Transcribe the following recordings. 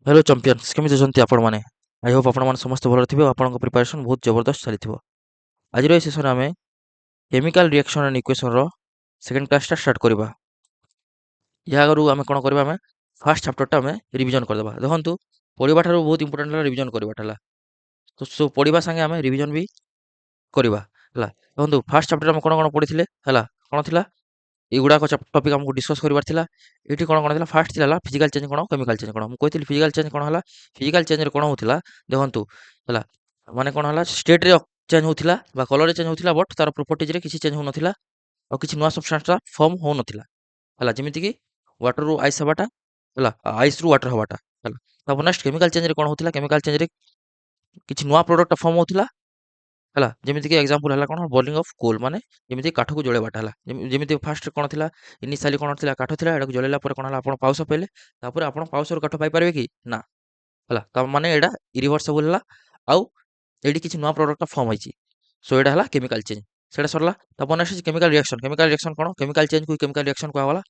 Hello champions केमी अछंती आपण माने। आई होप आपण माने समस्त भलो थिबे। आपन प्रिपरेशन बहुत जबरदस्त चलीथिबो। आज रो सेशन आमे केमिकल रिएक्शन एंड इक्वेशन रो सेकंड क्लास स्टार्ट करबा। या आगु आमे कोन करबा, आमे फर्स्ट चैप्टर टा आमे रिवीजन कर देबा। देखंतु पढिबा ठारो बहुत इंपोर्टेंट है रिवीजन करबाटा हला। तो सो पढिबा संगे आमे रिवीजन भी करबा हला। देखंतु फर्स्ट चैप्टर आमे कोन कोन पढिथिले हला, कोन थिला एगुड़ा को टॉपिक हमको डिस्कस करबार थिला। एठी कोन कोन थिला, फास्ट थिला फिजिकल चेंज कोन केमिकल चेंज कोन। हम कहथिल फिजिकल चेंज कोन हला, फिजिकल चेंज रे कोन होथिला देखंतु हला, माने कोन हला स्टेट रे चेंज होथिला बा कलर रे चेंज होथिला, बट तार प्रॉपर्टीज रे किछि चेंज हो नथिला और किछि नवा सब्सटेंस रा फॉर्म हो नथिला हला। जेमिति कि वाटर रु आइस हबाटा हला, आइस रु वाटर हबाटा हला। तब नेक्स्ट केमिकल चेंज रे कोन होथिला, केमिकल चेंज रे किछि नवा प्रोडक्ट फॉर्म होथिला हला। जेमिति कि एग्जांपल हला कोन बॉइलिंग ऑफ कोल, माने जेमिति काठ को जळेबाटा हला। जेमिति फास्ट कोन थिला, इनिशियली कोन थिला काठ थिला, एडा को जळेला पर कोन हला आपण पाउस पाइले, तापर आपण पाउस रो काठ पाइ पारबे कि ना हला। त माने एडा इरिवर्सिबल हला आउ एडी किछि नवा प्रोडक्ट फॉर्म होइछि। सो एडा हला केमिकल चेंज, सेडा सरला। तब next chemical reaction, chemical reaction कोन केमिकल चेंज को केमिकल रिएक्शन को वाला।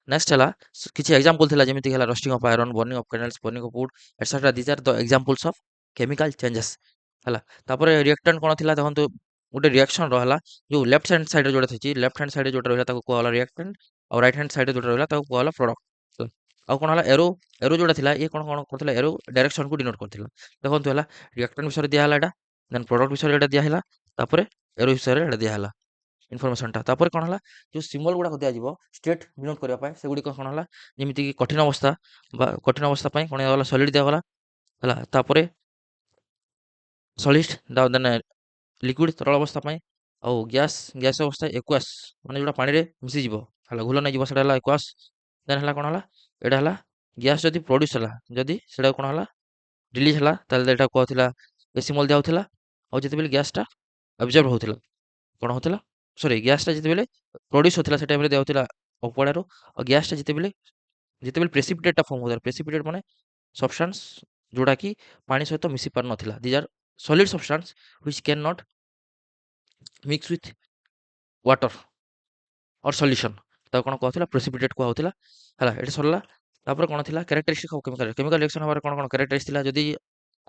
नेक्स्ट हला किछि एग्जांपल थिला, जेमिति हला roasting of iron, burning of candles, burning of wood etcetera. These are the examples of chemical changes हला। तापर रिएक्टेंट कोन थिला देखंतु, गोटे रिएक्शन रहला जो लेफ्ट हैंड साइड रे जोडा थिछि, लेफ्ट हैंड साइड रे जोडा रहला ताको कोला रिएक्टेंट, और राइट हैंड साइड रे जोडा रहला ताको कोला प्रोडक्ट। आ कोन हला एरो, एरो जोडा थिला ये कोन कोन करथिला, एरो डायरेक्शन को डिनोट करथिला। देखंतु हला रिएक्टेंट विषय दिया हला एटा, देन प्रोडक्ट विषय एटा दिया हला, तापर एरो विषय एटा दिया हला इन्फॉर्मेशन टा। तापर कोन हला जो सिंबल गुडा दिया जिवो स्टेट डिनोट करिया पाए, सेगुडी कोन हला जेमिति कि कठिन अवस्था बा कठिन अवस्था पई कोन वाला सॉलिड दिया हला हला। तापर सॉलिड देन लिक्विड तरल अवस्था पई, और गैस गैस अवस्था एक्वास, माने जोटा पानी रे मिसि जिवो हला, घुल नै जिवो, सेटा हला एक्वास। देन हला कोन हला एटा हला गैस जदी प्रोड्यूस हला, जदी सेटा कोन हला रिलीज हला, ताले एटा कहथिला एसिमल दिया होथिला। और जति बेले गैस टा अब्जॉर्ब होथिला कोन होथिला, सॉरी गैस टा जति बेले प्रोड्यूस होथिला से टाइम रे दिया होथिला अपवार्ड एरो। और गैस टा जति बेले प्रेसिपिटेट टा फॉर्म होथिला, प्रेसिपिटेट माने सब्सटेंस जोटा कि पानी सहित मिसि पार नथिला। These are solid substance which can not mix with water or solution, ताको कोन कहथिला प्रेसिपिटेट को होथिला हला। एटा सरला। तापर कोन थिला characteristic of chemical, chemical reaction हबार कोन कोन कैरेक्टरिस्टिक थिला, जदी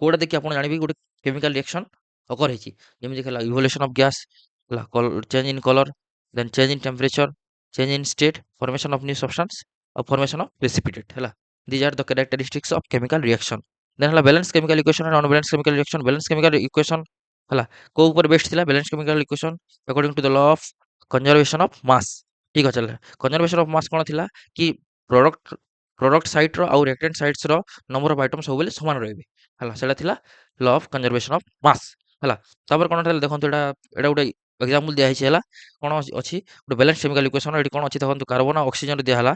कोडा देखि आपण जानिबी गुटे केमिकल रिएक्शन अकर हेछि। जेमिति हला इवोल्यूशन ऑफ गैस हला, change in colour, then change in temperature, change in state, formation of new substance or formation of precipitate हला। These are the characteristics of chemical reaction. Then हला balance chemical equation and unbalance chemical reaction. Balance chemical equation हला को ऊपर based थिला, balance chemical equation according to the law of conservation of mass. ठीक अछि। Conservation of मास कोन थिला कि product product side रो और रिएक्टेंट साइड्स रो नंबर ऑफ आइटम सब बेले समान रहबे हला, सेटा थिला law of conservation of mass हला। तापर कोन थिला देखंतु एटा एटा गुटे एग्जांपल दिया हिछि हला, कोन अछि गुटे बैलेंस केमिकल इक्वेशन। एटी कोन अछि देखंतु कार्बन और ऑक्सीजन रे दिया हला।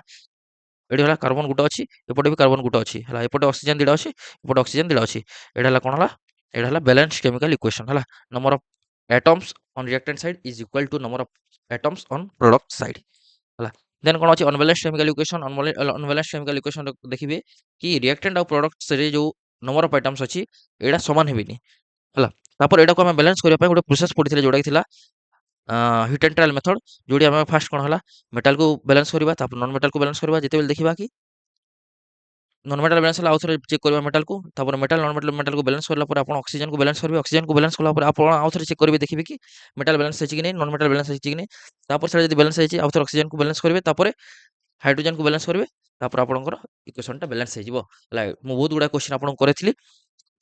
एटी हला कार्बन गुटे अछि, एपटे भी कार्बन गुटे अछि हला, एपटे ऑक्सीजन दिडा अछि, एपटे ऑक्सीजन दिडा अछि। एटा हला कोन हला, एटा हला बैलेंस केमिकल इक्वेशन हला। Number of atoms on reactant side is equal to number of atoms on product side हला। देन कोन अछि unbalanced chemical equation. Unbalanced chemical equation देखिबे कि रिएक्टेंट और प्रोडक्ट रे जो नंबर ऑफ आइटम्स अछि एडा समान हेबिनी हला। तापर एडा को हम बैलेंस करिया पय गुटे प्रोसेस पडिथिले, जोडा कि थिला हिट एंड ट्रायल मेथड। जोडी हम फास्ट कोन हला मेटल को बैलेंस करबा, तापर नॉन मेटल को बैलेंस करबा। जेते बेले देखिबा कि नॉन मेटल बैलेंस हला, आउथरे चेक करबा मेटल को, तापर मेटल नॉन मेटल मेटल को बैलेंस करला पर आपण ऑक्सीजन को बैलेंस करबे। ऑक्सीजन को बैलेंस करला पर आपण आउथरे चेक करबे, देखिबे कि मेटल बैलेंस अछि कि नै, नॉन मेटल बैलेंस अछि कि नै। तापर सेटा जदि बैलेंस अछि, आउथरे ऑक्सीजन को बैलेंस करबे, तापर हाइड्रोजन को बैलेंस करबे, तापर आपणकर इक्वेशन टा बैलेंस हे जिवो हला। मु बहुत गुडा क्वेश्चन आपन करैथिली।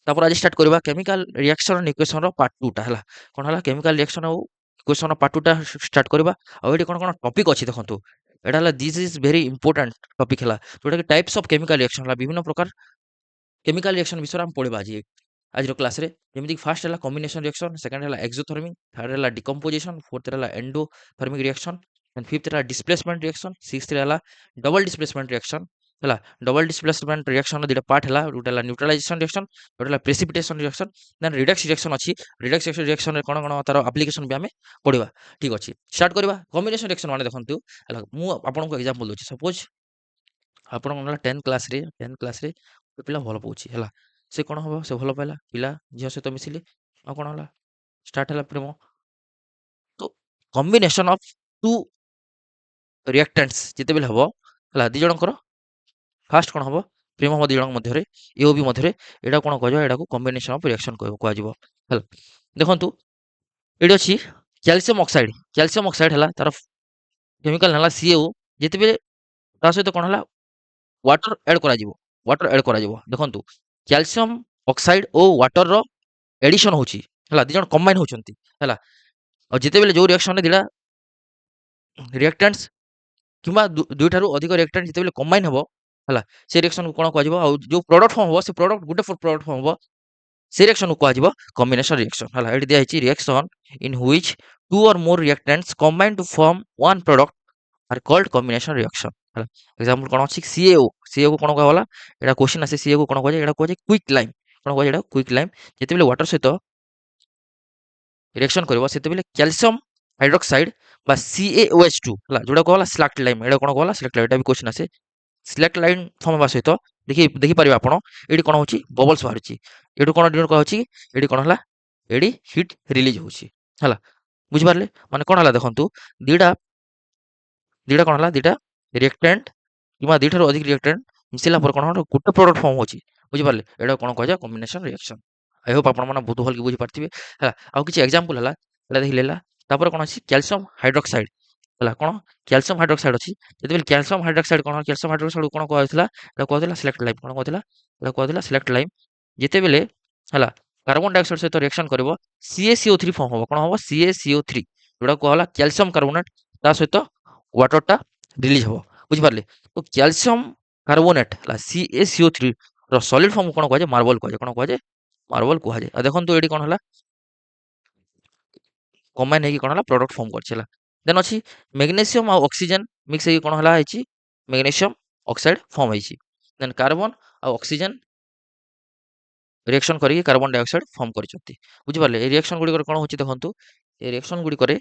तापर आज स्टार्ट करबा केमिकल रिएक्शन एंड इक्वेशन रो पार्ट 2 टा हला। कोन हला केमिकल रिएक्शन और इक्वेशन रो पार्ट 2 टा स्टार्ट करबा। और एटी कोन कोन टॉपिक अछि देखंतु, एटा हला this is very important topic हला, जोटा कि टाइप्स ऑफ केमिकल रिएक्शन हला। विभिन्न प्रकार केमिकल रिएक्शन विषय हम पढिबा आज रो क्लास रे। जेमिति फर्स्ट हला कॉम्बिनेशन रिएक्शन, सेकंड हला एक्सोथर्मिक, थर्ड हला डिकम्पोजिशन, फोर्थ हला एंडोथर्मिक रिएक्शन, एंड फिफ्थ हला डिस्प्लेसमेंट रिएक्शन, सिक्स्थ हला डबल डिस्प्लेसमेंट रिएक्शन हला। डबल डिस्प्लेसमेंट रिएक्शन रो दिटा पार्ट हला, गोटे हला न्यूट्रलाइजेशन रिएक्शन, गोटे हला precipitation reaction, then redox reaction अछि। रिडक्स रिएक्शन रे कोन कोन तार एप्लीकेशन भी हमें पढिबा। ठीक अछि, स्टार्ट करबा। कॉम्बिनेशन रिएक्शन माने देखंतु हला, मु आपन को एग्जांपल दोछि। सपोज आपण कोन 10 क्लास रे, 10 क्लास रे पिला भलो पउछि हला, से कोन हबो, से भलो पाइला पिला झियो सहित मिसिले आ कोन हला स्टार्ट हला प्रेम। तो कॉम्बिनेशन ऑफ टू रिएक्टेंट्स जेते बेले हबो हला, दि जनकर फास्ट कोन हबो ପ୍ରେମ ହବ ଦି ଜଣଙ୍କ ମଧ୍ୟରେ ଏଓବି ମଧ୍ୟରେ ଏଇଟା କ'ଣ କୁହାଯିବ ଏଇଟାକୁ କମ୍ବିନେସନ୍ ଅଫ୍ ରିଆକ୍ସନ୍ କୁହାଯିବ ହେଲା। ଦେଖନ୍ତୁ ଏଇଠି ଅଛି କ୍ୟାଲସିୟମ ଅକ୍ସାଇଡ ହେଲା ତାର କେମିକାଲ ହେଲା CaO ଯେତେବେଳେ ତା ସହିତ କ'ଣ ହେଲା ୱାଟର ଆଡ୍ କରାଯିବ ଦେଖନ୍ତୁ କ୍ୟାଲସିୟମ ଅକ୍ସାଇଡ ଓ ୱାଟରର ଏଡିସନ ହଉଛି ହେଲା ଦି ଜଣ କମ୍ବାଇନ୍ ହଉଛନ୍ତି ହେଲା ଆଉ ଯେତେବେଳେ ଯୋଉ ରିଆକ୍ସନରେ ଦିଟା ରିଆକ୍ଟାଣ୍ଟସ କିମ୍ବା ଦୁଇଠାରୁ ଅଧିକ ରିଆକ୍ଟାଣ୍ଟ ଯେତେବେଳେ କମ୍ବାଇନ୍ ହବ ହେଲା ସେ ରିଆକ୍ସନକୁ କ'ଣ କୁହାଯିବ ଆଉ ଯୋଉ ପ୍ରଡକ୍ଟ ଫର୍ମ ହବ ସେ ପ୍ରଡକ୍ଟ ଗୋଟେ ପ୍ରଡକ୍ଟ ଫର୍ମ ହବ ସେ ରିଆକ୍ସନକୁ କୁହାଯିବ କମ୍ବିନେସନ ରିଆକ୍ସନ ହେଲା ଏଠି ଦିଆହେଇଛି reaction in which two or more reactants combine to form one product are called combination reaction ହେଲା ଏକ୍ସାମ୍ପଲ କ'ଣ ଅଛି CaO କ'ଣ କୁହାଗଲା ଏଇଟା କ୍ୱେଶ୍ଚିନ୍ ଆସେ CaO କ'ଣ କୁହାଯାଏ ଏଇଟା କୁହାଯାଏ କ୍ୱିକ୍ ଲାଇମ୍ କ'ଣ କୁହାଯାଏ ଏଇଟା କ୍ୱିକ୍ ଲାଇମ୍ ଯେତେବେଳେ ୱାଟର ସହିତ ରିଆକ୍ସନ କରିବ ସେତେବେଳେ କ୍ୟାଲସିୟମ ହାଇଡ୍ରୋକ୍ସାଇଡ୍ ବା CaOH2 ହେଲା ଯୋଉଟା କୁହାଗଲା ସ୍ଲାକ୍ଟ ଲାଇମ୍ ଏଇଟା କ'ଣ କୁହାଗଲା ସ୍ଲାକ୍ଟ ଲାଇମ୍ ଏଇଟା ବି କ୍ୱେଶ୍ଚିନ୍ ଆସେ ସ୍ଲାକ୍ଟ ଲାଇନ୍ ଫର୍ମ ହେବା ସହିତ ଦେଖିପାରିବେ ଆପଣ ଏଇଠି କ'ଣ ହେଉଛି ବବଲ୍ସ ବାହାରୁଛି ଏଇଠୁ କ'ଣ ଡିନୋଟ୍ କରାହେଉଛି ଏଇଠି କ'ଣ ହେଲା ଏଇଠି ହିଟ୍ ରିଲିଜ୍ ହେଉଛି ହେଲା ବୁଝିପାରିଲେ ମାନେ କ'ଣ ହେଲା ଦେଖନ୍ତୁ ଦିଟା ଦିଟା କ'ଣ ହେଲା ଦିଟା ରିଆକ୍ଟାଣ୍ଟ କିମ୍ବା ଦୁଇଠାରୁ ଅଧିକ ରିଆକ୍ଟାଣ୍ଟ ମିଶିଲା ପରେ କ'ଣ ଗୋଟେ ପ୍ରଡକ୍ଟ ଫର୍ମ ହେଉଛି ବୁଝିପାରିଲେ ଏଇଟା କ'ଣ କୁହାଯାଏ କମ୍ବିନେସନ ରିଆକ୍ସନ ଆଇ ହୋପ୍ ଆପଣମାନେ ବହୁତ ଭଲକି ବୁଝିପାରିଥିବେ ହେଲା ଆଉ କିଛି ଏକ୍ସାମ୍ପଲ ହେଲା ଏଇଟା ଦେଖିଲେ ହେଲା ତାପରେ କ'ଣ ଅଛି କ୍ୟାଲସିୟମ ହାଇଡ୍ରୋକ୍ସାଇଡ୍ ହେଲା କ'ଣ କ୍ୟାଲସିୟମ ହାଇଡ୍ରୋକ୍ସାଇଡ୍ ଅଛି ଯେତେବେଳେ କ୍ୟାଲସିୟମ ହାଇଡ୍ରୋକ୍ସାଇଡ୍ କ'ଣ କ୍ୟାଲସିୟମ ହାଇଡ୍ରୋକ୍ସାଇଡ୍ କ'ଣ କୁହାଯାଉଥିଲା ଏଇଟା କୁହାଯାଉଥିଲା ସିଲେକ୍ଟ ଲାଇମ୍ କ'ଣ କୁହାଯାଉଥିଲା ଏଇଟା କୁହାଯାଉଥିଲା ସିଲେକ୍ଟ ଲାଇମ୍ ଯେତେବେଳେ ହେଲା କାର୍ବନ ଡାଇଅକ୍ସାଇଡ୍ ସହିତ ରିଆକ୍ସନ କରିବ CaCO3 ଫର୍ମ ହବ କ'ଣ ହବ CaCO3 ଯୋଉଟା କୁହାଗଲା କ୍ୟାଲସିୟମ କାର୍ବୋନେଟ୍ ତା ସହିତ ୱାଟରଟା ରିଲିଜ୍ ହବ ବୁଝିପାରିଲେ ତ କ୍ୟାଲସିୟମ କାର୍ବୋନେଟ୍ ହେଲା CaCO3 ର ସଲିଡ୍ ଫର୍ମ କ'ଣ କୁହାଯାଏ ମାର୍ବଲ କୁହାଯାଏ କ'ଣ କୁହାଯାଏ ମାର୍ବଲ କୁହାଯାଏ ଆଉ ଦେଖନ୍ତୁ ଏଠି କ'ଣ ହେଲା କମ୍ବାଇନ୍ ହେଇକି କ'ଣ ହେଲା ପ୍ରଡକ୍ଟ ଫର୍ମ କରିଛି ହେଲା ଦେନ୍ ଅଛି ମେଗ୍ନେସିୟମ ଆଉ ଅକ୍ସିଜେନ ମିକ୍ସ ହେଇକି କ'ଣ ହେଲା ହେଇଛି ମେଗ୍ନେସିୟମ ଅକ୍ସାଇଡ୍ ଫର୍ମ ହେଇଛି ଦେନ୍ କାର୍ବନ ଆଉ ଅକ୍ସିଜେନ ରିଆକ୍ସନ କରିକି କାର୍ବନ ଡାଇଅକ୍ସାଇଡ୍ ଫର୍ମ କରିଛନ୍ତି ବୁଝିପାରିଲେ এই ରିଆକ୍ସନ ଗୁଡ଼ିକରେ କ'ଣ ହେଉଛି ଦେଖନ୍ତୁ এই ରିଆକ୍ସନ ଗୁଡ଼ିକରେ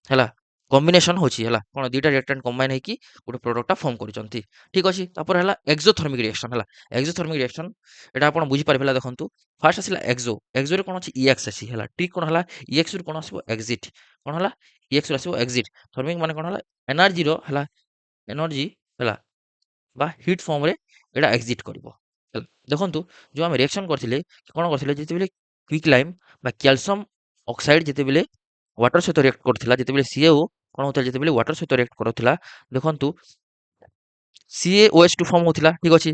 ହେଲା କମ୍ବିନେସନ ହେଉଛି ହେଲା କ'ଣ ଦୁଇଟା ରିଆକ୍ଟାଣ୍ଟ କମ୍ବାଇନ୍ ହେଇକି ଗୋଟେ ପ୍ରଡକ୍ଟଟା ଫର୍ମ କରିଛନ୍ତି ଠିକ୍ ଅଛି ତାପରେ ହେଲା ଏକ୍ସୋଥର୍ମିକ ରିଆକ୍ସନ ହେଲା ଏକ୍ସୋଥର୍ମିକ ରିଆକ୍ସନ ଏଇଟା ଆପଣ ବୁଝିପାରିବେ ହେଲା ଦେଖନ୍ତୁ ଫାର୍ଷ୍ଟ ଆସିଲା ଏକ୍ସୋରେ କ'ଣ ଅଛି EX ଅଛି ହେଲା ଟି କ'ଣ ହେଲା EXରୁ କ'ଣ ଆସିବ ଏକ୍ସିଟ୍ କ'ଣ ହେଲା EXରୁ ଆସିବ ଏକ୍ସିଟ୍ ଥର୍ମିକ ମାନେ କ'ଣ ହେଲା ଏନର୍ଜିର ହେଲା ଏନର୍ଜି ହେଲା ବା ହିଟ୍ ଫର୍ମରେ ଏଇଟା ଏକ୍ସିଟ୍ କରିବ ହେଲା ଦେଖନ୍ତୁ ଯେଉଁ ଆମେ ରିଆକ୍ସନ କରିଥିଲେ କ'ଣ କରିଥିଲେ ଯେତେବେଳେ କ୍ୱିକ୍ ଲାଇମ୍ ବା କ୍ୟାଲସିୟମ ଅକ୍ସାଇଡ୍ ଯେତେବେଳେ ୱାଟର ସହିତ ରିଆକ୍ଟ କରୁଥିଲା ଯେତେବେଳେ CaO କ'ଣ ହେଉଥିଲା ଯେତେବେଳେ ୱାଟର ସହିତ ରିଆକ୍ଟ କରୁଥିଲା ଦେଖନ୍ତୁ CaOH2 ଫର୍ମ ହେଉଥିଲା ଠିକ୍ ଅଛି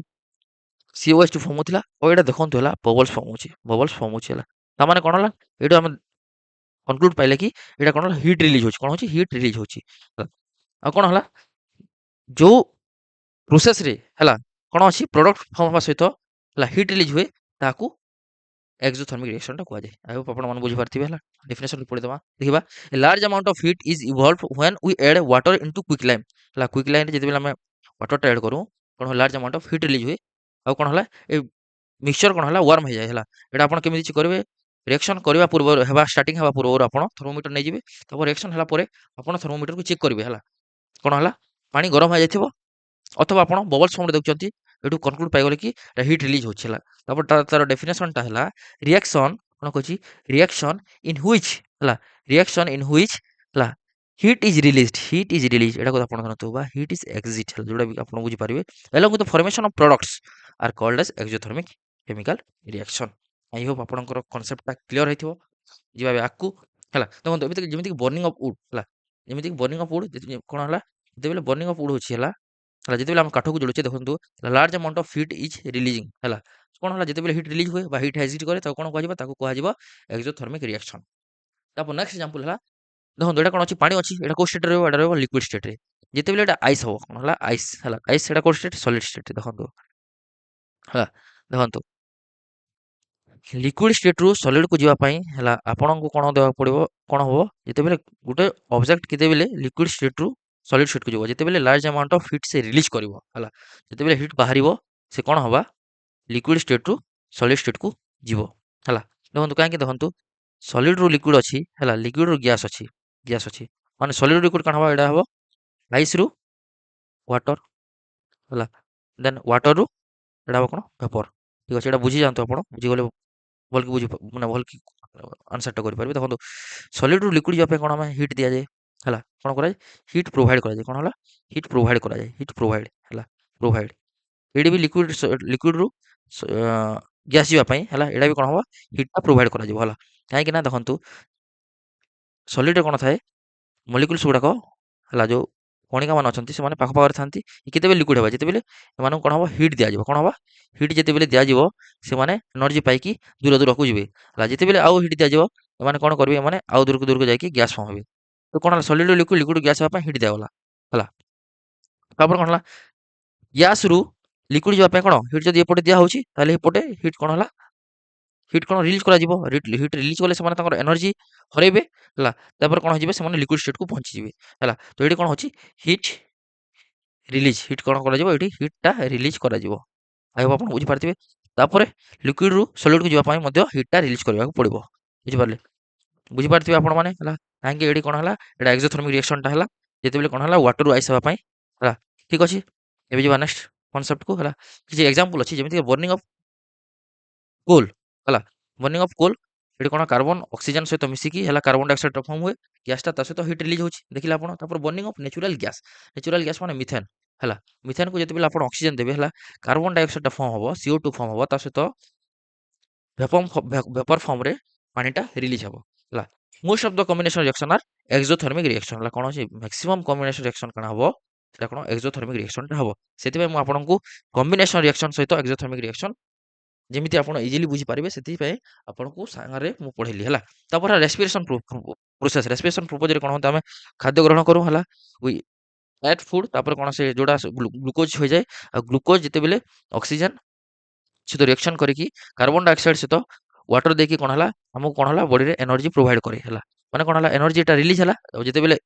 CaOH2 ଫର୍ମ ହେଉଥିଲା ଆଉ ଏଇଟା ଦେଖନ୍ତୁ ହେଲା ବବଲ୍ସ ଫର୍ମ ହେଉଛି ହେଲା ତାମାନେ କ'ଣ ହେଲା ଏଇଠୁ ଆମେ କନକ୍ଲୁଡ୍ ପାଇଲେ କି ଏଇଟା କ'ଣ ହେଲା ହିଟ୍ ରିଲିଜ୍ ହେଉଛି କ'ଣ ହେଉଛି ହିଟ୍ ରିଲିଜ୍ ହେଉଛି ଆଉ କ'ଣ ହେଲା ଯେଉଁ ପ୍ରୋସେସ୍ରେ ହେଲା କ'ଣ ଅଛି ପ୍ରଡକ୍ଟ ଫର୍ମ ହେବା ସହିତ ହେଲା ହିଟ୍ ରିଲିଜ୍ ହୁଏ ତାହାକୁ ଏକ୍ସୋଥର୍ମିକ ରିଆକ୍ସନଟା କୁହାଯାଏ ଆଇ ହୋପ୍ ଆପଣମାନେ ବୁଝିପାରିଥିବେ ହେଲା ଡେଫିନେସନ୍ ପଢ଼ିଦେବା ଦେଖିବା a large amount of heat is evolve when we add water into quick lime ହେଲା କ୍ୱିକ୍ ଲାଇନ୍ରେ ଯେତେବେଳେ ଆମେ ୱାଟରଟା ଆଡ୍ କରୁ କ'ଣ large amount of heat release ହୁଏ ଆଉ କ'ଣ ହେଲା ଏ ମିକ୍ସଚର କ'ଣ ହେଲା ୱାର୍ମ ହେଇଯାଏ ହେଲା ଏଇଟା ଆପଣ କେମିତି କରିବେ ରିଆକ୍ସନ କରିବା ପୂର୍ବରୁ ଷ୍ଟାର୍ଟିଂ ହେବା ପୂର୍ବରୁ ଆପଣ ଥର୍ମୋମିଟର ନେଇଯିବେ ତାପରେ ରିଆକ୍ସନ ହେଲା ପରେ ଆପଣ ଥର୍ମୋମିଟରକୁ ଚେକ୍ କରିବେ ହେଲା କ'ଣ ହେଲା ପାଣି ଗରମ ହେଇଯାଇଥିବ ଅଥବା ଆପଣ ବବଲ୍ସ ଫର୍ମରେ ଦେଖୁଛନ୍ତି ଏଠୁ କନକ୍ଲୁଡ୍ ପାଇଗଲେ କି ଏଟା ହିଟ୍ ରିଲିଜ୍ ହେଉଛି ହେଲା ତାପରେ ତାର ଡେଫିନେସନଟା ହେଲା ରିଆକ୍ସନ କ'ଣ କହୁଛି ରିଆକ୍ସନ ଇନ୍ ହ୍ୱିଚ୍ ହେଲା ରିଆକ୍ସନ ଇନ୍ ହ୍ୱିଚ୍ ହେଲା ହିଟ୍ ଇଜ୍ ରିଲିଜ୍ ଏଟାକୁ ଆପଣ ଧରନ୍ତୁ ବା ହିଟ୍ ଇଜ୍ ଏକ୍ସିଟ୍ ହେଲା ଯୋଉଟା ବି ଆପଣ ବୁଝିପାରିବେ along with the formation of products are called as exothermic chemical reaction I Hope ଆପଣଙ୍କର କନସେପ୍ଟଟା କ୍ଲିୟର ହେଇଥିବ ଯିବା ଆଗକୁ ହେଲା ଦେଖନ୍ତୁ ଯେମିତିକି ବର୍ନିଂ ଅଫ୍ ଉଡ୍ ହେଲା ଯେମିତିକି ବର୍ନିଂ ଅଫ୍ ଉଡ୍ କ'ଣ ହେଲା ଯେତେବେଳେ ବର୍ନିଂ ଅଫ୍ ଉଡ୍ ହେଉଛି ହେଲା ହେଲା ଯେତେବେଳେ ଆମେ କାଠକୁ ଜଳୁଛେ ଦେଖନ୍ତୁ large amount of heat is releasing ହେଲା କ'ଣ ହେଲା ଯେତେବେଳେ ହିଟ୍ ରିଲିଜ୍ ହୁଏ ବା ହିଟ୍ ଏକ୍ସିଟ୍ କରେ ତାକୁ କ'ଣ କୁହାଯିବ ତାକୁ କୁହାଯିବ ଏକ୍ସୋଥର୍ମିକ ରିଆକ୍ସନ ତାପରେ ନେକ୍ସଟ ଏକ୍ସାମ୍ପଲ ହେଲା ଦେଖନ୍ତୁ ଏଇଟା କ'ଣ ଅଛି ପାଣି ଅଛି ଏଇଟା କୋଉ ଷ୍ଟେଟ୍ରେ ରହିବ ଏଇଟା ରହିବ ଲିକ୍ୱିଡ ଷ୍ଟେଟ୍ରେ ଯେତେବେଳେ ଏଇଟା ଆଇସ୍ ହବ କ'ଣ ହେଲା ଆଇସ୍ ହେଲା ଆଇସ୍ ଏଇଟା କୋଉ ଷ୍ଟେଟ୍ ସଲିଡ୍ ଷ୍ଟେଟ୍ ଦେଖନ୍ତୁ ହେଲା ଦେଖନ୍ତୁ ଲିକ୍ୱିଡ ଷ୍ଟେଟ୍ରୁ ସଲିଡକୁ ଯିବା ପାଇଁ ହେଲା ଆପଣଙ୍କୁ କ'ଣ ଦେବାକୁ ପଡ଼ିବ କ'ଣ ହବ ଯେତେବେଳେ ଗୋଟେ ଅବଜେକ୍ଟ କେତେବେଳେ ଲିକ୍ୱିଡ ଷ୍ଟେଟ୍ରୁ ସଲିଡ୍ ଷ୍ଟେଟ୍କୁ ଯିବ ଯେତେବେଳେ ଲାର୍ଜ ଆମାଉଣ୍ଟ ଅଫ୍ ହିଟ୍ ସେ ରିଲିଜ୍ କରିବ ହେଲା ଯେତେବେଳେ ହିଟ୍ ବାହାରିବ ସେ କ'ଣ ହବା ଲିକ୍ୱିଡ ଷ୍ଟେଟ୍ରୁ ସଲିଡ୍ ଷ୍ଟେଟ୍କୁ ଯିବ ହେଲା ଦେଖନ୍ତୁ କାହିଁକି ଦେଖନ୍ତୁ ସଲିଡ୍ରୁ ଲିକ୍ୱିଡ ଅଛି ହେଲା ଲିକ୍ୱିଡରୁ ଗ୍ୟାସ୍ ଅଛି ମାନେ ସଲିଡ୍ ଲିକ୍ୱିଡ କ'ଣ ହବ ଏଇଟା ହବ ଆଇସ୍ରୁ ୱାଟର ହେଲା ଦେନ୍ ୱାଟରରୁ ଏଇଟା ହବ କ'ଣ ଭେପର ଠିକ୍ ଅଛି ଏଇଟା ବୁଝିଯାଆନ୍ତୁ ଆପଣ ବୁଝିଗଲେ ଭଲକି ମାନେ ଭଲକି ଆନ୍ସରଟା କରିପାରିବେ ଦେଖନ୍ତୁ ସଲିଡ୍ରୁ ଲିକ୍ୱିଡ ଯିବା ପାଇଁ କ'ଣ ଆମେ ହିଟ୍ ଦିଆଯାଏ ହେଲା କ'ଣ କରାଯାଏ ହିଟ୍ ପ୍ରୋଭାଇଡ୍ କରାଯାଏ କ'ଣ ହେଲା ହିଟ୍ ପ୍ରୋଭାଇଡ୍ ହେଲା ପ୍ରୋଭାଇଡ୍ ଏଇଠି ବି ଲିକ୍ୱିଡରୁ ଗ୍ୟାସ୍ ଯିବା ପାଇଁ ହେଲା ଏଇଟା ବି କ'ଣ ହବ ହିଟ୍ଟା ପ୍ରୋଭାଇଡ୍ କରାଯିବ ହେଲା। କାହିଁକି ନା ଦେଖନ୍ତୁ ସଲିଡ୍‌ରେ କ'ଣ ଥାଏ ମଲିକ୍ୟୁଲ୍ସ ଗୁଡ଼ାକ ହେଲା ଯୋଉ କଣିକାମାନେ ଅଛନ୍ତି ସେମାନେ ପାଖ ପାଖରେ ଥାନ୍ତି। କେତେବେଳେ ଲିକ୍ୱିଡ୍ ହେବା ଯେତେବେଳେ ଏମାନଙ୍କୁ କ'ଣ ହବ ହିଟ୍ ଦିଆଯିବ। କ'ଣ ହବ ହିଟ୍ ଯେତେବେଳେ ଦିଆଯିବ ସେମାନେ ଏନର୍ଜି ପାଇକି ଦୂର ଦୂରକୁ ଯିବେ। ହେଲା ଯେତେବେଳେ ଆଉ ହିଟ୍ ଦିଆଯିବ ଏମାନେ କ'ଣ କରିବେ ଏମାନେ ଆଉ ଦୂରକୁ ଦୂରକୁ ଯାଇକି ଗ୍ୟାସ୍ ଫର୍ମ ହେବେ। ତ କ'ଣ ହେଲା ସଲିଡ୍‌ରୁ ଲିକ୍ୱିଡ୍ ଗ୍ୟାସ୍ ହେବା ପାଇଁ ହିଟ୍ ଦିଆଗଲା। ହେଲା ତାପରେ କ'ଣ ହେଲା ଗ୍ୟାସ୍‌ରୁ ଲିକ୍ୱିଡ୍ ଯିବା ପାଇଁ କ'ଣ ହିଟ୍ ଯଦି ଏପଟେ ଦିଆହଉଛି ତାହେଲେ ଏପଟେ ହିଟ୍ କ'ଣ ହେଲା ହିଟ୍ କ'ଣ ରିଲିଜ୍ କରାଯିବ। ହିଟ୍ ରିଲିଜ୍ କଲେ ସେମାନେ ତାଙ୍କର ଏନର୍ଜି ହରେଇବେ। ହେଲା ତାପରେ କ'ଣ ହେଇଯିବେ ସେମାନେ ଲିକ୍ୱିଡ୍ ଷ୍ଟେଟ୍‌କୁ ପହଞ୍ଚିଯିବେ। ହେଲା ତ ଏଇଠି କ'ଣ ହଉଛି ହିଟ୍ ହିଟ୍ କ'ଣ କରାଯିବ ଏଇଠି ହିଟ୍‌ଟା ରିଲିଜ୍ କରାଯିବ। ଆଇ ହୋପ୍ ଆପଣ ବୁଝିପାରିଥିବେ। ତାପରେ ଲିକ୍ୱିଡ୍‌ରୁ ସଲିଡ୍‌କୁ ଯିବା ପାଇଁ ମଧ୍ୟ ହିଟ୍‌ଟା ରିଲିଜ୍ କରିବାକୁ ପଡ଼ିବ। ବୁଝିପାରିଲେ? ବୁଝିପାରିଥିବେ ଆପଣମାନେ ହେଲା କାହିଁକି ଏଇଠି କ'ଣ ହେଲା ଏଇଟା ଏକ୍ସୋଥର୍ମିକ୍ ରିଏକ୍ସନ୍‌ଟା ହେଲା ଯେତେବେଳେ କ'ଣ ହେଲା ୱାଟରରୁ ଆଇସ୍ ହେବା ପାଇଁ ହେଲା ଠିକ୍ ଅଛି। ଏବେ ଯିବା ନେକ୍ସଟ କନସେପ୍ଟକୁ ହେଲା କିଛି ଏକ୍ଜାମ୍ପଲ୍ ଅଛି ଯେମିତିକି ବର୍ନିଂ ଅଫ୍ କୋଲ୍ ହେଲା ବର୍ନିଂ ଅଫ୍ କୋଲ୍ ଏଠି କ'ଣ କାର୍ବନ ଅକ୍ସିଜେନ୍ ସହିତ ମିଶିକି ହେଲା କାର୍ବନ ଡାଇଅକ୍ସାଇଡ୍ ଫର୍ମ ହୁଏ ଗ୍ୟାସ୍‌ଟା ତା ସହିତ ହିଟ୍ ରିଲିଜ୍ ହେଉଛି ଦେଖିଲେ ଆପଣ। ତାପରେ ବର୍ନିଂ ଅଫ୍ ନେଚୁରାଲ୍ ଗ୍ୟାସ୍ ମାନେ ମିଥେନ୍ ହେଲା ମିଥେନ୍‌କୁ ଯେତେବେଳେ ଆପଣ ଅକ୍ସିଜେନ୍ ଦେବେ ହେଲା କାର୍ବନ ଡାଇଅକ୍ସାଇଡ୍‌ଟା ଫର୍ମ ହବ CO2 ଫର୍ମ ହବ ତା ସହିତ ଭେପର ଫର୍ମରେ ପାଣିଟା ରିଲିଜ୍ ହେବ ହେଲା। Most of the combination reaction are exothermic reaction ହେଲା କ'ଣ ଅଛି ମ୍ୟାକ୍ସିମମ୍ କମ୍ବିନେସନ୍ ରିଆକ୍ସନ୍ କ'ଣ ହବ ସେଟା କ'ଣ ଏକ୍ସୋଥର୍ମିକ୍ ରିଆକ୍ସନ୍‌ଟା ହବ। ସେଥିପାଇଁ ମୁଁ ଆପଣଙ୍କୁ କମ୍ବିନେସନ୍ ରିଆକ୍ସନ୍ ସହିତ ଏକ୍ସୋଥର୍ମିକ୍ ରିଆକ୍ସନ୍ ଯେମିତି ଆପଣ ଇଜିଲି ବୁଝିପାରିବେ ସେଥିପାଇଁ ଆପଣଙ୍କୁ ସାଙ୍ଗରେ ମୁଁ ପଢ଼େଇଲି ହେଲା। ତାପରେ ରେସ୍ପିରେସନ୍ ରେସ୍ପିରେସନ୍ ପ୍ରୋପୋଜରେ କ'ଣ ହୁଅନ୍ତା ଆମେ ଖାଦ୍ୟ ଗ୍ରହଣ କରୁ ହେଲା ୱି ଏଟ୍ ଫୁଡ୍ ତାପରେ କ'ଣ ସେ ଯୋଉଟା ଗ୍ଲୁକୋଜ୍ ହୋଇଯାଏ ଆଉ ଗ୍ଲୁକୋଜ୍ ଯେତେବେଳେ ଅକ୍ସିଜେନ୍ ସହିତ ରିଆକ୍ସନ୍ କରିକି କାର୍ବନ ଡାଇଅକ୍ସାଇଡ୍ ସହିତ ୱାଟର ଦେଇକି କ'ଣ ହେଲା ଆମକୁ କ'ଣ ହେଲା ବଡିରେ ଏନର୍ଜି ପ୍ରୋଭାଇଡ୍ କରେ ହେଲା। ମାନେ କ'ଣ ହେଲା ଏନର୍ଜିଟା ରିଲିଜ୍ ହେଲା ଆଉ ଯେତେବେଳେ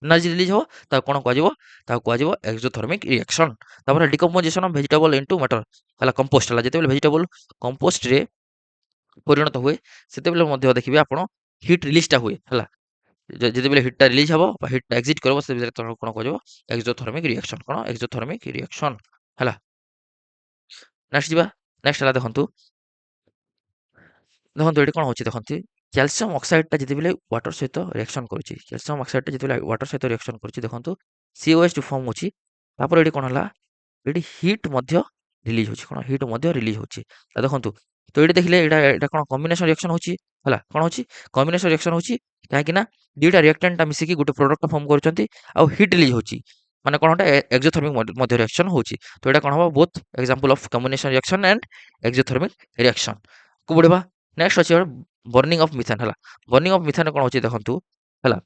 ଏନର୍ଜି ରିଲିଜ୍ ହେବ ତାକୁ କ'ଣ କୁହାଯିବ ତାକୁ କୁହାଯିବ ଏକ୍ସୋଥର୍ମିକ୍ ରିଆକ୍ସନ୍। ତାପରେ decomposition of vegetable into matter ହେଲା କମ୍ପୋଷ୍ଟ ହେଲା ଯେତେବେଳେ ଭେଜିଟେବଲ୍ କମ୍ପୋଷ୍ଟରେ ପରିଣତ ହୁଏ ସେତେବେଳେ ମଧ୍ୟ ଦେଖିବେ ଆପଣ ହିଟ୍ ରିଲିଜ୍‌ଟା ହୁଏ ହେଲା। ଯେତେବେଳେ ହିଟ୍‌ଟା ରିଲିଜ୍ ହେବ ବା ହିଟ୍‌ଟା ଏକ୍ସିଟ୍ କରିବ ସେତେବେଳେ ତାକୁ କ'ଣ କୁହାଯିବ ଏକ୍ସୋଥର୍ମିକ୍ ରିଆକ୍ସନ୍ କ'ଣ ଏକ୍ସୋଥର୍ମିକ୍ ରିଆକ୍ସନ୍ ହେଲା। ନେକ୍ସଟ ଯିବା ନେକ୍ସଟ ହେଲା ଦେଖନ୍ତୁ ଏଠି କ'ଣ ହଉଛି ଦେଖନ୍ତୁ କ୍ୟାଲସିୟମ୍ ଅକ୍ସାଇଡ୍‌ଟା ଯେତେବେଳେ ୱାଟର ସହିତ ରିଆକ୍ସନ୍ କରୁଛି କ୍ୟାଲସିୟମ୍ ଅକ୍ସାଇଡ୍‌ଟା ଯେତେବେଳେ ୱାଟର ସହିତ ରିଆକ୍ସନ୍ କରୁଛି ଦେଖନ୍ତୁ COH2 ଫର୍ମ ହେଉଛି ତାପରେ ଏଠି କ'ଣ ହେଲା ଏଠି ହିଟ୍ ମଧ୍ୟ ରିଲିଜ୍ ହେଉଛି କ'ଣ ହିଟ୍ ମଧ୍ୟ ରିଲିଜ୍ ହେଉଛି। ତ ଦେଖନ୍ତୁ ତ ଏଠି ଦେଖିଲେ ଏଇଟା କ'ଣ କମ୍ବିନେସନ୍ ରିଆକ୍ସନ୍ ହେଉଛି ହେଲା କ'ଣ ହେଉଛି କମ୍ବିନେସନ୍ ରିଆକ୍ସନ୍ ହେଉଛି କାହିଁକି ନା ଦୁଇଟା ରିଆକ୍ଟାଣ୍ଟଟା ମିଶିକି ଗୋଟେ ପ୍ରଡକ୍ଟ ଫର୍ମ କରୁଛନ୍ତି ଆଉ ହିଟ୍ ରିଲିଜ୍ ହେଉଛି ମାନେ କ'ଣ ଗୋଟେ ଏକ୍ସୋଥର୍ମିକ୍ ମଧ୍ୟ ରିଆକ୍ସନ୍ ହେଉଛି। ତ ଏଇଟା କ'ଣ ହେବ both example of combination reaction and exothermic reaction କୁ ବଢ଼ିବା। ନେକ୍ସଟ ଅଛି ବର୍ନିଂ ଅଫ୍ ମିଥେନ୍ ହେଲା ବର୍ନିଂ ଅଫ୍ ମିଥେନ୍ କ'ଣ ହେଉଛି ଦେଖନ୍ତୁ ହେଲା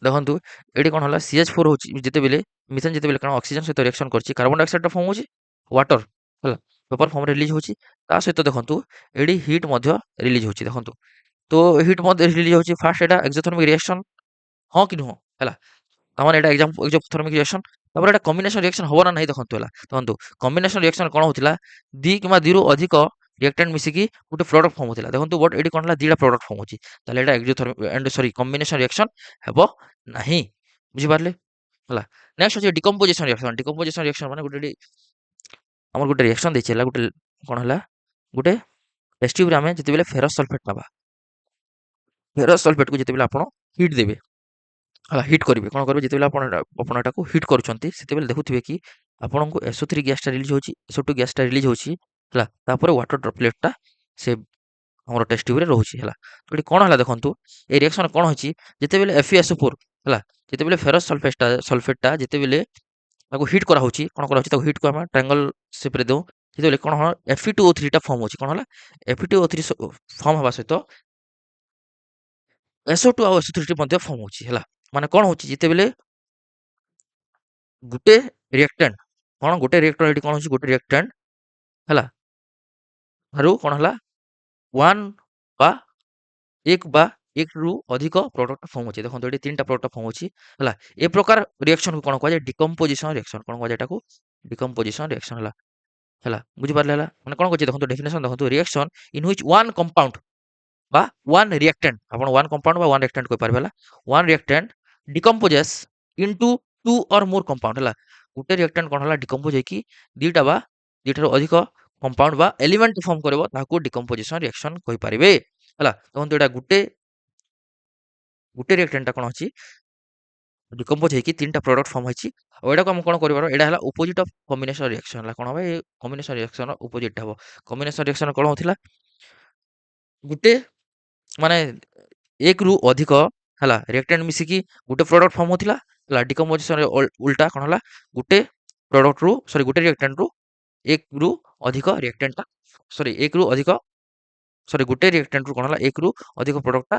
ଦେଖନ୍ତୁ ଏଠି କ'ଣ ହେଲା CH4 ହେଉଛି ଯେତେବେଳେ ମିଥେନ୍ ଯେତେବେଳେ କ'ଣ ଅକ୍ସିଜେନ୍ ସହିତ ରିଆକ୍ସନ୍ କରୁଛି କାର୍ବନ ଡାଇଅକ୍ସାଇଡ୍‌ଟା ଫର୍ମ ହେଉଛି ୱାଟର ହେଲା ଭେପର ଫର୍ମରେ ରିଲିଜ୍ ହେଉଛି ତା ସହିତ ଦେଖନ୍ତୁ ଏଠି ହିଟ୍ ମଧ୍ୟ ରିଲିଜ୍ ହେଉଛି ଦେଖନ୍ତୁ। ତ ହିଟ୍ ମଧ୍ୟ ରିଲିଜ୍ ହେଉଛି ଫାର୍ଷ୍ଟ ଏଇଟା ଏକ୍ସୋଥର୍ମିକ୍ ରିଆକ୍ସନ୍ ହଁ କି ନୁହଁ ହେଲା ତାମାନେ ଏଇଟା ଏକ୍ସୋଥର୍ମିକ୍ ରିଆକ୍ସନ୍ ତାପରେ ଏଇଟା କମ୍ବିନେସନ୍ ରିଆକ୍ସନ୍ ହବ ନା ନାହିଁ ଦେଖନ୍ତୁ ହେଲା ଦେଖନ୍ତୁ କମ୍ବିନେସନ୍ ରିଆକ୍ସନ୍ କ'ଣ ହେଉଥିଲା କିମ୍ବା ଦୁଇରୁ ଅଧିକ ରିଆକ୍ଟାଣ୍ଟ ମିଶିକି ଗୋଟେ ପ୍ରଡକ୍ଟ ଫର୍ମ ହେଉଥିଲା ଦେଖନ୍ତୁ ବଟ୍ ଏଠି କ'ଣ ହେଲା ଦୁଇଟା ପ୍ରଡକ୍ଟ ଫର୍ମ ହେଉଛି ତାହେଲେ ଏଇଟା କମ୍ବିନେସନ୍ ରିଆକ୍ସନ୍ ହେବ ନାହିଁ ବୁଝିପାରିଲେ ହେଲା। ନେକ୍ସଟ ଅଛି ଡିକମ୍ପୋଜିସନ୍ ରିଆକ୍ସନ୍ ମାନେ ଗୋଟେ ଆମର ଗୋଟେ ରିଆକ୍ସନ୍ ଦେଇଛି ହେଲା ଗୋଟେ କ'ଣ ହେଲା ଗୋଟେ ଟେଷ୍ଟ ଟ୍ୟୁବ୍‌ରେ ଆମେ ଯେତେବେଳେ ଫେରସ୍ ସଲଫେଟ୍ ନେବା ଫେରସ୍ ସଲଫେଟ୍‌କୁ ଯେତେବେଳେ ଆପଣ ହିଟ୍ ଦେବେ ହେଲା ହିଟ୍ କରିବେ କ'ଣ କରିବେ ଯେତେବେଳେ ଆପଣ ଏଟାକୁ ହିଟ୍ କରୁଛନ୍ତି ସେତେବେଳେ ଦେଖୁଥିବେ କି ଆପଣଙ୍କୁ SO3 ଗ୍ୟାସ୍‌ଟା ରିଲିଜ୍ ହେଉଛି SO2 ଗ୍ୟାସ୍‌ଟା ରିଲିଜ୍ ହେଉଛି ହେଲା ତାପରେ ୱାଟର ଡ୍ରପଲେଟ୍‌ଟା ସେ ଆମର ଟେଷ୍ଟ ଟ୍ୟୁବ୍‌ରେ ରହୁଛି ହେଲା। ତ ଏଠି କ'ଣ ହେଲା ଦେଖନ୍ତୁ ଏ ରିଆକ୍ସନ୍ କ'ଣ ହେଇଛି ଯେତେବେଳେ FeSO4 ହେଲା ଯେତେବେଳେ ଫେରସ୍ ସଲଫେଟ୍‌ଟା ଯେତେବେଳେ ତାକୁ ହିଟ୍ କରାହେଉଛି କ'ଣ କରାହେଉଛି ତାକୁ ହିଟ୍‌କୁ ଆମେ ଟ୍ରାୟାଙ୍ଗଲ୍ ସେପ୍‌ରେ ଦେଉ ଯେତେବେଳେ କ'ଣ ହେଲା Fe2O3ଟା ଫର୍ମ ହେଉଛି କ'ଣ ହେଲା Fe2O3 ଫର୍ମ ହେବା ସହିତ SO2 ଆଉ SO3 ମଧ୍ୟ ଫର୍ମ ହେଉଛି ହେଲା। ମାନେ କ'ଣ ହେଉଛି ଯେତେବେଳେ ଗୋଟେ ରିଆକ୍ଟାଣ୍ଟ ଏଠି କ'ଣ ହେଉଛି ଗୋଟେ ରିଆକ୍ଟାଣ୍ଟ ହେଲା ଠାରୁ କ'ଣ ହେଲା 1 ବା 1 ବା 1ରୁ ଅଧିକ ପ୍ରଡକ୍ଟ ଫର୍ମ ହେଉଛି ଦେଖନ୍ତୁ ଏଠି 3ଟା ପ୍ରଡକ୍ଟ ଫର୍ମ ହେଉଛି ହେଲା। ଏ ପ୍ରକାର ରିଆକ୍ସନ୍‌କୁ କ'ଣ କୁହାଯାଏ ଡିକମ୍ପୋଜିସନ୍ ରିଆକ୍ସନ୍ କ'ଣ କୁହାଯାଏ ଏଟାକୁ ଡିକମ୍ପୋଜିସନ୍ ରିଆକ୍ସନ୍ ହେଲା ହେଲା ବୁଝିପାରିଲେ ହେଲା ମାନେ କ'ଣ କହୁଛି ଦେଖନ୍ତୁ ଡେଫିନେସନ୍ ଦେଖନ୍ତୁ reaction in which one compound বা one reactant ଆପଣ one compound বা one reactant କହିପାରିବେ ହେଲା one reactant decomposes into two or more compound ହେଲା ଗୋଟେ reactant କ'ଣ ହେଲା decompose ହେଇକି ଦିଟା ବା ଦିଟାରୁ ଅଧିକ compound ବା element form କରିବ ତାହାକୁ decomposition reaction କହିପାରିବେ ହେଲା। ଦେଖନ୍ତୁ ଏଇଟା ଗୋଟେ reactant ଟା କ'ଣ ଅଛି डिकम्पोज ହେଇକି ତିନିଟା ପ୍ରଡକ୍ଟ ଫର୍ମ ହେଇଛି ଆଉ ଏଟାକୁ ଆମେ କଣ କରିବାର ଏଇଟା ହେଲା ଅପୋଜିଟ୍ ଅଫ କମ୍ବିନେସନ ରିଆକ୍ସନ ହେଲା କଣ ହବ ଏ କମ୍ବିନେସନ ରିଆକ୍ସନ ଅପୋଜିଟ୍ ହବ କମ୍ବିନେସନ ରିଆକ୍ସନ କଣ ହଉଥିଲା ଗୋଟେ ମାନେ ଏକ ରୁ ଅଧିକ ହେଲା ରିଆକ୍ଟାଣ୍ଟ ମିଶିକି ଗୋଟେ ପ୍ରଡକ୍ଟ ଫର୍ମ ହଉଥିଲା ହେଲା ଡିକମ୍ପୋଜିସନ ଉଲ୍ଟା କଣ ହେଲା ଗୋଟେ ପ୍ରଡକ୍ଟ ରୁ ସରି ଗୋଟେ ରିଆକ୍ଟାଣ୍ଟ ରୁ ଏକ ରୁ ଅଧିକ ରିଆକ୍ଟାଣ୍ଟ ସରି ଏକ ରୁ ଅଧିକ ସରି ଗୋଟେ ରିଆକ୍ଟାଣ୍ଟ ରୁ କଣ ହେଲା ଏକ ରୁ ଅଧିକ ପ୍ରଡକ୍ଟଟା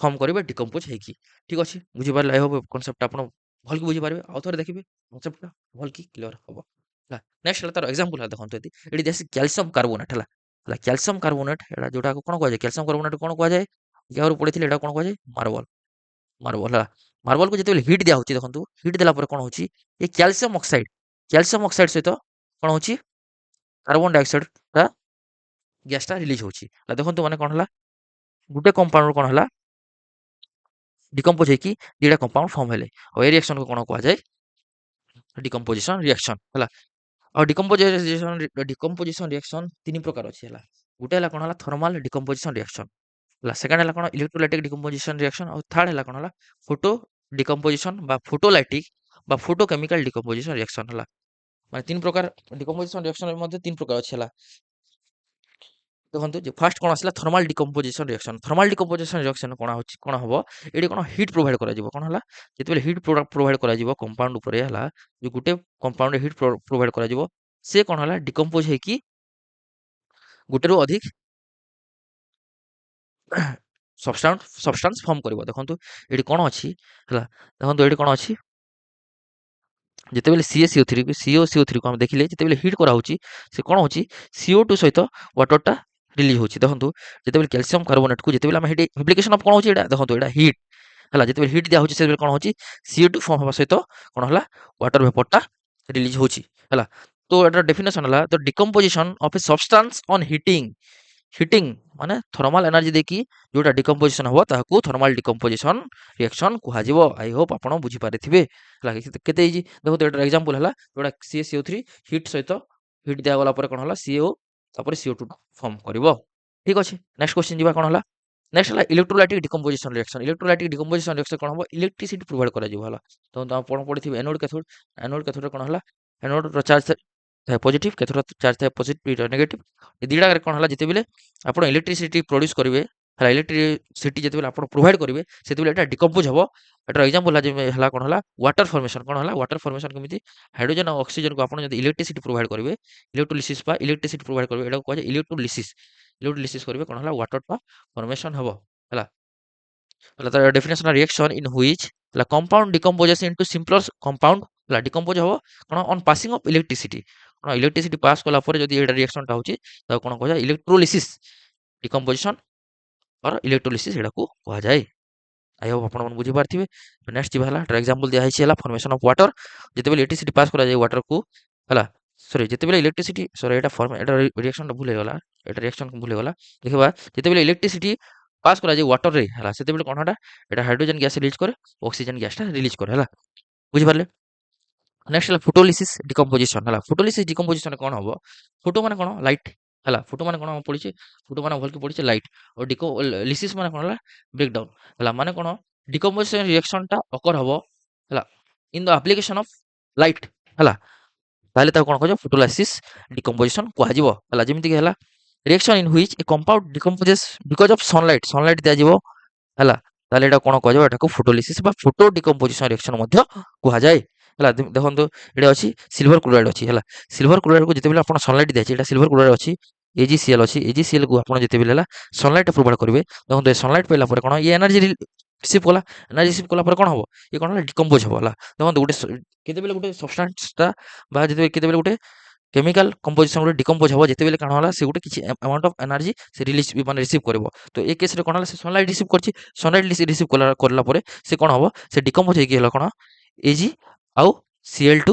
ଫର୍ମ କରିବେ ଡିକମ୍ପୋଜ ହେଇକି ଠିକ ଅଛି ବୁଝିପାରିଲେ ଆଇ ହୋପ କନସେପ୍ଟ ଆପଣ ଭଲକି ବୁଝିପାରିବେ ଆଉ ଥରେ ଦେଖିବେ କନସେପ୍ଟଟା ଭଲକି କ୍ଲିୟର ହବ ହେଲା ନେକ୍ସଟ ହେଲା ତାର ଏକ୍ସାମ୍ପଲ ହେଲା ଦେଖନ୍ତୁ ଏଠି ଏଠି ଦିଆସି କ୍ୟାଲସିୟମ କାର୍ବୋନେଟ ହେଲା ହେଲା କ୍ୟାଲସିୟମ କାର୍ବୋନେଟ ଏଟା ଯୋଉଟାକୁ କଣ କୁହାଯାଏ କ୍ୟାଲସିୟମ କାର୍ବୋନେଟ କଣ କୁହାଯାଏ ଇଆରୁ ପଡିଥିଲେ ଏଟା କଣ କୁହାଯାଏ ମାର୍ବଲ ମାର୍ବଲ ହେଲା ମାର୍ବଲକୁ ଯେତେବେଳେ ହିଟ୍ ଦିଆ ହଉଛି ଦେଖନ୍ତୁ ହିଟ୍ ଦେଲା ପରେ କଣ ହଉଛି ଏ କ୍ୟାଲସିୟମ ଅକ୍ସାଇଡ ସହିତ କଣ ହଉଛି କାର୍ବନ ଡାଇଅକ୍ସାଇଡ ଟା ଗ୍ୟାସଟା ରିଲିଜ ହଉଛି ହେଲା ଦେଖନ୍ତୁ ମାନେ କଣ ହେଲା ଗୋଟେ କମ୍ପାଉଣ୍ଡ କଣ ହେଲା ଡିକମ୍ପୋଜ ହେଇକି ଦିଟା କମ୍ପାଉଣ୍ଡ ଫର୍ମ ହେଲେ ଆଉ ଏ ରିଆକ୍ସନକୁ କଣ କୁହାଯାଏ ଡିକମ୍ପୋଜିସନ ରିଆକ୍ସନ ହେଲା ଆଉ ଡିକମ୍ପୋଜିସନ ରିଆକ୍ସନ ତିନି ପ୍ରକାର ଅଛି ହେଲା ଗୋଟେ ହେଲା କଣ ହେଲା ଥର୍ମାଲ ଡିକମ୍ପୋଜିସନ ରିଆକ୍ସନ ହେଲା ସେକେଣ୍ଡ ହେଲା କଣ ଇଲେକ୍ଟ୍ରୋଲାଇଟିକ ଡିକମ୍ପୋଜିସନ ରିଆକ୍ସନ ଆଉ ଥାର୍ଡ ହେଲା କଣ ହେଲା ଫୋଟୋ ଡିକମ୍ପୋଜିସନ ବା ଫୋଟୋଲାଇଟିକ ବା ଫୋଟୋ କେମିକାଲ ଡିକମ୍ପୋଜିସନ ରିଆକ୍ସନ ହେଲା ମାନେ ତିନି ପ୍ରକାର ଡିକମ୍ପୋଜିସନ ରିଆକ୍ସନ ମଧ୍ୟ ତିନି ପ୍ରକାର ଅଛି ହେଲା ଦେଖନ୍ତୁ ଯେ ଫାର୍ଷ୍ଟ କଣ ଆସିଲା ଥର୍ମାଲ ଡିକମ୍ପୋଜିସନ ରିଆକ୍ସନ କଣ ହବ ଏଠି କଣ ହିଟ୍ ପ୍ରୋଭାଇଡ କରାଯିବ କଣ ହେଲା ଯେତେବେଳେ ହିଟ୍ ପ୍ରୋଭାଇଡ କରାଯିବ କମ୍ପାଉଣ୍ଡ ଉପରେ ହେଲା ଯୋଉ ଗୋଟେ କମ୍ପାଉଣ୍ଡ ହିଟ୍ ପ୍ରୋଭାଇଡ କରାଯିବ ସେ କଣ ହେଲା ଡିକମ୍ପୋଜ ହେଇକି ଗୋଟେରୁ ଅଧିକ ସବଷ୍ଟାନ୍ସ ଫର୍ମ କରିବ ଦେଖନ୍ତୁ ଏଠି କଣ ଅଛି ହେଲା ଦେଖନ୍ତୁ ଏଠି କଣ ଅଛି ଯେତେବେଳେ ସିଓ3 କୁ ଆମେ ଦେଖିଲେ ଯେତେବେଳେ ହିଟ୍ କରାହଉଛି ସେ କଣ ହଉଛି CO2 ସହିତ ୱାଟରଟା ରିଲିଜ ହଉଛି ଦେଖନ୍ତୁ ଯେତେବେଳେ କ୍ୟାଲସିୟମ କାର୍ବୋନେଟକୁ ଯେତେବେଳେ ଆମେ ହିଟ୍ ଇମ୍ପ୍ଲିକେସନ ଅଫ କଣ ହଉଛି ଏଇଟା ଦେଖନ୍ତୁ ଏଇଟା ହିଟ୍ ହେଲା ଯେତେବେଳେ ହିଟ୍ ଦିଆ ହଉଛି ସେତେବେଳେ କଣ ହଉଛି CO2 ଫର୍ମ ହେବା ସହିତ କଣ ହେଲା ୱାଟର ଭେପରଟା ରିଲିଜ ହଉଛି ହେଲା ତ ଏଟାର ଡେଫିନେସନ ହେଲା the decomposition of a substance on heating ମାନେ ଥର୍ମାଲ ଏନର୍ଜି ଦେଇକି ଯୋଉଟା ଡିକମ୍ପୋଜିସନ ହବ ତାହାକୁ ଥର୍ମାଲ ଡିକମ୍ପୋଜିସନ ରିଆକ୍ସନ କୁହାଯିବ ଆଇ ହୋପ ଆପଣ ବୁଝିପାରିଥିବେ ହେଲା କେତେ ଇଜି ଦେଖନ୍ତୁ ଏଟାର ଏକ୍ସାମ୍ପଲ ହେଲା ଯୋଉଟା CaCO3 ହିଟ୍ ସହିତ ହିଟ୍ ଦିଆଗଲା ପରେ କଣ ହେଲା CO ତାପରେ CO2 ଫର୍ମ କରିବ ଠିକ ଅଛି ନେକ୍ସଟ କ୍ୱେଶ୍ଚନ ଯିବା କଣ ହେଲା ନେକ୍ସଟ ହେଲା ଇଲେକ୍ଟ୍ରୋଲାଇଟିକ ଡିକମ୍ପୋଜିସନ ରିଆକ୍ସନ କଣ ହବ ଇଲେକ୍ଟ୍ରିସିଟି ପ୍ରୋଭାଇଡ କରାଯିବ ହେଲା ତ ଆପଣ ପଢିଥିବେ ଏନୋଡ କଣ ହେଲା ଏନୋଡର ଚାର୍ଜ ଥାଏ ପଜିଟିଭ କେଥର ଚାର୍ଜ ଥାଏ ପଜିଟିଭ ନେଗେଟିଭ ଏ ଦିଟାରେ କଣ ହେଲା ଯେତେବେଳେ ଆପଣ ଇଲେକ୍ଟ୍ରିସିଟି ପ୍ରଡ୍ୟୁସ କରିବେ ହେଲା ଇଲେକ୍ଟ୍ରିସିଟି ଯେତେବେଳେ ଆପଣ ପ୍ରୋଭାଇଡ କରିବେ ସେତେବେଳେ ଏଟା ଡିକମ୍ପୋଜ ହବ ଏଟାର ଏକ୍ସାମ୍ପଲ ହେଲା କଣ ହେଲା ୱାଟର ଫର୍ମେସନ କଣ ହେଲା ୱାଟର ଫର୍ମେସନ କେମିତି ହାଇଡ୍ରୋଜେନ ଆଉ ଅକ୍ସିଜେନକୁ ଆପଣ ଯଦି ଇଲେକ୍ଟ୍ରିସିଟି ପ୍ରୋଭାଇଡ କରିବେ ଇଲେକ୍ଟ୍ରିସିଟି ପ୍ରୋଭାଇଡ କରିବେ ଏଟାକୁ କୁହାଯାଏ ଇଲେକ୍ଟ୍ରୋଲିସିସ୍ କରିବେ କଣ ହେଲା ୱାଟରଟା ଫର୍ମେସନ ହବ ହେଲା ହେଲା ତାର ଡେଫିନେସନ ରିଆକ୍ସନ ଇନ ହୁଇଚ ହେଲା କମ୍ପାଉଣ୍ଡ ଡିକମ୍ପୋଜେସ ଇନଟୁ ସିମ୍ପଲର କମ୍ପାଉଣ୍ଡ ହେଲା ଡିକମ୍ପୋଜ ହବ କଣ ଅନ୍ ପାସିଂ ଅଫ ଇଲେକ୍ଟ୍ରିସିଟି କଣ ଇଲେକ୍ଟ୍ରିସିଟି ପାସ୍ କଲା ପରେ ଯଦି ଏଇଟା ରିଆକ୍ସନଟା ହଉଛି ତାକୁ କଣ କୁହାଯାଏ ଇଲେକ୍ଟ୍ରୋଲିସିସ୍ ଡିକମ୍ପୋଜିସନ ଅର ଇଲେକ୍ଟ୍ରୋଲିସିସ୍ ଏଟାକୁ କୁହାଯାଏ ଆଇ ହୋପ ଆପଣମାନେ ବୁଝିପାରିଥିବେ ନେକ୍ସଟ ଯିବା ହେଲା ଏକ୍ସାମ୍ପଲ ଦିଆ ହେଇଛି ହେଲା ଫର୍ମେସନ ଅଫ ୱାଟର ଯେତେବେଳେ ଇଲେକ୍ଟ୍ରିସିଟି ପାସ୍ କରାଯାଏ ୱାଟରକୁ ହେଲା ସରି ଯେତେବେଳେ ଇଲେକ୍ଟ୍ରିସିଟି ସରି ଏଟା ରିଆକ୍ସନଟା ଭୁଲ ହେଇଗଲା ଏଟା ରିଆକ୍ସନ ଭୁଲ ହେଇଗଲା ଦେଖିବା ଯେତେବେଳେ ଇଲେକ୍ଟ୍ରିସିଟି ପାସ୍ କରାଯାଏ ୱାଟରରେ ହେଲା ସେତେବେଳେ କଣ ହେଲା ଏଟା ହାଇଡ୍ରୋଜେନ ଗ୍ୟାସ ରିଲିଜ करे ଅକ୍ସିଜେନ ଗ୍ୟାସଟା ରିଲିଜ करे ହେଲା ବୁଝିପାରିଲେ ନେକ୍ସଟ ହେଲା ଫୋଟୋଲିସିସ୍ ଡିକମ୍ପୋଜିସନ ହେଲା ଫୋଟୋଲିସିସ୍ ଡିକମ୍ପୋଜିସନ କଣ ହବ ଫୋଟୋ ମାନେ କଣ ଲାଇଟ ହେଲା ଫୋଟୋ ମାନେ କଣ ପଡିଛି ଫୋଟୋ ମାନେ ଭଲକି ପଡିଛି ଲାଇଟ ଆଉ ଲିସିସ୍ ମାନେ କଣ ହେଲା ବ୍ରେକଡାଉନ ହେଲା ମାନେ କଣ ଡିକମ୍ପୋଜିସନ ରିଆକ୍ସନଟା ଅକର ହବ ହେଲା ଇନ ଦ ଆପ୍ଲିକେସନ ଅଫ ଲାଇଟ ହେଲା ତାହେଲେ ତାକୁ କଣ କୁହାଯିବ ଫୋଟୋଲାଇସିସ୍ ଡିକମ୍ପୋଜିସନ କୁହାଯିବ ହେଲା ଯେମିତିକି ହେଲା reaction in which a compound decomposes because of sunlight ଦିଆଯିବ ହେଲା ତାହେଲେ ଏଟା କଣ କୁହାଯିବ ଏଟାକୁ ଫୋଟୋଲିସିସ୍ ବା ଫୋଟୋ ଡିକମ୍ପୋଜିସନ ରିଆକ୍ସନ ମଧ୍ୟ କୁହାଯାଏ ହେଲା ଦେଖନ୍ତୁ ଏଠି ଅଛି ସିଲଭର କ୍ଲୋରାଇଡ ଅଛି ହେଲା ସିଲଭର କ୍ଲୋରାଇଡକୁ ଯେତେବେଳେ ଆପଣ ସନଲାଇଟ ଦିଆଯାଇଛି ଏଟା ସିଲଭର କ୍ଲୋରାଇଡ ଅଛି AgCl ଅଛି AgCl କୁ ଆପଣ ଯେତେବେଳେ ହେଲା ସନଲାଇଟ ପ୍ରୋଭାଇଡ କରିବେ ଦେଖନ୍ତୁ ଏ ସନଲାଇଟ ପାଇଲା ପରେ କଣ ଇଏ ଏନର୍ଜି ରିସିଭ କଲା ପରେ କଣ ହବ ଇଏ କଣ ହେଲା ଡିକମ୍ପୋଜ ହବ ହେଲା ଦେଖନ୍ତୁ କେତେବେଳେ ଗୋଟେ ସବଷ୍ଟାନ୍ସଟା ବା ଯେତେବେଳେ କେତେବେଳେ ଗୋଟେ କେମିକାଲ କମ୍ପୋଜିସନ ଗୋଟେ ଡିକମ୍ପୋଜ ହବ ଯେତେବେଳେ କଣ ହେଲା ସେ ଗୋଟେ କିଛି ଆମାଉଣ୍ଟ ଅଫ ଏନର୍ଜି ସେ ମାନେ ରିସିଭ କରିବ ତ ଏ କେସରେ କଣ ହେଲା ସେ ସନଲାଇଟ ରିସିଭ କରିଛି ସନଲାଇଟ ରିସିଭ କଲା ପରେ ସେ କଣ ହବ ସେ ଡିକମ୍ପୋଜ ହେଇକି ହେଲା କଣ Ag ଆଉ Cl2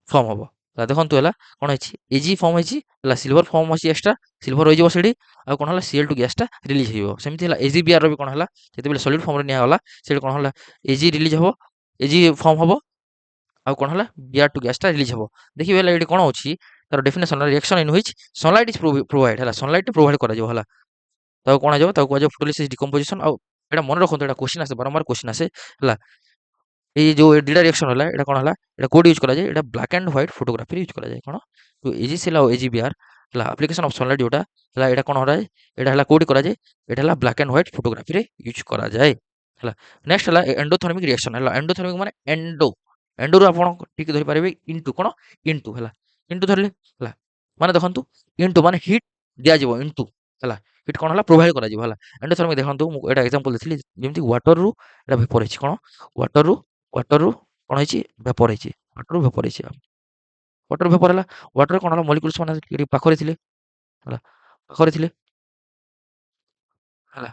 ଫର୍ମ ହବ ହେଲା ଦେଖନ୍ତୁ ହେଲା କଣ ହେଇଛି Ag ଫର୍ମ ହେଇଛି ହେଲା ସିଲଭର ଫର୍ମ ଅଛି ଏକ୍ସଟ୍ରା ସିଲଭର ରହିଯିବ ସେଠି ଆଉ କଣ ହେଲା Cl2 ଗ୍ୟାସଟା ରିଲିଜ ହେଇଯିବ ସେମିତି ହେଲା AgBr ର ବି କଣ ହେଲା ଯେତେବେଳେ ସଲିଡ ଫର୍ମରେ ନିଆଗଲା ସେଠି କଣ ହେଲା Ag ରିଲିଜ ହବ Ag ଫର୍ମ ହବ ଆଉ କଣ ହେଲା Br2 ଗ୍ୟାସଟା ରିଲିଜ ହବ ଦେଖିବେ ହେଲା ଏଠି କଣ ଅଛି ତାର definition reaction in which sunlight is provide ହେଲା ସନଲାଇଟ ପ୍ରୋଭାଇଡ କରାଯିବ ହେଲା ତାକୁ କଣ ହେଇଯିବ ତାକୁ କୁହାଯିବ ଫୋଟୋଲିସିସ୍ ଡିକମ୍ପୋଜିସନ ଆଉ ଏଟା ମନେ ରଖନ୍ତୁ ଏଟା କ୍ୱେଶ୍ଚିନ୍ ଆସେ ବାରମ୍ବାର କ୍ୱେଶ୍ଚିନ୍ ଆସେ ହେଲା ये जो दुटा रिएक्शन होला एटा कोन होला एटा कोड यूज करा जाय एटा black and white photography use करा जाय कोन तो एजीसीएल और एजीबीआर हला एप्लीकेशन ऑफ सनलाइट जोटा हला एटा कोन होला एटा हला कोड करा जाय एटा हला ब्लैक एंड व्हाइट फोटोग्राफी रे यूज करा जाय हला नेक्स्ट हला एंडोथर्मिक रिएक्शन हला एंडोथर्मिक माने एंडो रो आपण ठीक धरि पारिबे इनटू कोन इनटू हला इनटू धरले हला माने देखंतु इनटू माने हीट दिया जिवो इनटू हला हीट कोन हला प्रोवाइड करा जिवो हला एंडोथर्मिक देखंतु मु एटा एग्जांपल देथिली जेमति वाटर रू एटा वेपर हिच कोन वाटर रू वाटर कौन है वेपर है वाटर वेपर है वाटर वेपर है वाटर कौन है मलिक्यूल्स माने पाखरे थिले हला पाखरे थिले हला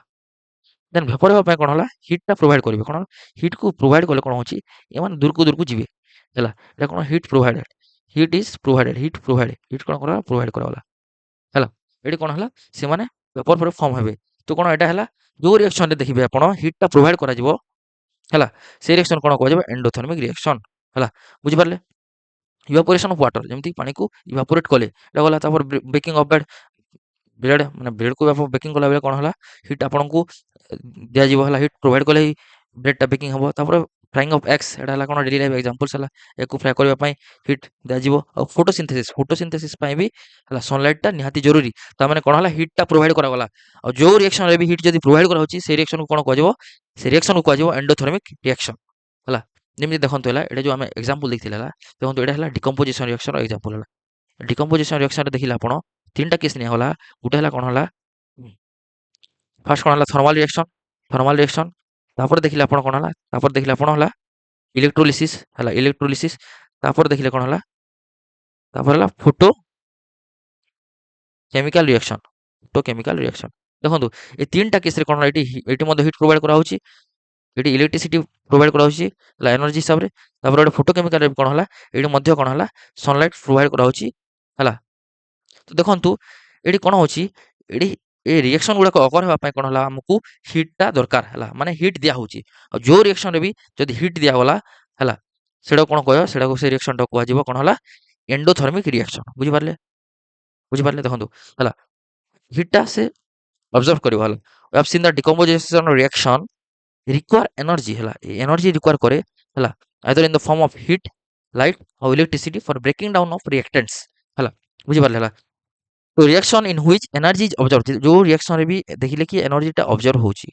देन वेपर हेबा पय कोन हला हीट टा प्रोवाइड करिवे कोन हीट को प्रोवाइड करले कोन होची ए माने दूर को जिवे हला एटा कोन heat provided heat is provided heat provide heat कोन करा प्रोवाइड कराला हला एटी कोन हला से माने वेपर पर फॉर्म हेबे तो कोन एटा हला जो रिएक्शन रे देखिबे आपण हीट टा प्रोवाइड करा जिवो हला से रिएक्शन कोन कहबे एंडोथर्मिक रिएक्शन हला बुझि पारले इवापोरेशन ऑफ वाटर जेमती पानी को इवापोरेट कले एटा गला तापर बेकिंग ऑफ ब्रेड माने ब्रेड को आप बेकिंग कला बेले कोन हला हीट आपन को दिया जीव हला हीट प्रोवाइड कले ही ब्रेड टा बेकिंग हबो तापर फ्राइंग ऑफ एग्स एटा हला कोन डेली लाइफ एग्जांपल्स हला एको फ्राई करबा पई हीट दिया जीव और फोटोसिंथेसिस पई भी हला सनलाइट टा निहाती जरूरी ता माने कोन हला हीट टा प्रोवाइड करा गला और जो रिएक्शन रे भी हीट जदी प्रोवाइड करा होची से रिएक्शन को कोन कहजबो से रिएक्शन को कहजबो एंडोथर्मिक रिएक्शन हला जेमति देखंतो हला एटा जो हमें एग्जांपल देखथिला हला देखंतो एटा हला डिकम्पोजिशन रिएक्शन रो एग्जांपल हला डिकम्पोजिशन रिएक्शन रे देखिला आपण तीनटा केस निया होला गुटे हला कोन हला फर्स्ट कोन हला थर्मल रिएक्शन तापर देखिला आपण कोन हला तापर देखिला आपण हला इलेक्ट्रोलिसिस तापर देखिले कोन हला तापर हला फोटो केमिकल रिएक्शन देखंतु ए तीनटा केस रे कोन हला एटी मध्ये हीट प्रोवाइड करा होची एटी इलेक्ट्रिसिटी प्रोवाइड करा होची ला एनर्जी हिसाब रे तापर एटा फोटोकेमिकल रे कोन हला एटी मध्ये कोन हला सनलाइट प्रोवाइड करा होची हला तो देखंतु एटी कोन होची एटी ए रिएक्शन गुडा को अकर हेबा पय कोन हला हमकु हीट टा दरकार हला माने हीट दिया होची और जो रिएक्शन रे भी जदी हीट दिया होला हला सेडा कोन कहयो सेडा को से रिएक्शन टा को आजिबो कोन हला एंडोथर्मिक रिएक्शन बुझि पारले देखंतु हला हीट टा से ऑब्जर्व करियो हला we have seen the decomposition reaction require energy हला एनर्जी रिक्वायर करे हला either in the form of heat light or electricity for breaking down of reactants हला बुझि पारले हला तो reaction in which energy is observe जो रिएक्शन रे भी देखिले कि एनर्जी टा ऑब्जर्व होची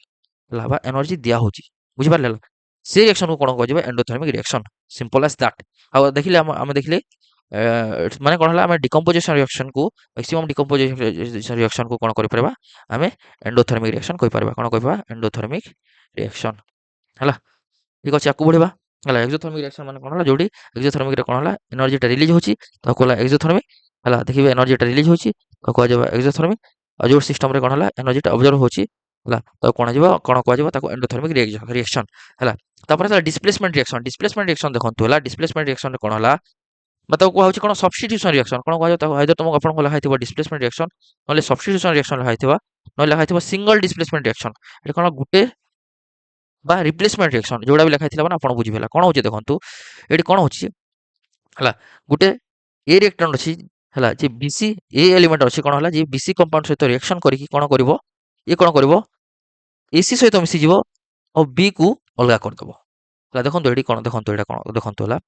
हला बा एनर्जी दिया होची बुझि पारले हला से रिएक्शन को कोन कहजिबे endothermic reaction simple as that आ देखिले हम देखिले माने कोन हला हम डिकम्पोजिशन रिएक्शन को मैक्सिमम डिकम्पोजिशन रिएक्शन को कोन करि परबा हमें एंडोथर्मिक रिएक्शन कहि परबा कोन कहबा एंडोथर्मिक रिएक्शन हला ठीक अछि आकु बढ़िबा हला एक्सोथर्मिक रिएक्शन माने कोन हला जोडी एक्सोथर्मिक रे कोन हला एनर्जी टा रिलीज होची तो कोला एक्सोथर्मिक हला देखिबे एनर्जी टा रिलीज होची तो को जाबा एक्सोथर्मिक और जो सिस्टम रे कोन हला एनर्जी टा ऑब्जर्व होची हला तो कोन जाबा कोन को जाबा ताको एंडोथर्मिक रिएक्शन हला तापर हला डिस्प्लेसमेंट रिएक्शन देखंतु हला डिस्प्लेसमेंट रिएक्शन रे कोन हला मतलब को होची कोन सब्स्टिट्यूशन रिएक्शन कोन को जाबा आइदर तुम आपन को लखा हितबा डिस्प्लेसमेंट रिएक्शन नले सब्स्टिट्यूशन रिएक्शन लखा हितबा नले लखा हितबा सिंगल डिस्प्लेसमेंट रिएक्शन ए कोन गुटे बा रिप्लेसमेंट रिएक्शन जोड़ा भी लिखा थिला आपण बुझी भेला कोन होची देखंतु एडी कोन होची हला गुटे ए रिएक्टेंट अछि हला जे बीसी ए एलिमेंट अछि कोन हला जे बीसी कंपाउंड सहित रिएक्शन करी कि कोन करबो ये कोन करबो एसी सहित मिसी जीवो और बी को अलगा कर दबो हला देखंतु एडी कोन देखंतु एडा कोन देखंतु हला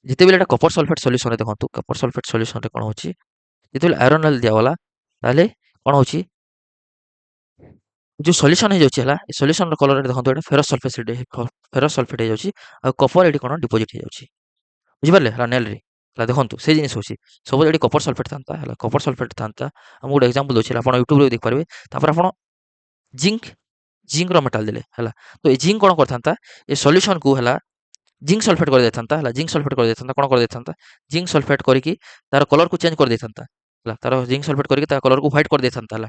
जते बेले एटा कपर सल्फेट सॉल्यूशन रे देखंतु कपर सल्फेट सॉल्यूशन रे कोन होची जते बेले आयरन ऑयल दिया वाला ताले कोन होची जो सॉल्यूशन है जाउची हला ए सॉल्यूशन रो कलर रे देखंतु एटा फेरस सल्फेट है जाउची आ कपर एडी कोन डिपॉजिट है जाउची बुझि पारले हला नेल रे हला देखंतु से जिनिस होची सब एडी कपर सल्फेट थांता हला कपर सल्फेट थांता हम गुड एग्जांपल दोछि आपण YouTube रे देख पारबे तापर आपण जिंक जिंक रो मेटल देले हला तो ए जिंक कोन करथांता ए सॉल्यूशन को हला जिंक सल्फेट कर देथांता हला जिंक सल्फेट कर देथांता कोन कर देथांता जिंक सल्फेट करिकि तार कलर को चेंज कर देथांता हला तार जिंक सल्फेट करिकि तार कलर को व्हाइट कर देथांता हला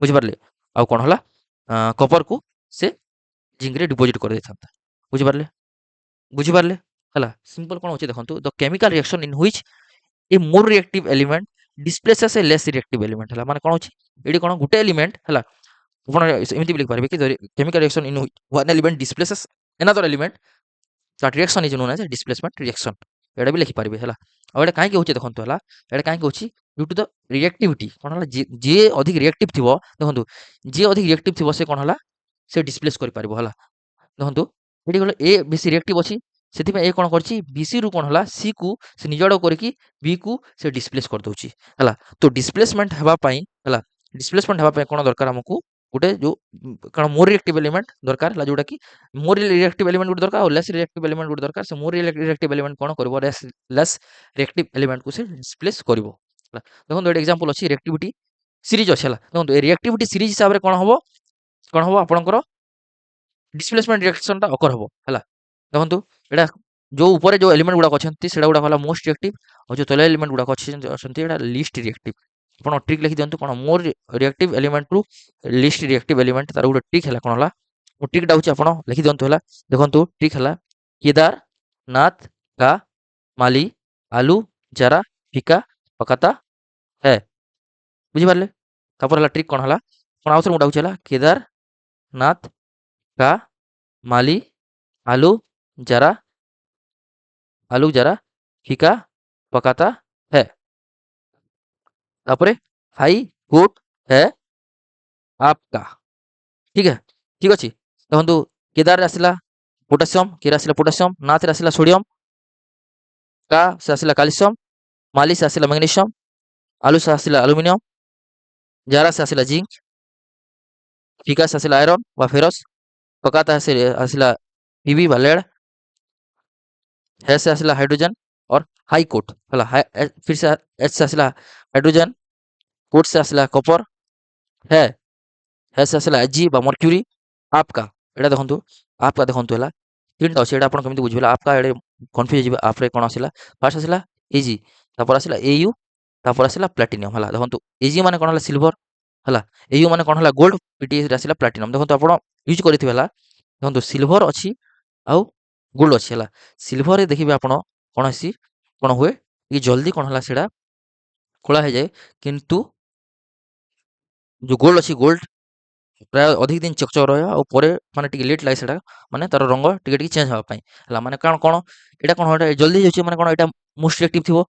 बुझि पारले आ कोन हला कपर को से जिंक रे डिपॉजिट कर देथांता बुझि पारले हला सिंपल कोन होची देखंतु the chemical reaction in which A more reactive element displaces A less reactive element हला माने कोन होची एडी कोन गुटे एलिमेंट हला आपण एमिति लिख पारबे कि chemical reaction in one element displaces another element that reaction is known as displacement reaction एडा भी लिखि पारबे हला और एडा काहे कि होची देखंतु हला एडा काहे कि होची ड्यू टू द रिएक्टिविटी कोन हला जे अधिक रिएक्टिव थिबो देखंतु जे अधिक रिएक्टिव थिबो से कोन हला से डिस्प्लेस करि पारबो हला देखंतु ଏଠି ଗଲେ ଏ ବେଶୀ ରିଆକ୍ଟିଭ ଅଛି, ସେଥିପାଇଁ ଏ କ'ଣ କରିଛି ବିସି ରୁ କ'ଣ ହେଲା ସି କୁ ସେ ନିଜ ଆଡ଼କୁ କରିକି ବି କୁ ସେ ଡିସପ୍ଲେସ୍ କରିଦଉଛି ହେଲା। ତ ଡିସପ୍ଲେସମେଣ୍ଟ ହେବା ପାଇଁ ହେଲା, ଡିସପ୍ଲେସମେଣ୍ଟ ହେବା ପାଇଁ କ'ଣ ଦରକାର ଆମକୁ ଗୋଟେ ଯୋଉ କ'ଣ ମୋର୍ ରିଆକ୍ଟିଭ ଏଲିମେଣ୍ଟ ଦରକାର ହେଲା, ଯୋଉଟା କି ମୋର୍ ରିଆକ୍ଟିଭ ଏଲିମେଣ୍ଟ ଗୋଟେ ଦରକାର ଆଉ ଲେସ୍ ରିଆକ୍ଟିଭ ଏଲିମେଣ୍ଟ ଗୋଟେ ଦରକାର। ସେ ମୋର୍ ରିଆକ୍ଟିଭ ଏଲିମେଣ୍ଟ କ'ଣ କରିବ, ଲେସ୍ ରିଆକ୍ଟିଭ ଏଲିମେଣ୍ଟକୁ ସେ ଡିସପ୍ଲେସ୍ କରିବ ହେଲା। ଦେଖନ୍ତୁ ଏଠି ଏକ୍ସାମ୍ପଲ ଅଛି ରିଆକ୍ଟିଭିଟି ସିରିଜ୍ ଅଛି ହେଲା। ଦେଖନ୍ତୁ ଏ ରିଆକ୍ଟିଭିଟି ସିରିଜ୍ ହିସାବରେ କ'ଣ ହବ ଆପଣଙ୍କର ଡିସପ୍ଲେସମେଣ୍ଟ ରିଆକ୍ସନଟା ଅକର ହବ ହେଲା। ଦେଖନ୍ତୁ ଏଇଟା ଯୋଉ ଉପରେ ଯୋଉ ଏଲିମେଣ୍ଟ ଗୁଡାକ ଅଛନ୍ତି ସେଟା ଗୁଡାକ ହେଲା ମୋଷ୍ଟ ରିଆକ୍ଟିଭ, ଆଉ ଯୋଉ ତଳେ ଏଲିମେଣ୍ଟ ଗୁଡାକ ଅଛନ୍ତି ଏଟା ଲିଷ୍ଟ ରିଆକ୍ଟିଭ। ଆପଣ ଟ୍ରିକ୍ ଲେଖି ଦିଅନ୍ତୁ କ'ଣ ମୋର ରିଆକ୍ଟିଭ ଏଲିମେଣ୍ଟ ରୁ ଲିଷ୍ଟ ରିଆକ୍ଟିଭ ଏଲିମେଣ୍ଟ ତାର ଗୋଟେ ଟ୍ରିକ୍ ହେଲା କ'ଣ ହେଲା। ମୋ ଟ୍ରିକ୍ଟା ହଉଛି ଆପଣ ଲେଖି ଦିଅନ୍ତୁ ହେଲା। ଦେଖନ୍ତୁ ଟ୍ରିକ୍ ହେଲା କେଦାର ନାଥ କା ମାଲି ଆଲୁ ଜରା ଫିକା ପକାତା ହେ। ବୁଝିପାରିଲେ? ତାପରେ ହେଲା ଟ୍ରିକ୍ କ'ଣ ହେଲା, କ'ଣ ଆଉଥରେ ଗୋଟେ ହଉଛି ହେଲା କେଦାର ନାଥ କା ମାଲି आलू जरा आलू जरा फीका पकाता है। तापरे हाई गुड है आपका। ठीक है, ठीक अच्छे। देखो केदार आसला पोटासियम, केरा आसला पोटासियम, नाथ आसला सोडियम, का से आसला कैल्शियम, माली से आसला मैग्नीशियम, आलू से आसला एल्युमिनियम, जरा से आसला जिंक, फीका से आसला आयरन व फेरस, पकाता से आसला पीबी व लेड, है से आसला हाइड्रोजन और हाई कोट है। फिर से एच से आसला हाइड्रोजन, कोट से आसला कपर, है से आसला एजी बा मर्क्यूरी, आपका एटा देखंतु आपका देखंतु हला तीनटा अछि। एटा आपण केमिति बुझिबला आपका एडे कन्फ्यूज जिबा। आपरे कोन आसिला फर्स्ट आसिला एजी, तापर आसिला एयू, तापर आसिला प्लैटिनम हला। देखंतु एजी माने कोन हला सिल्वर हला, एयू माने कोन हला गोल्ड, पीटीएस रे आसिला प्लैटिनम। देखंतु आपण यूज करिथिबे हला। देखंतु सिल्वर अछि आउ गोल्ड अछि हला। सिल्वर रे देखिबे आपण कोन आसी कोन हुए कि जल्दी कोन हला सेडा खोला हे जाए, किंतु जो गोल्ड अछि गोल्ड प्राय अधिक दिन चकचक रहे और परे माने टिके लेट लागे सेटा माने तार रंग टिके टिके चेंज हवा पई हला। माने काण कोन एटा कोन एटा जल्दी होछि माने कोन एटा मोस्ट रिएक्टिव थिबो,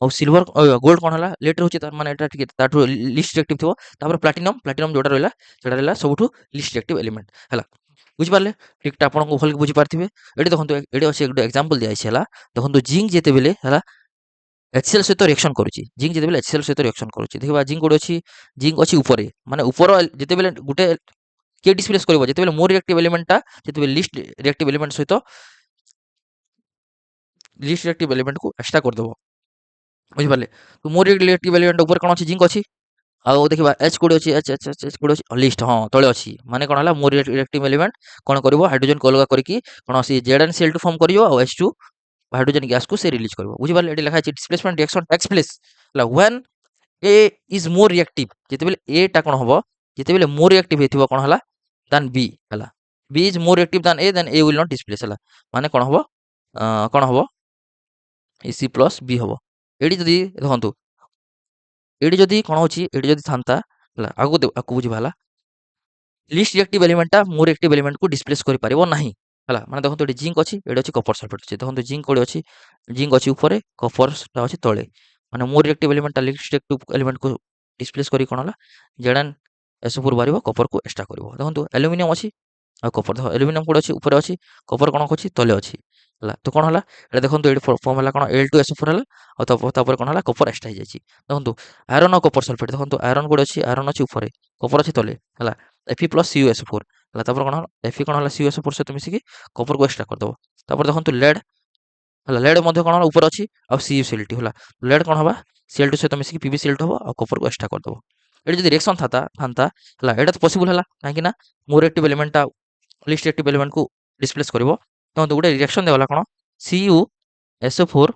और सिल्वर गोल्ड कोन हला लेट होछि तार माने एटा टिके ताठु लिस्ट रिएक्टिव थिबो। तापर प्लैटिनम प्लैटिनम जोटा रहला सेटा रहला सबठु लिस्ट रिएक्टिव एलिमेंट हला। बुझि पारले ठीकटा आपन को भल बुझि पारथिबे। एटी देखंतु एटी अछि एक एग्जांपल दिया छै हला। देखंतु जिंक जेते बेले हला HCl सहित रिएक्शन करूची, जिंक जेते बेले HCl सहित रिएक्शन करूची देखबा जिंक गोड अछि, जिंक अछि ऊपरे माने ऊपर जेते बेले गुटे के डिस्प्लेस करबो जेते बेले मोर रिएक्टिव एलिमेंट टा जेते बेले लिस्ट रिएक्टिव एलिमेंट सहित लिस्ट रिएक्टिव एलिमेंट को एक्स्ट्रा कर देबो। बुझि पारले तो मोर रिएक्टिव एलिमेंट ऊपर कोन अछि जिंक अछि, आउ देखिबा H कोड अछि H कोड अछि लिस्ट हां तळे अछि माने कोन हला मोर रिएक्टिव एलिमेंट कोन करबो हाइड्रोजन को अलग करके कोन अछि ZnCl2 फॉर्म करियो और H2 हाइड्रोजन गैस को से रिलीज करबो। बुझि पारले एटी लिखा अछि डिस्प्लेसमेंट रिएक्शन टेक्स प्लेस ला when A is more reactive, जेते बेले A टा कोन हबो जेते बेले मोर रिएक्टिव हेतिबो कोन हला देन B हला। B is more reactive than A, then A will not displace हला माने कोन हबो कोन हबो C प्लस B हबो। एडी जदी देखंतु एडी जदी कोन होछि एडी जदी थांता हला आगु बुझिबा हला लिस्ट रिएक्टिव एलिमेंट टा मोर रिएक्टिव एलिमेंट को डिस्प्लेस करि परिबो नाही हला। माने देखंतु एडी जिंक अछि एडी अछि कपर सल्फेट अछि। देखंतु जिंक कोड अछि, जिंक अछि ऊपरे कपर टा अछि तळे माने मोर रिएक्टिव एलिमेंट टा लिस्ट रिएक्टिव एलिमेंट को डिस्प्लेस करि कोन हला ZnSO4 बारिबो कपर को एक्स्ट्रा करिवो। देखंतु एल्युमिनियम अछि आ कपर देखो एल्युमिनियम कोड अछि ऊपरे अछि, कपर कोन अछि तले अछि हला। तो कोन हला एटा देखंतु एडी फॉर्म हला कोन Al2SO4 हला और तापर कोन हला कपर एक्स्ट्रा हो जायछि। देखंतु आयरन और कपर सल्फेट देखंतु आयरन कोड अछि, आयरन अछि ऊपरे कपर अछि तले हला। Fe प्लस CuSO4 हला तापर कोन हला Fe कोन हला CuSO4 सहित मिसिकी कपर को एक्स्ट्रा कर दबो। तापर देखंतु लेड हला, लेड मध्ये कोन हला ऊपर अछि और CuCl2 हला। लेड कोन हबा Cl2 सहित मिसिकी PbCl2 हबो और कपर को एक्स्ट्रा कर दबो। एडी जदी रिएक्शन थांता हला एटा तो पॉसिबल हला काहे ना मोर रिएक्टिव एलिमेंट टा लिस्ट रिएक्टिव एलिमेंट को डिस्प्लेस करबो। तो गुटे रिएक्शन देवला कोन CuSO4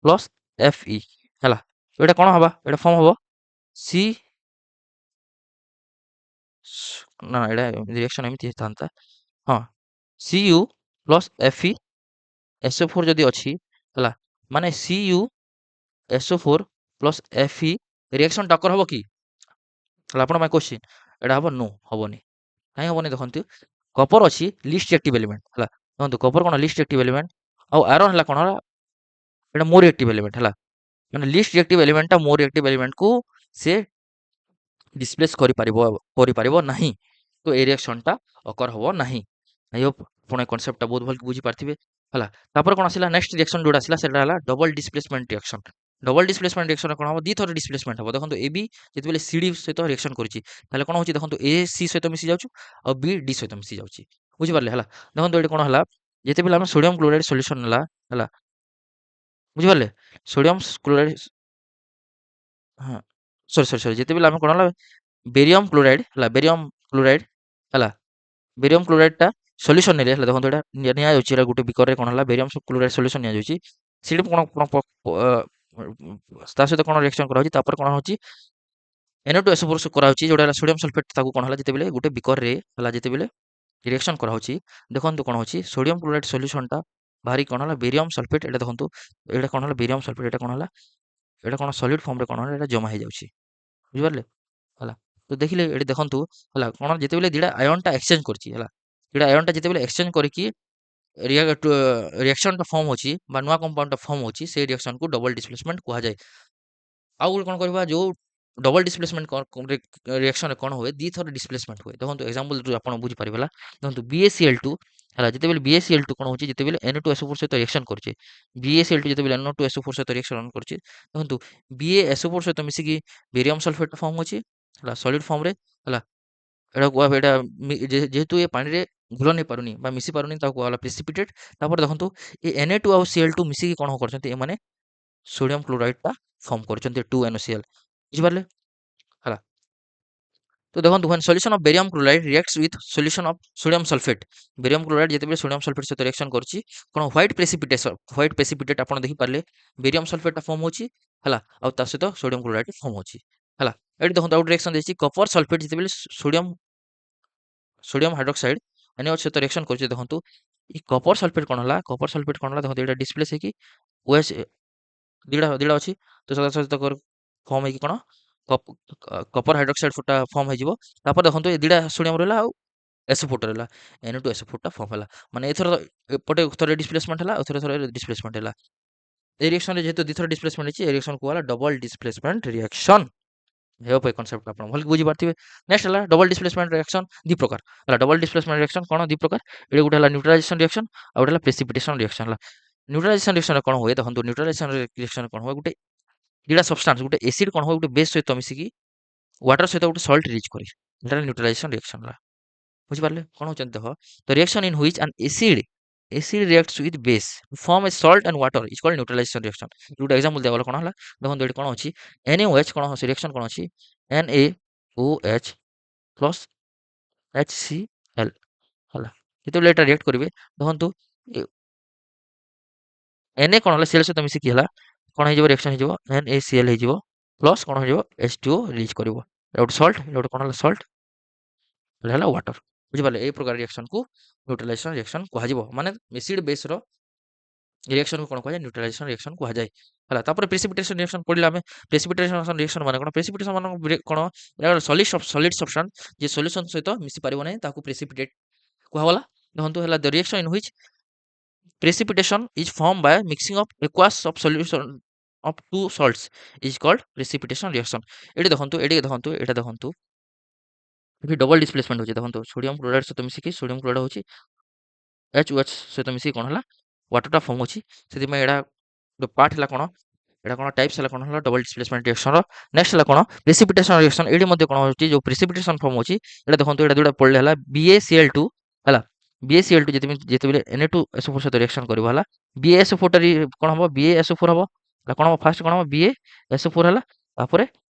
प्लस Fe हला। एटा कोन हबा एटा फॉर्म हबो C ना एटा रिएक्शन एमिति थांता हां Cu प्लस Fe SO4 जदी अछि हला माने CuSO4 प्लस Fe रिएक्शन टक्कर हबो कि हला। आपण माय क्वेश्चन एटा हबो नो हबोनी काहे हबोनी देखंतु कपर अछि लिस्ट रिएक्टिव एलिमेंट हला। देखंतु कपर कोन लिस्ट रिएक्टिव एलिमेंट और आयरन हला कोन हला एटा मोर रिएक्टिव एलिमेंट हला। माने लिस्ट रिएक्टिव एलिमेंट टा मोर रिएक्टिव एलिमेंट को से डिस्प्लेस करि परिबो नाही। तो ए रिएक्शन टा अकर हबो नाही। आई होप ଆପଣ ଏ କନସେପ୍ଟଟା ବହୁତ ଭଲ ବୁଝିପାରିଥିବେ ହେଲା। ତାପରେ କ'ଣ ଆସିଲା ନେକ୍ସଟ ରିଆକ୍ସନ ଯୋଉଟା ଆସିଲା ସେଟା ହେଲା double displacement reaction. Double displacement reaction କ'ଣ ହବ ଦି ଥର ଡିସପ୍ଲେସମେଣ୍ଟ ହବ। ଦେଖନ୍ତୁ ଏ ବି ଯେତେବେଳେ ସି ଡି ସହିତ ରିଆକ୍ସନ କରିଛି ତାହେଲେ କ'ଣ ହଉଛି ଦେଖନ୍ତୁ ଏ ସି ସହିତ ମିଶି ଯାଉଛି ଆଉ ବି ଡି ସହିତ ମିଶି ଯାଉଛି। ବୁଝିପାରିଲେ ହେଲା। ଦେଖନ୍ତୁ ଏଠି କ'ଣ ହେଲା ଯେତେବେଳେ ଆମେ ସୋଡ଼ିୟମ କ୍ଲୋରାଇଡ ସଲ୍ୟୁସନ ହେଲା ହେଲା ବୁଝିପାରିଲେ ସୋଡ଼ିୟମ କ୍ଲୋରାଇଡ ହଁ ସରି ଯେତେବେଳେ ଆମେ କ'ଣ ହେଲା ବେରିୟମ କ୍ଲୋରାଇଡ ହେଲା ବେରିୟମ କ୍ଲୋରାଇଡ ହେଲା ବେରିୟମ କ୍ଲୋରାଇଡଟା ସଲ୍ୟୁସନ ନେଲେ ହେଲା ଦେଖନ୍ତୁ ଏଇଟା ନିଆଯାଉଛି ଏଇଟା ଗୋଟେ ବିକରରେ କ'ଣ ହେଲା ବେରିୟମ କ୍ଲୋରାଇଡ ସଲ୍ୟୁସନ ନିଆଯାଉଛି ସେଠି କ'ଣ କ'ଣ ତା ସହିତ କ'ଣ ରିଆକ୍ସନ କରାହଉଛି ତାପରେ କ'ଣ ହଉଛି Na2SO4 କରାହଉଛି ଯୋଉଟା ହେଲା ସୋଡ଼ିୟମ ସଲଫେଟ ତାକୁ କ'ଣ ହେଲା ଯେତେବେଳେ ଗୋଟେ ବିକରରେ ହେଲା ଯେତେବେଳେ ରିଆକ୍ସନ କରାହଉଛି ଦେଖନ୍ତୁ କ'ଣ ହଉଛି ସୋଡ଼ିୟମ କ୍ଲୋରାଇଡ ସଲ୍ୟୁସନଟା ବାହାରି କ'ଣ ହେଲା ବେରିୟମ ସଲଫେଟ ଏଇଟା ଦେଖନ୍ତୁ ଏଇଟା କ'ଣ ହେଲା ବେରିୟମ ସଲଫେଟ ଏଇଟା କ'ଣ ହେଲା ଏଇଟା କ'ଣ ସଲିଡ ଫର୍ମରେ କ'ଣ ହେଲା ଏଇଟା ଜମା ହେଇଯାଉଛି ବୁଝିପାରିଲେ ହେଲା। ତ ଦେଖିଲେ ଏଠି ଦେଖନ୍ତୁ ହେଲା କ'ଣ ଯେତେବେଳେ ଦିଟା ଆୟନଟା ଏକ୍ସଚେଞ୍ଜ କରିଛି ହେଲା ଦିଟା ଆୟନଟା ଯେତେବେଳେ ଏକ୍ସଚେଞ୍ଜ କରିକି ରିଆକ୍ସନଟା ଫର୍ମ ହେଉଛି ବା ନୂଆ କମ୍ପାଉଣ୍ଡଟା ଫର୍ମ ହେଉଛି ସେଇ ରିଆକ୍ସନକୁ ଡବଲ ଡିସପ୍ଲେସମେଣ୍ଟ କୁହାଯାଏ। ଆଉ ଗୋଟେ କ'ଣ କରିବା ଯୋଉ ଡବଲ ଡିସପ୍ଲେସମେଣ୍ଟ ରିଆକ୍ସନରେ କ'ଣ ହୁଏ ଦି ଥର ଡିସପ୍ଲେସମେଣ୍ଟ ହୁଏ। ଦେଖନ୍ତୁ ଏକ୍ସାମ୍ପଲ ଆପଣ ବୁଝିପାରିବେ ହେଲା ଦେଖନ୍ତୁ BaCl2 ହେଲା ଯେତେବେଳେ BaCl2 କ'ଣ ହେଉଛି ଯେତେବେଳେ Na2SO4 ସହିତ ରିଆକ୍ସନ କରୁଛେ BaCl2 ଯେତେବେଳେ Na2SO4 ସହିତ ରିଆକ୍ସନ କରୁଛେ ଦେଖନ୍ତୁ BaSO4 ସହିତ ମିଶିକି ବେରିୟମ ସଲଫେଟ ଫର୍ମ ହେଉଛି ହେଲା ସଲିଡ ଫର୍ମରେ ହେଲା ଏଇଟା କୁହା ଏଇଟା ଯେହେତୁ ଏ ପାଣିରେ ଘୋଳ ନେଇ ପାରୁନି ବା ମିଶି ପାରୁନି ତାକୁ କୁହାଗଲା ପ୍ରେସିପିଟେଟ୍। ତାପରେ ଦେଖନ୍ତୁ ଏ Na2 ଆଉ Cl2 ମିଶିକି କ'ଣ କରୁଛନ୍ତି ଏମାନେ ସୋଡ଼ିୟମ କ୍ଲୋରାଇଡଟା ଫର୍ମ କରୁଛନ୍ତି 2NaCl ବୁଝିପାରିଲେ ହେଲା। ତ ଦେଖନ୍ତୁ when solution of barium chloride reacts with solution of sodium sulfate barium chloride ଯେତେବେଳେ sodium sulfate ସହିତ ରିଆକ୍ସନ କରୁଛି କ'ଣ ହ୍ୱାଇଟ୍ ପ୍ରେସିପିଟେଟ୍ ଆପଣ ଦେଖିପାରିଲେ ବେରିୟମ ସଲଫେଟଟା ଫର୍ମ ହେଉଛି ହେଲା ଆଉ ତା ସହିତ ସୋଡ଼ିୟମ କ୍ଲୋରାଇଡ ଫର୍ମ ହେଉଛି ହେଲା। ଏଠି ଦେଖନ୍ତୁ ଆଉ ଗୋଟେ ରିଆକ୍ସନ ଦେଇଛି କପର ସଲଫେଟ ଯେତେବେଳେ ସୋଡ଼ିୟମ ହାଇଡ୍ରୋକ୍ସାଇଡ NaOH ସହିତ ରିଆକ୍ସନ କରୁଛି ଦେଖନ୍ତୁ ଏ କପର ସଲଫେଟ କ'ଣ ହେଲା ଦେଖନ୍ତୁ ଏଇଟା ଡିସପ୍ଲେସ ହେଇକି OH ଦିଟା ଦିଟା ଅଛି ତ ସହିତ ଫର୍ମ ହେଇକି କ'ଣ କପର ହାଇଡ୍ରୋକ୍ସାଇଡ ଫୁଟା ଫର୍ମ ହେଇଯିବ। ତାପରେ ଦେଖନ୍ତୁ ଏ ଦିଟା ସୋଡ଼ିୟମ ରହିଲା ଆଉ SO4 ରହିଲା Na2SO4 ଫର୍ମ ହେଲା ମାନେ ଏଥର ଏପଟେ ଥରେ ଡିସପ୍ଲେସମେଣ୍ଟ ହେଲା ଆଉ ଥରେ ଡିସପ୍ଲେସମେଣ୍ଟ ହେଲା। এই রিঅ্যাকশনে যেহেতু দুইଥର ଡିସପ୍ଲେସମେଣ୍ଟ ହେଇଛି ଏ ରିଅ୍ୟାକ୍ସନ କୁହାଗଲା double displacement reaction. I hope ଏ କନସେପ୍ଟ ଆପଣ ଭଲ ବୁଝିପାରିଥିବେ। ନେକ୍ସଟ ହେଲା ଡବଲ ଡିସପ୍ଲେସମେଣ୍ଟ ରିଅ୍ୟାକ୍ସନ ଦି ପ୍ରକାର ହେଲା ଡବଲ ଡିସପ୍ଲେସମେଣ୍ଟ ରିଅ୍ୟାକ୍ସନ କ'ଣ ଦି ପ୍ରକାର ଏଠି ଗୋଟେ ହେଲା ନ୍ୟୁଟ୍ରାଲାଇଜେସନ ରିଅ୍ୟାକ୍ସନ ଆଉ ଗୋଟେ ହେଲା ପ୍ରେସିପିଟେସନ ରିଅ୍ୟାକ୍ସନ ହେଲା। ନ୍ୟୁଟ୍ରାଲାଇଜେସନ ରିଅ୍ୟାକ୍ସନରେ କ'ଣ ହୁଏ ଦେଖନ୍ତୁ ନ୍ୟୁଟ୍ରାଲାଇଜେସନ ରିଅ୍ୟାକ୍ସନ କ'ଣ ହୁଏ ଗୋଟେ ଦିଟା ସବଷ୍ଟାନ୍ସ ଗୋଟେ ଏସିଡ କ'ଣ ହୁଏ ଗୋଟେ ବେସ୍ ସହିତ ମିଶିକି ୱାଟର ସହିତ ଗୋଟେ ସଲ୍ଟ ରିଲିଜ করে এটা ନ୍ୟୁଟ୍ରାଲାଇଜେସନ ରିଅ୍ୟାକ୍ସନ ହେଲା ବୁଝିପାରିଲେ କ'ଣ ହଉଛନ୍ତି ଦେଖ ଦ ରିଅ୍ୟାକ୍ସନ ଇନ ହୁଇଚ୍ ଆନ୍ acid reacts with base form a salt and water is called neutralization reaction ଗୋଟେ ଏକ୍ସାମ୍ପଲ ଦିଆଗଲା କ'ଣ ହେଲା ଦେଖନ୍ତୁ ଏଠି କ'ଣ ଅଛି NaOH କ'ଣ ଅଛି ରିଆକ୍ସନ କ'ଣ ଅଛି NaOH ପ୍ଲସ୍ HCl ହେଲା ଯେତେବେଳେ ଏଟା ରିଆକ୍ଟ କରିବେ ଦେଖନ୍ତୁ Na କ'ଣ ହେଲା Cl ସହିତ ମିଶିକି ହେଲା କ'ଣ ହେଇଯିବ ରିଆକ୍ସନ ହେଇଯିବ NaCl ହେଇଯିବ ପ୍ଲସ୍ କ'ଣ ହେଇଯିବ H2O ରିଲିଜ କରିବ ଏଟା ଗୋଟେ ସଲ୍ଟ ଏଟା ଗୋଟେ କ'ଣ ହେଲା ସଲ୍ଟ ହେଲା ୱାଟର ବୁଝିପାରିଲେ এই ପ୍ରକାର ରିଆକ୍ସନକୁ ନ୍ୟୁଟ୍ରାଲାଇଜେସନ ରିଆକ୍ସନ କୁହାଯିବ ମାନେ ଏସିଡ ବେସ୍ର ରିଆକ୍ସନକୁ କ'ଣ କୁହାଯାଏ ନ୍ୟୁଟ୍ରାଲାଇଜେସନ ରିଆକ୍ସନ କୁହାଯାଏ ହେଲା। ତାପରେ ପ୍ରେସିପିଟେସନ ରିଆକ୍ସନ ପଢିଲା ଆମେ ପ୍ରେସିପିଟେସନ ରିଆକ୍ସନ ମାନେ କ'ଣ ପ୍ରେସିପିଟେସନ ମାନେ କ'ଣ ସଲିଡ ସବଷ୍ଟାନ୍ସ ଯେ ସଲ୍ୟୁସନ ସହିତ ମିଶି ପାରିବ ନାହିଁ ତାକୁ ପ୍ରେସିପିଟେଟ୍ କୁହାଗଲା। ଦେଖନ୍ତୁ ହେଲା the reaction in which precipitation is formed by mixing of aqueous of solution of two salts is called precipitation reaction। ଏଠି ଦେଖନ୍ତୁ ଏଇଟା ଦେଖନ୍ତୁ ଏଠି ଡବଲ ଡିସପ୍ଲେସମେଣ୍ଟ ହେଉଛି ଦେଖନ୍ତୁ ସୋଡ଼ିୟମ କ୍ଲୋରାଇଡ ସହିତ ମିଶିକି ସୋଡ଼ିୟମ କ୍ଲୋରାଇଡ ହେଉଛି HOH ସହିତ ମିଶିକି କ'ଣ ହେଲା ୱାଟରଟା ଫର୍ମ ହେଉଛି ସେଥିପାଇଁ ଏଇଟା ଗୋଟେ ପାର୍ଟ ହେଲା କ'ଣ ଏଇଟା କ'ଣ ଟାଇପ୍ସ ହେଲା କ'ଣ ହେଲା ଡବଲ ଡିସପ୍ଲେସମେଣ୍ଟ ରିଆକ୍ସନର। ନେକ୍ସଟ ହେଲା କ'ଣ ପ୍ରେସିପିଟେସନ ରିଆକ୍ସନ ଏଇଠି ମଧ୍ୟ କ'ଣ ହେଉଛି ଯେଉଁ ପ୍ରେସିପିଟେସନ ଫର୍ମ ହେଉଛି ଏଇଟା ଦେଖନ୍ତୁ ଏଇଟା ଦୁଇଟା ପଡ଼ିଲେ ହେଲା BaCl2 ହେଲା BaCl2 ଯେତେବେଳେ Na2SO4 ସହିତ ରିଆକ୍ସନ କରିବ ହେଲା BaSO4 ଟା କ'ଣ ହେବ BaSO4 ହେବ ହେଲା କ'ଣ ହେବ ଫାଷ୍ଟ କ'ଣ ହେବ BaSO4 ହେଲା ତାପରେ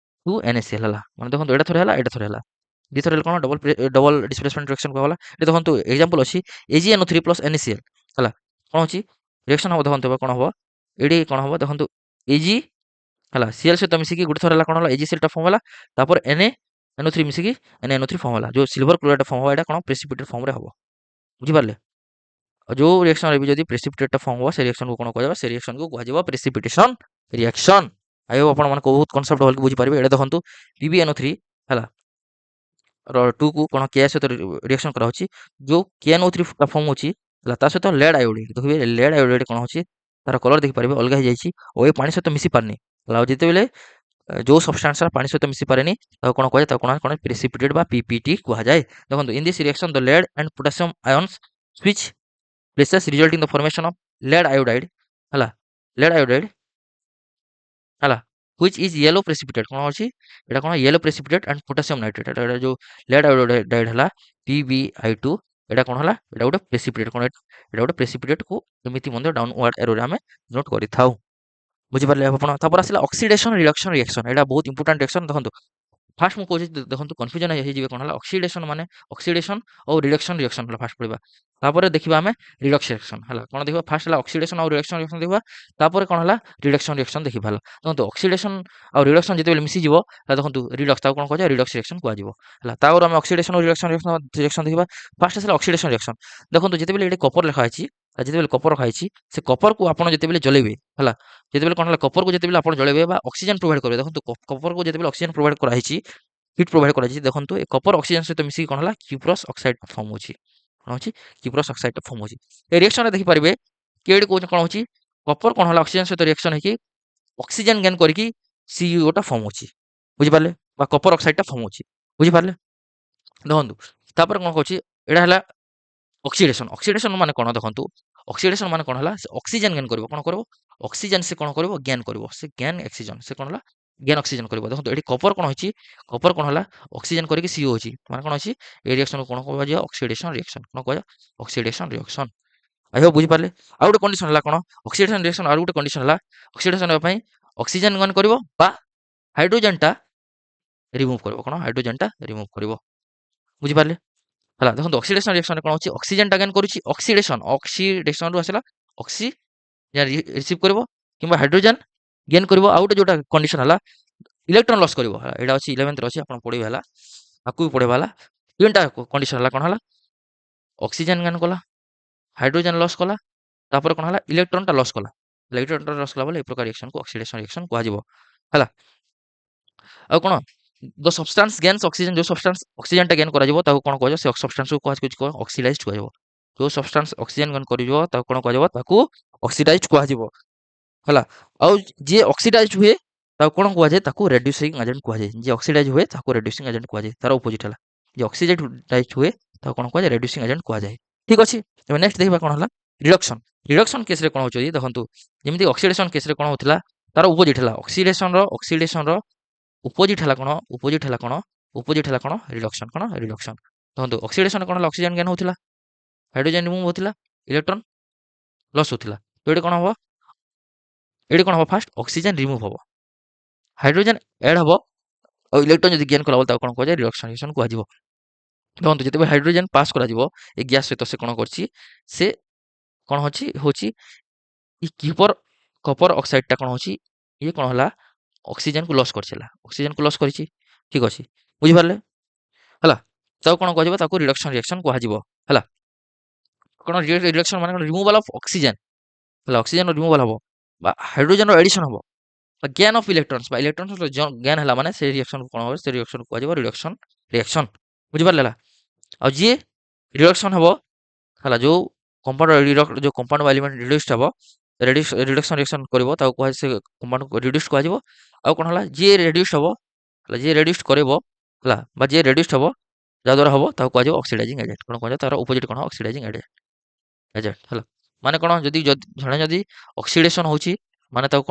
2NaCl ହେଲା ମାନେ ଦେଖନ୍ତୁ ଏଇଟା ଥରେ ହେଲା ଏଇଟା ଥରେ ହେଲା ଦିଥର ହେଲେ କ'ଣ ଡବଲ ଡିସପ୍ଲେସମେଣ୍ଟ ରିଆକ୍ସନ କୁହାଗଲା। ଏଠି ଦେଖନ୍ତୁ ଏକ୍ସାମ୍ପଲ ଅଛି AgNO3 ପ୍ଲସ୍ NaCl ହେଲା କ'ଣ ଅଛି ରିଆକ୍ସନ ହେବ ଦେଖନ୍ତୁ କ'ଣ ହେବ ଏଇଠି କ'ଣ ହେବ ଦେଖନ୍ତୁ Ag ହେଲା Cl ସହିତ ମିଶିକି ଗୋଟେ ଥର ହେଲା କ'ଣ ହେଲା AgClଟା ଫର୍ମ ହେଲା ତାପରେ NaNO3 ମିଶିକି NaNO3 ଫର୍ମ ହେଲା ଯେଉଁ ସିଲଭର କ୍ଲୋରାଇଡ ଫର୍ମ ହେବ ଏଇଟା କ'ଣ ପ୍ରେସିପିଟେଟ୍ ଫର୍ମରେ ହେବ ବୁଝିପାରିଲେ। ଆଉ ଯେଉଁ ରିଆକ୍ସନରେ ବି ଯଦି ପ୍ରେସିପିଟେଟ୍ଟା ଫର୍ମ ହେବ ସେ ରିଆକ୍ସନକୁ କ'ଣ କୁହାଯିବ ସେ ରିଆକ୍ସନକୁ କୁହାଯିବ ପ୍ରେସିପିଟେସନ ରିଆକ୍ସନ। ଆଇ ହୋପ୍ ଆପଣମାନେ ବହୁତ କନସେପ୍ଟ ଭଲକି ବୁଝିପାରିବେ। ଏଇଟା ଦେଖନ୍ତୁ PbNO3 ହେଲା ଟୁ କୁ କ'ଣ କେ ସହିତ ରିଆକ୍ସନ କରାହେଉଛି ଯେଉଁ KNO3 ଫର୍ମ ହେଉଛି ହେଲା ତା ସହିତ ଲେଡ୍ ଆୟୋଡାଇଡ୍ ଦେଖିବେ ଲେଡ୍ ଆୟୋଡାଇଡ୍ କ'ଣ ହେଉଛି ତାର କଲର ଦେଖିପାରିବେ ଅଲଗା ହେଇଯାଇଛି ଆଉ ଏ ପାଣି ସହିତ ମିଶି ପାରୁନି ହେଲା ଆଉ ଯେତେବେଳେ ଯେଉଁ ସବଷ୍ଟାନ୍ସଟା ପାଣି ସହିତ ମିଶି ପାରେନି ତାକୁ କ'ଣ କୁହାଯାଏ ତାକୁ କ'ଣ ପ୍ରେସିପିଟେଟ୍ ବା PPT କୁହାଯାଏ। ଦେଖନ୍ତୁ in this reaction the lead and potassium ions switch places result in the formation of lead iodide ହେଲା lead iodide ହେଲା which is yellow precipitate କଣ ଅଛି ଏଟା କଣ yellow precipitate and potassium nitrate ଏଟା ଯୋଉ lead iodide ହେଲା PbI2 ଏଟା କଣ ହେଲା ଏଟା ଗୋଟେ precipitate କଣ ଏଟା ଗୋଟେ precipitate କୁ ଏମିତି ମଧ୍ୟ ଡାଉନୱାର୍ଡ ଏରୋରେ ଆମେ ନୋଟ କରିଥାଉ ବୁଝିପାରିଲେ ଆପଣ ତାପରେ ଆସିଲା ଅକ୍ସିଡେସନ ରିଡକ୍ସନ ରିଆକ୍ସନ ଏଟା ବହୁତ ଇମ୍ପୋର୍ଟାଣ୍ଟ ରିଆକ୍ସନ ଦେଖନ୍ତୁ ଫାଷ୍ଟ ମୁଁ କହୁଛି ଦେଖନ୍ତୁ କନଫ୍ୟୁଜନ ହେଇଯିବେ କଣ ହେଲା ଅକ୍ସିଡେସନ ମାନେ ଅକ୍ସିଡେସନ ଆଉ ରିଡକ୍ସନ ରିଆକ୍ସନ ହେଲା ଫାଷ୍ଟ ପଢିବା ତାପରେ ଦେଖିବା ଆମେ ରିଡକ୍ସ ରିଆକ୍ସନ ହେଲା କଣ ଦେଖିବା ଫାଷ୍ଟ ହେଲା ଅକ୍ସିଡେସନ ଆଉ ରିଡକ୍ସନ ରିଆକ୍ସନ ଦେଖିବା ତାପରେ କଣ ହେଲା ରିଡକ୍ସନ ରିଆକ୍ସନ ଦେଖିବା ହେଲା ଦେଖନ୍ତୁ ଅକ୍ସିଡେସନ ଆଉ ରିଡକ୍ସନ ଯେତେବେଳେ ମିଶିଯିବ ତାହେଲେ ଦେଖନ୍ତୁ ରିଡକ୍ସ ତାକୁ କଣ କୁହାଯାଏ ରିଡକ୍ସ ରିଆକ୍ସନ କୁହାଯିବ ହେଲା ତାପରେ ଆମେ ଅକ୍ସିଡେସନ ଆଉ ରିଆକ୍ସନ ଦେଖିବା ଫାଷ୍ଟ ଆସିଲା ଅକ୍ସିଡେସନ ରିଆକ୍ସନ ଦେଖନ୍ତୁ ଯେତେବେଳେ ଏଠି କପର ଲେଖା ଅଛି ଯେତେବେଳେ କପର ଲେଖା ହେଇଛି ସେ କପରକୁ ଆପଣ ଯେତେବେଳେ ଜଳେଇବେ ହେଲା ଯେତେବେଳେ କଣ ହେଲା କପରକୁ ଯେତେବେଳେ ଆପଣ ଜଳେଇବେ ବା ଅକ୍ସିଜେନ ପ୍ରୋଭାଇଡ କରିବେ ଦେଖନ୍ତୁ କପରକୁ ଯେତେବେଳେ ଅକ୍ସିଜେନ ପ୍ରୋଭାଇଡ କରାହେଇଛି ହିଟ୍ ପ୍ରୋଭାଇଡ କରାଯାଇଛି ଦେଖନ୍ତୁ ଏ କପର ଅକ୍ସିଜେନ ସହିତ ମିଶିକି କଣ ହେଲା କ୍ୟୁପ୍ରସ୍ ଅକ୍ସାଇଡ ଫର୍ମ ହଉଛି କଣ ହଉଛି କ୍ୟୁପ୍ରସ୍ ଅକ୍ସାଇଡ ଫର୍ମ ହଉଛି ଏ ରିଆକ୍ସନରେ ଦେଖିପାରିବେ କି ଏଠି କହୁଛି କଣ ହଉଛି କପର କଣ ହେଲା ଅକ୍ସିଜେନ ସହିତ ରିଆକ୍ସନ ହେଇକି ଅକ୍ସିଜେନ ଗେନ୍ କରିକି ସିଇଓ ଟା ଫର୍ମ ହଉଛି ବୁଝିପାରିଲେ ବା କପର ଅକ୍ସାଇଡ ଟା ଫର୍ମ ହଉଛି ବୁଝିପାରିଲେ ଦେଖନ୍ତୁ ତାପରେ କଣ କହୁଛି ଏଇଟା ହେଲା ଅକ୍ସିଡେସନ ଅକ୍ସିଡେସନ ମାନେ କଣ ଦେଖନ୍ତୁ ଅକ୍ସିଡେସନ ମାନେ କଣ ହେଲା ସେ ଅକ୍ସିଜେନ ଗେନ୍ କରିବ କଣ କରିବ ଅକ୍ସିଜେନ ସେ କଣ କରିବ ଗେନ୍ କରିବ ସେ ଗେନ୍ ଅକ୍ସିଜେନ ସେ କଣ ହେଲା ଗେନ୍ ଅକ୍ସିଜେନ କରିବ ଦେଖନ୍ତୁ ଏଠି କପର କଣ ହେଇଛି କପର କଣ ହେଲା ଅକ୍ସିଜେନ କରିକି ସିଓ ହଉଛି ମାନେ କଣ ଅଛି ଏ ରିଆକ୍ସନ କଣ କୁହାଯିବ ଅକ୍ସିଡେସନ ରିଆକ୍ସନ କଣ କୁହାଯିବ ଅକ୍ସିଡେସନ ରିଆକ୍ସନ ଆଇ ହୋପ ବୁଝିପାରିଲେ ଆଉ ଗୋଟେ କଣ୍ଡିସନ ହେଲା କଣ ଅକ୍ସିଡେସନ ରିଆକ୍ସନ ଆଉ ଗୋଟେ କଣ୍ଡିସନ ହେଲା ଅକ୍ସିଡେସନ ହେବା ପାଇଁ ଅକ୍ସିଜେନ ଗେନ୍ କରିବ ବା ହାଇଡ୍ରୋଜେନ ଟା ରିମୁଭ କରିବ କଣ ହାଇଡ୍ରୋଜେନ ଟା ରିମୁଭ କରିବ ବୁଝିପାରିଲେ ହେଲା ଦେଖନ୍ତୁ ଅକ୍ସିଡେସନ ରିଆକ୍ସନ କଣ ହଉଛି ଅକ୍ସିଜେନ ଟା ଗେନ୍ କରୁଛି ଅକ୍ସିଡେସନ ରୁ ଆସିଲା ଅକ୍ସିଜେନ ରିସିଭ କରିବ କିମ୍ବା ହାଇଡ୍ରୋଜେନ ଗେନ୍ କରିବ ଆଉ ଗୋଟେ ଯୋଉଟା କଣ୍ଡିସନ ହେଲା ଇଲେକ୍ଟ୍ରନ ଲସ୍ କରିବ ଏଇଟା ଅଛି 11th ରେ ଅଛି ଆପଣ ପଢିବେ ହେଲା ତାକୁ ବି ପଢିବା ହେଲା ତିନିଟା କଣ୍ଡିସନ ହେଲା କଣ ହେଲା ଅକ୍ସିଜେନ ଗେନ୍ କଲା ହାଇଡ୍ରୋଜେନ ଲସ୍ କଲା ତାପରେ କଣ ହେଲା ଇଲେକ୍ଟ୍ରନ ଟା ଲସ୍ କଲା ଇଲେକ୍ଟ୍ରନ ଟା ଲସ୍ କଲା ବୋଲେ ଏ ପ୍ରକାର ରିଆକ୍ସନ କୁ ଅକ୍ସିଡେସନ ରିଆକ୍ସନ କୁହାଯିବ ହେଲା ଆଉ କଣ ଦ ସବଷ୍ଟାନ୍ସ ଗେନ୍ସ ଅକ୍ସିଜେନ ଯୋଉ ସବଷ୍ଟାନ୍ସ ଅକ୍ସିଜେନ ଟା ଗେନ୍ କରାଯିବ ତାକୁ କଣ କୁହାଯିବ ସେ ସବଷ୍ଟାନ୍ସ କୁ କୁହାଯିବ ଅକ୍ସିଡାଇଜ୍ଡ କୁହାଯିବ ଯୋଉ ସବଷ୍ଟାନ୍ସ ଅକ୍ସିଜେନ ଗେନ୍ କରିଯିବ ତାକୁ କଣ କୁହାଯିବ ତାକୁ ଅକ୍ସିଡାଇଜ୍ଡ କୁହାଯିବ ହେଲା ଆଉ ଯିଏ ଅକ୍ସିଡାଇଜ୍ଡ ହୁଏ ତାକୁ କଣ କୁହାଯାଏ ତାକୁ ରେଡ୍ୟୁସିଂ ଏଜେଣ୍ଟ କୁହାଯାଏ ଯିଏ ଅକ୍ସିଡାଇଜ୍ ହୁଏ ତାକୁ ରେଡ୍ୟୁସିଂ ଏଜେଣ୍ଟ କୁହାଯାଏ ତାର ଅପୋଜିଟ ହେଲା ଯିଏ ଅକ୍ସିଡାଇଜ୍ ହୁଏ ତାକୁ କଣ କୁହାଯାଏ ରେଡ୍ୟୁସିଂ ଏଜେଣ୍ଟ କୁହାଯାଏ ଠିକ ଅଛି ଏବେ ନେକ୍ସଟ ଦେଖିବା କଣ ହେଲା ରିଡକ୍ସନ ରିଡକ୍ସନ କେସରେ କଣ ହଉଛି ଦେଖନ୍ତୁ ଯେମିତି ଅକ୍ସିଡେସନ କେସରେ କଣ ହଉଥିଲା ତାର ଅପୋଜିଟ ହେଲା ଅକ୍ସିଡେସନର ଅପୋଜିଟ ହେଲା କଣ ଅପୋଜିଟ ହେଲା କଣ ଅପୋଜିଟ ହେଲା କଣ ରିଡକ୍ସନ ଦେଖନ୍ତୁ ଅକ୍ସିଡେସନ କଣ ହେଲା ଅକ୍ସିଜେନ ଗେନ୍ ହଉଥିଲା ହାଇଡ୍ରୋଜେନ ରିମୁଭ ହଉଥିଲା ଇଲେକ୍ଟ୍ରନ ଲସ୍ ହଉଥିଲା ତ ଏଠି କଣ ହବ ଏଠି କଣ ହବ ଫାଷ୍ଟ ଅକ୍ସିଜେନ ରିମୁଭ ହବ ହାଇଡ୍ରୋଜେନ ଏଡ୍ ହବ ଆଉ ଇଲେକ୍ଟ୍ରନ ଯଦି ଗେନ୍ କଲା ତାକୁ କଣ କୁହାଯାଏ ରିଡକ୍ସନ ରିଆକ୍ସନ କୁହାଯିବ ଦେଖନ୍ତୁ ଯେତେବେଳେ ହାଇଡ୍ରୋଜେନ ପାସ୍ କରାଯିବ ଏ ଗ୍ୟାସ ସହିତ ସେ କଣ କରିଛି ସେ କଣ ହଉଛି ଇ କପର ଅକ୍ସାଇଡ ଟା କଣ ହଉଛି ଇଏ କଣ ହେଲା ଅକ୍ସିଜେନ କୁ ଲସ୍ କରିଥିଲା ଅକ୍ସିଜେନ କୁ ଲସ୍ କରିଛି ଠିକ ଅଛି ବୁଝିପାରିଲେ ହେଲା ତାକୁ କଣ କୁହାଯିବ ତାକୁ ରିଡକ୍ସନ ରିଆକ୍ସନ କୁହାଯିବ ହେଲା କଣ ରିଡକ୍ସନ ମାନେ କଣ ରିମୁଭାଲ ଅଫ ଅକ୍ସିଜେନ ହେଲା ଅକ୍ସିଜେନ ରିମୁଭାଲ ହବ বা ହାଇଡ୍ରୋଜେନର ଏଡିସନ ହବ বা জ্ঞান অফ ইলেকট্রনস বা ইলেকট্রনস জ্ঞান ହେଲା ମାନେ ସେ ରିଆକ୍ସନ କଣ ହବ ସେ ରିଆକ୍ସନ କୁହାଯିବ ରିଡକ୍ସନ ରିଆକ୍ସନ ବୁଝିପାରିଲେ ହେଲା ଆଉ ଯିଏ ରିଡକ୍ସନ ହବ ହେଲା ଯୋଉ କମ୍ପାଉଣ୍ଡ ଯୋଉ କମ୍ପାଉଣ୍ଡ ବା ଏଲିମେଣ୍ଟ ରିଡ୍ୟୁସ୍ଡ ହବ ରିଡକ୍ସନ ରିଆକ୍ସନ କରିବ ତାକୁ କୁହାଯିବ ସେ କମ୍ପାଉଣ୍ଡ ରିଡ୍ୟୁସ୍ଡ କୁହାଯିବ ଆଉ କଣ ହେଲା ଯିଏ ରିଡ୍ୟୁସ୍ଡ ହବ ହେଲା ଯିଏ ରିଡ୍ୟୁସ୍ଡ କରିବ ହେଲା ବା ଯିଏ ରିଡ୍ୟୁସ୍ଡ ହବ ଯାହା ଦ୍ୱାରା ହବ ତାକୁ କୁହାଯିବ ଅକ୍ସିଡାଇଜିଂ ଏଜେଣ୍ଟ କଣ କୁହାଯିବ ତାର ଅପୋଜିଟ କଣ ଅକ୍ସିଡାଇଜିଂ ଏଜେଣ୍ଟ ହେଲା ମାନେ କଣ ଯଦି ଜଣେ ଯଦି ଅକ୍ସିଡେସନ ହଉଛି ମାନେ ତାକୁ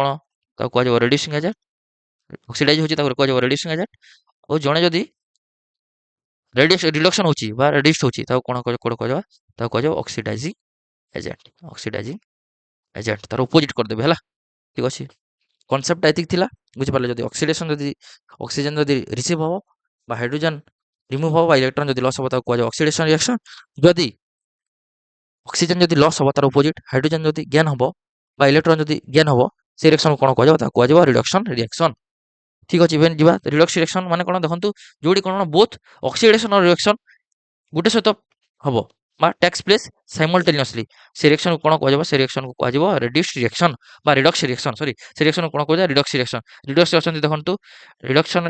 କୁହାଯିବ ରିଡ୍ୟୁସିଂ ଏଜେଣ୍ଟ ଅକ୍ସିଡାଇଜ ହଉଛି ତାକୁ କୁହାଯିବ ରିଡ୍ୟୁସିଂ ଏଜେଣ୍ଟ ଆଉ ଜଣେ ଯଦି ରିଡକ୍ସନ ହଉଛି ବା ରେଡ୍ୟୁସ୍ଡ ହଉଛି ତାକୁ କଣ କୁହାଯିବ ତାକୁ କୁହାଯିବ ଅକ୍ସିଡାଇଜିଂ ଏଜେଣ୍ଟ ତାର ଅପୋଜିଟ କରିଦେବେ ହେଲା ଠିକ ଅଛି କନସେପ୍ଟଟା ଏତିକି ଥିଲା ବୁଝିପାରିଲେ ଯଦି ଅକ୍ସିଡେସନ ଯଦି ଅକ୍ସିଜେନ ଯଦି ରିସିଭ ହବ বা ହାଇଡ୍ରୋଜେନ ରିମୁଭ ହବ বা ଇଲେକ୍ଟ୍ରନ ଯଦି ଲସ୍ ହବ ତାକୁ କୁହାଯିବ ଅକ୍ସିଡେସନ ରିଆକ୍ସନ ଯଦି ଅକ୍ସିଜେନ ଯଦି ଲସ୍ ହବ ତାର ଅପୋଜିଟ ହାଇଡ୍ରୋଜେନ ଯଦି ଗେନ୍ ହବ বা ଇଲେକ୍ଟ୍ରନ ଯଦି ଗେନ୍ ହବ ସେ ରିଆକ୍ସନ କଣ କୁହାଯିବ ତାକୁ କୁହାଯିବ ରିଡକ୍ସନ ରିଆକ୍ସନ ଠିକ ଅଛି ଇଭେନ୍ ଯିବା ରିଡକ୍ସ ରିଆକ୍ସନ ମାନେ କଣ ଦେଖନ୍ତୁ ଯୋଉଠି କଣ ବୋଥ ଅକ୍ସିଡେସନ ଆଉ ରିଆକ୍ସନ ଗୋଟେ ସହିତ ହବ বা ଟେକ୍ସ ପ୍ଲେସ୍ ସାଇମultaneously ସେ ରିଆକ୍ସନ କଣ କୁହାଯିବ ସେ ରିଆକ୍ସନ କୁ କୁହାଯିବ ରିଡ୍ୟୁସ୍ଡ ରିଆକ୍ସନ বা ରିଡକ୍ସ ରିଆକ୍ସନ ସେ ରିଆକ୍ସନ କଣ କୁହାଯାଏ ରିଡକ୍ସ ରିଡକ୍ସ ଅଛନ୍ତି ଦେଖନ୍ତୁ ରିଡକ୍ସନ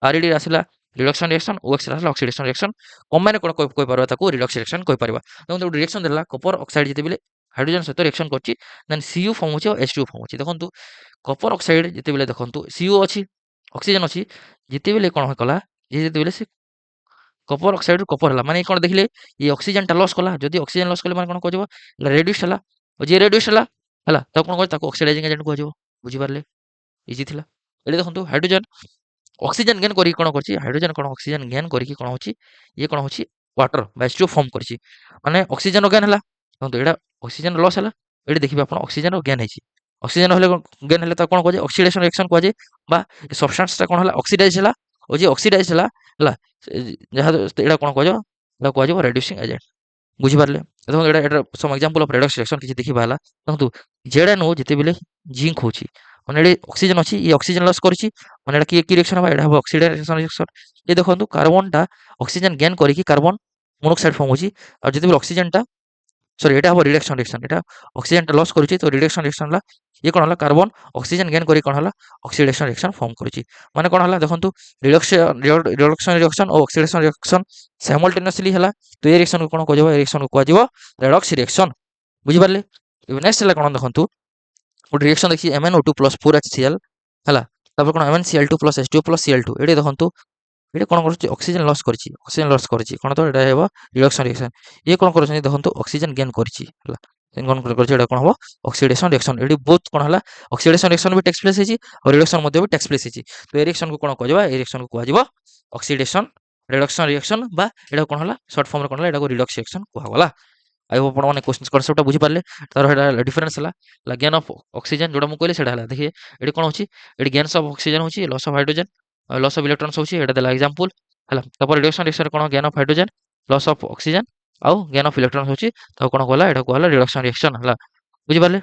ଆରଡି ଆସିଲା ରିଡକ୍ସନ ରିଆକ୍ସନ ଓଏକ୍ସ ଆସିଲା ଅକ୍ସିଡେସନ ରିଆକ୍ସନ କମ୍ବାଇନ କଣ କହିପାରିବା ତାକୁ ରିଡକ୍ସ ରିଆକ୍ସନ କହିପାରିବା ଦେଖନ୍ତୁ ଗୋଟେ ରିଆକ୍ସନ ଦେଲା କପର ଅକ୍ସାଇଡ ଯେତେବେଳେ ହାଇଡ୍ରୋଜେନ ସହିତ ରିଆକ୍ସନ କରୁଛି ଦେନ୍ Cu ଫର୍ମ ହଉଛି ଆଉ H2 ଫର୍ମ ହଉଛି ଦେଖନ୍ତୁ କପର ଅକ୍ସାଇଡ ଯେତେବେଳେ ଦେଖନ୍ତୁ Cu ଅଛି ଅକ୍ସିଜେନ ଅଛି ଯେତେବେଳେ କଣ କଲା ଯେତେବେଳେ ସେ कपर ऑक्साइड रु कपर हला माने कौन देखिले ये ऑक्सीजन टा लॉस कला जदी ऑक्सीजन लॉस कले माने कोन कहजो रेड्यूस हला और जे रेड्यूस हला त कोन कहजो ताको ऑक्सीडाइजिंग एजेंट कहजो बुझी पारले इजी थिला एले देखंतु हाइड्रोजन ऑक्सीजन गेन करी कोन करछि हाइड्रोजन कोन ऑक्सीजन गेन करी कोन होछि ये कोन होछि वाटर बा H2O फॉर्म करछि माने ऑक्सीजन गेन हला देखंतु एडा ऑक्सीजन लॉस हला एडे देखिबे आपण ऑक्सीजन गेन हेछि ऑक्सीजन हले गेन हले त कोन कहजे ऑक्सीडेशन रिएक्शन कहजे बा सब्सटेंस ता कोन हला ऑक्सीडाइज हला ओ जे ऑक्सीडाइज हला जहाँ एटा कोन कहजो एटा कहजो रिड्यूसिंग एजेंट बुझी पारले देखो एटा some example of Redux reaction किछि देखि बाला देखंतु जेडा नो जेते बेले जिंक होछि माने एडे ऑक्सीजन अछि ये ऑक्सीजन लॉस करछि माने एटा की रिएक्शन हबा एटा हबा ऑक्सीडेशन रिएक्शन ये देखंतु कार्बन टा ऑक्सीजन गेन करी कि कार्बन मोनोऑक्साइड फॉर्म होछि और जेते बेले ऑक्सीजन टा सॉरी एटा हबो रिडक्शन रिएक्शन एटा ऑक्सीजन टा लॉस करूछि तो रिडक्शन रिएक्शन ला ये कोन हला कार्बन ऑक्सीजन गेन करी कोन हला ऑक्सीडेशन रिएक्शन फॉर्म करूछि माने कोन हला देखंतु रिडक्शन रिएक्शन और ऑक्सीडेशन रिएक्शन साइमल्टेनियसली हला तो ये रिएक्शन को कोन कहजबो ए रिएक्शन को कहजबो रेडक्स रिएक्शन बुझी पारले नेक्स्ट हला कोन देखंतु गोटे रिएक्शन देखि MnO2 + 4HCl हला तापर कोन MnCl2 + H2O + Cl2 एडे देखंतु एडे कोन करछि ऑक्सीजन लॉस करछि कोन तो एडा हेबो रिडक्शन रिएक्शन ये कोन करछि देखंतु ऑक्सीजन गेन करछि हला कोन करछि एडा कोन हबो ऑक्सीडेशन रिएक्शन एडे बोथ कोन हला ऑक्सीडेशन रिएक्शन भी टेक्स प्लेस हेछि और रिडक्शन मध्ये भी टेक्स प्लेस हेछि तो ए रिएक्शन को कोन कहजबा ए रिएक्शन को कहजबो ऑक्सीडेशन रिडक्शन रिएक्शन बा एडा कोन हला शॉर्ट फॉर्म रे कोन हला एडा को रिडक्स रिएक्शन कहगला आई होप आपण माने क्वेश्चन कॉन्सेप्ट टा बुझी पारले तार हेडा डिफरेंस हला गेन ऑफ ऑक्सीजन जोडा मु कहले सेडा हला देखिए एडी कोन होछि एडी गेन्स ऑफ ऑक्सीजन होछि loss of hydrogen loss of electrons होछि एडा देला एग्जांपल हला तापर रिडक्शन रिएक्शन कोन gain of hydrogen loss of oxygen आउ गेन ऑफ इलेक्ट्रॉन्स होछि तो कोन कहला एडा कहला रिडक्शन रिएक्शन हला बुझी पारले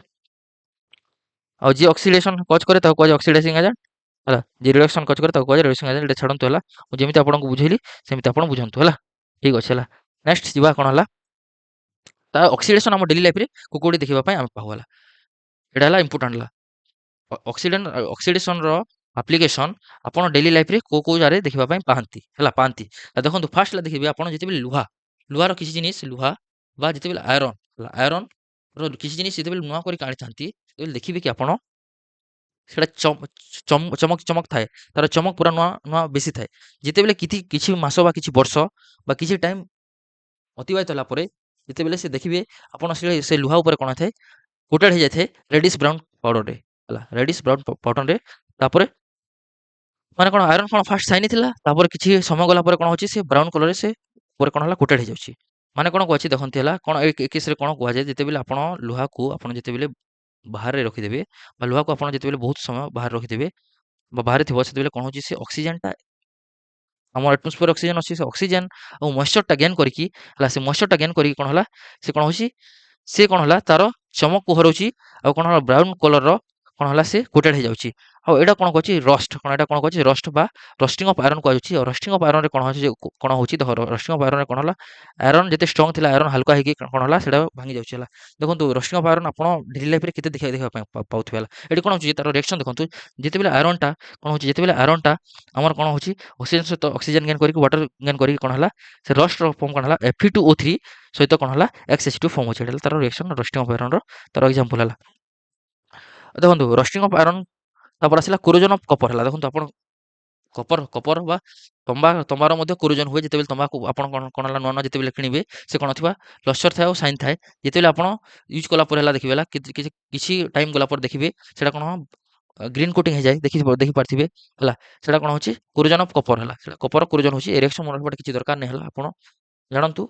आउ जे ऑक्सीडेशन कॉज करे ताको कहजे ऑक्सीडाइजिंग एजेंट हला जे रिडक्शन कॉज करे ताको कहजे रिडक्शन एजेंट एटा छाडंतु हला मु जेमिति आपन को बुझेली सेमिति आपन बुझंतु हला ठीक अछि हला नेक्स्ट जिबा कोन हला ता ऑक्सीडेशन हम डेली लाइफ रे कोकोडी देखिबा पय हम पाहु हला एडा हला इंपोर्टेंट हला ऑक्सीडेशन रो एप्लीकेशन आपण डेली लाइफ रे को जारे देखिबा पय पाहंती हला पाहंती देखंतु फास्ट ला देखिबे आपण जेते बेले लुहार किछि जिनिस लुहा बा जेते बेले आयरन हला आयरन रो किछि जिनिस जेते बेले नुवा करी काढी थांती तेबेले देखिबे कि आपण सेडा चमक चमक थाए तार चमक पूरा नुवा नुवा बेसी थाए जेते बेले किछि मास बा किछि वर्ष बा किछि टाइम अतिबाहित होला परे जेते बेले से देखिबे आपण से लुहा ऊपर कोन थाए कोटेड हे जाथे रेडिश ब्राउन पाउडर रे हला रेडिश ब्राउन पाउडर रे तापरे माने कोन आयरन कोन फास्ट साइनी थिला तापर किछि समय गला परे कोन होछि से ब्राउन कलर रे से ऊपर कोन हला कोटेड हे जाउछि माने कोन कहछि देखंती हला कोन ए केस रे कोन कहै जाय जेते बेले आपण लुहा को आपण जेते बेले बाहर रे रखि देबे बा लुहा को आपण जेते बेले बहुत समय बाहर रखि देबे बा बाहर थिबो सेते बेले कोन होछि से ऑक्सीजन टा हमर एटमॉस्फेयर ऑक्सीजन अछि से ऑक्सीजन और मॉइस्चर टा गेन करिकि हला से मॉइस्चर टा गेन करिकि कोन हला से कोन होछि से कोन हला तार चमक को हरौछि आ कोन हला ब्राउन कलर रो कोन हला से कोटेड हे जाउछि आ एडा कोन कहछि रस्ट कोन एडा कोन कहछि रस्ट बा रस्टिंग ऑफ आयरन कहछि और रस्टिंग ऑफ आयरन रे कोन होछि कोन होछि देखो रस्टिंग ऑफ आयरन रे कोन हला आयरन जते स्ट्रांग थिला आयरन हल्का हेकि कोन हला सेडा भांगी जाउछि हला देखंतु रस्टिंग ऑफ आयरन आपण डेली लाइफ रे केते देखा पाउथि हला एडी कोन होछि तार रिएक्शन देखंतु जेते बेले आयरन टा कोन होछि जेते बेले आयरन टा हमर कोन होछि ऑक्सीजन सहित ऑक्सीजन गेन करिकि वाटर गेन करिकि कोन हला से रस्ट फॉर्म कोन हला Fe2O3 सहित कोन हला XH2 फॉर्म होछि एटा तार रिएक्शन रस्टिंग ऑफ आयरन रो तार एग्जांपल हला देखंतु रस्टिंग ऑफ आयरन तापर आसिला कोरोजन ऑफ कपर हला देखंतु आपण कपर कपर बा तंबार मध्ये कोरोजन हुए जेते बेले तंबा को आपण कोन हला नन जेते बेले किनिबे से कोन थिबा लस्टर थाए और साइन थाए जेते बेले आपण यूज कला पर हला देखिबेला किछि टाइम गला पर देखिबे सेटा कोन ग्रीन कोटिंग हे जाय देखि पारथिबे हला सेटा कोन होछि कोरोजन ऑफ कपर हला सेटा कपर कोरोजन होछि रिएक्शन मन रखबा किछि दरकार नै हला आपण जानंतु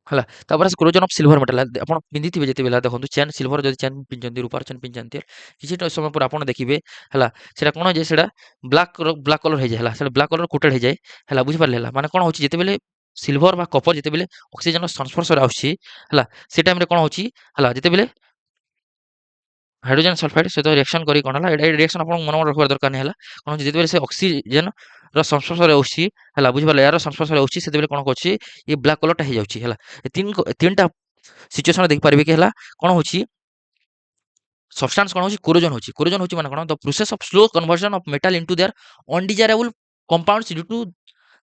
हला तापर कोरोजन ऑफ सिल्वर मेटल आपण पिंदिथिबे जेते बेला देखंतु चेन सिल्वर जदि चेन पिंचंती रूपार चेन पिंचंती किछि समय पर आपण देखिबे हला सेटा कोन जे सेटा ब्लैक कलर हे जाय हला सेटा ब्लैक कलर कोटेड हे जाय हला बुझि पारले हला माने कोन होछि जेते बेले सिल्वर बा कपर जेते बेले ऑक्सीजन रो संस्पर्श रे आउछि हला से टाइम रे कोन होछि हला जेते बेले हाइड्रोजन सल्फाइड सहित रिएक्शन करी कोन हला ए रिएक्शन आपण मन मन रखबार दरकार नै हला कोन जेते बेले से ऑक्सीजन रो संस्पर्श रे आउछि हला बुझि पारले यार संस्पर्श रे आउछि सेते बेले कोन कहछि ये ब्लैक कलर टा हे जाउछि हला ए तीनटा सिचुएशन देख पारबे कि हला कोन होछि सब्सटेंस कोन होछि कोरोजन होछि माने कोन the process of slow conversion of metal into their undesirable compounds due to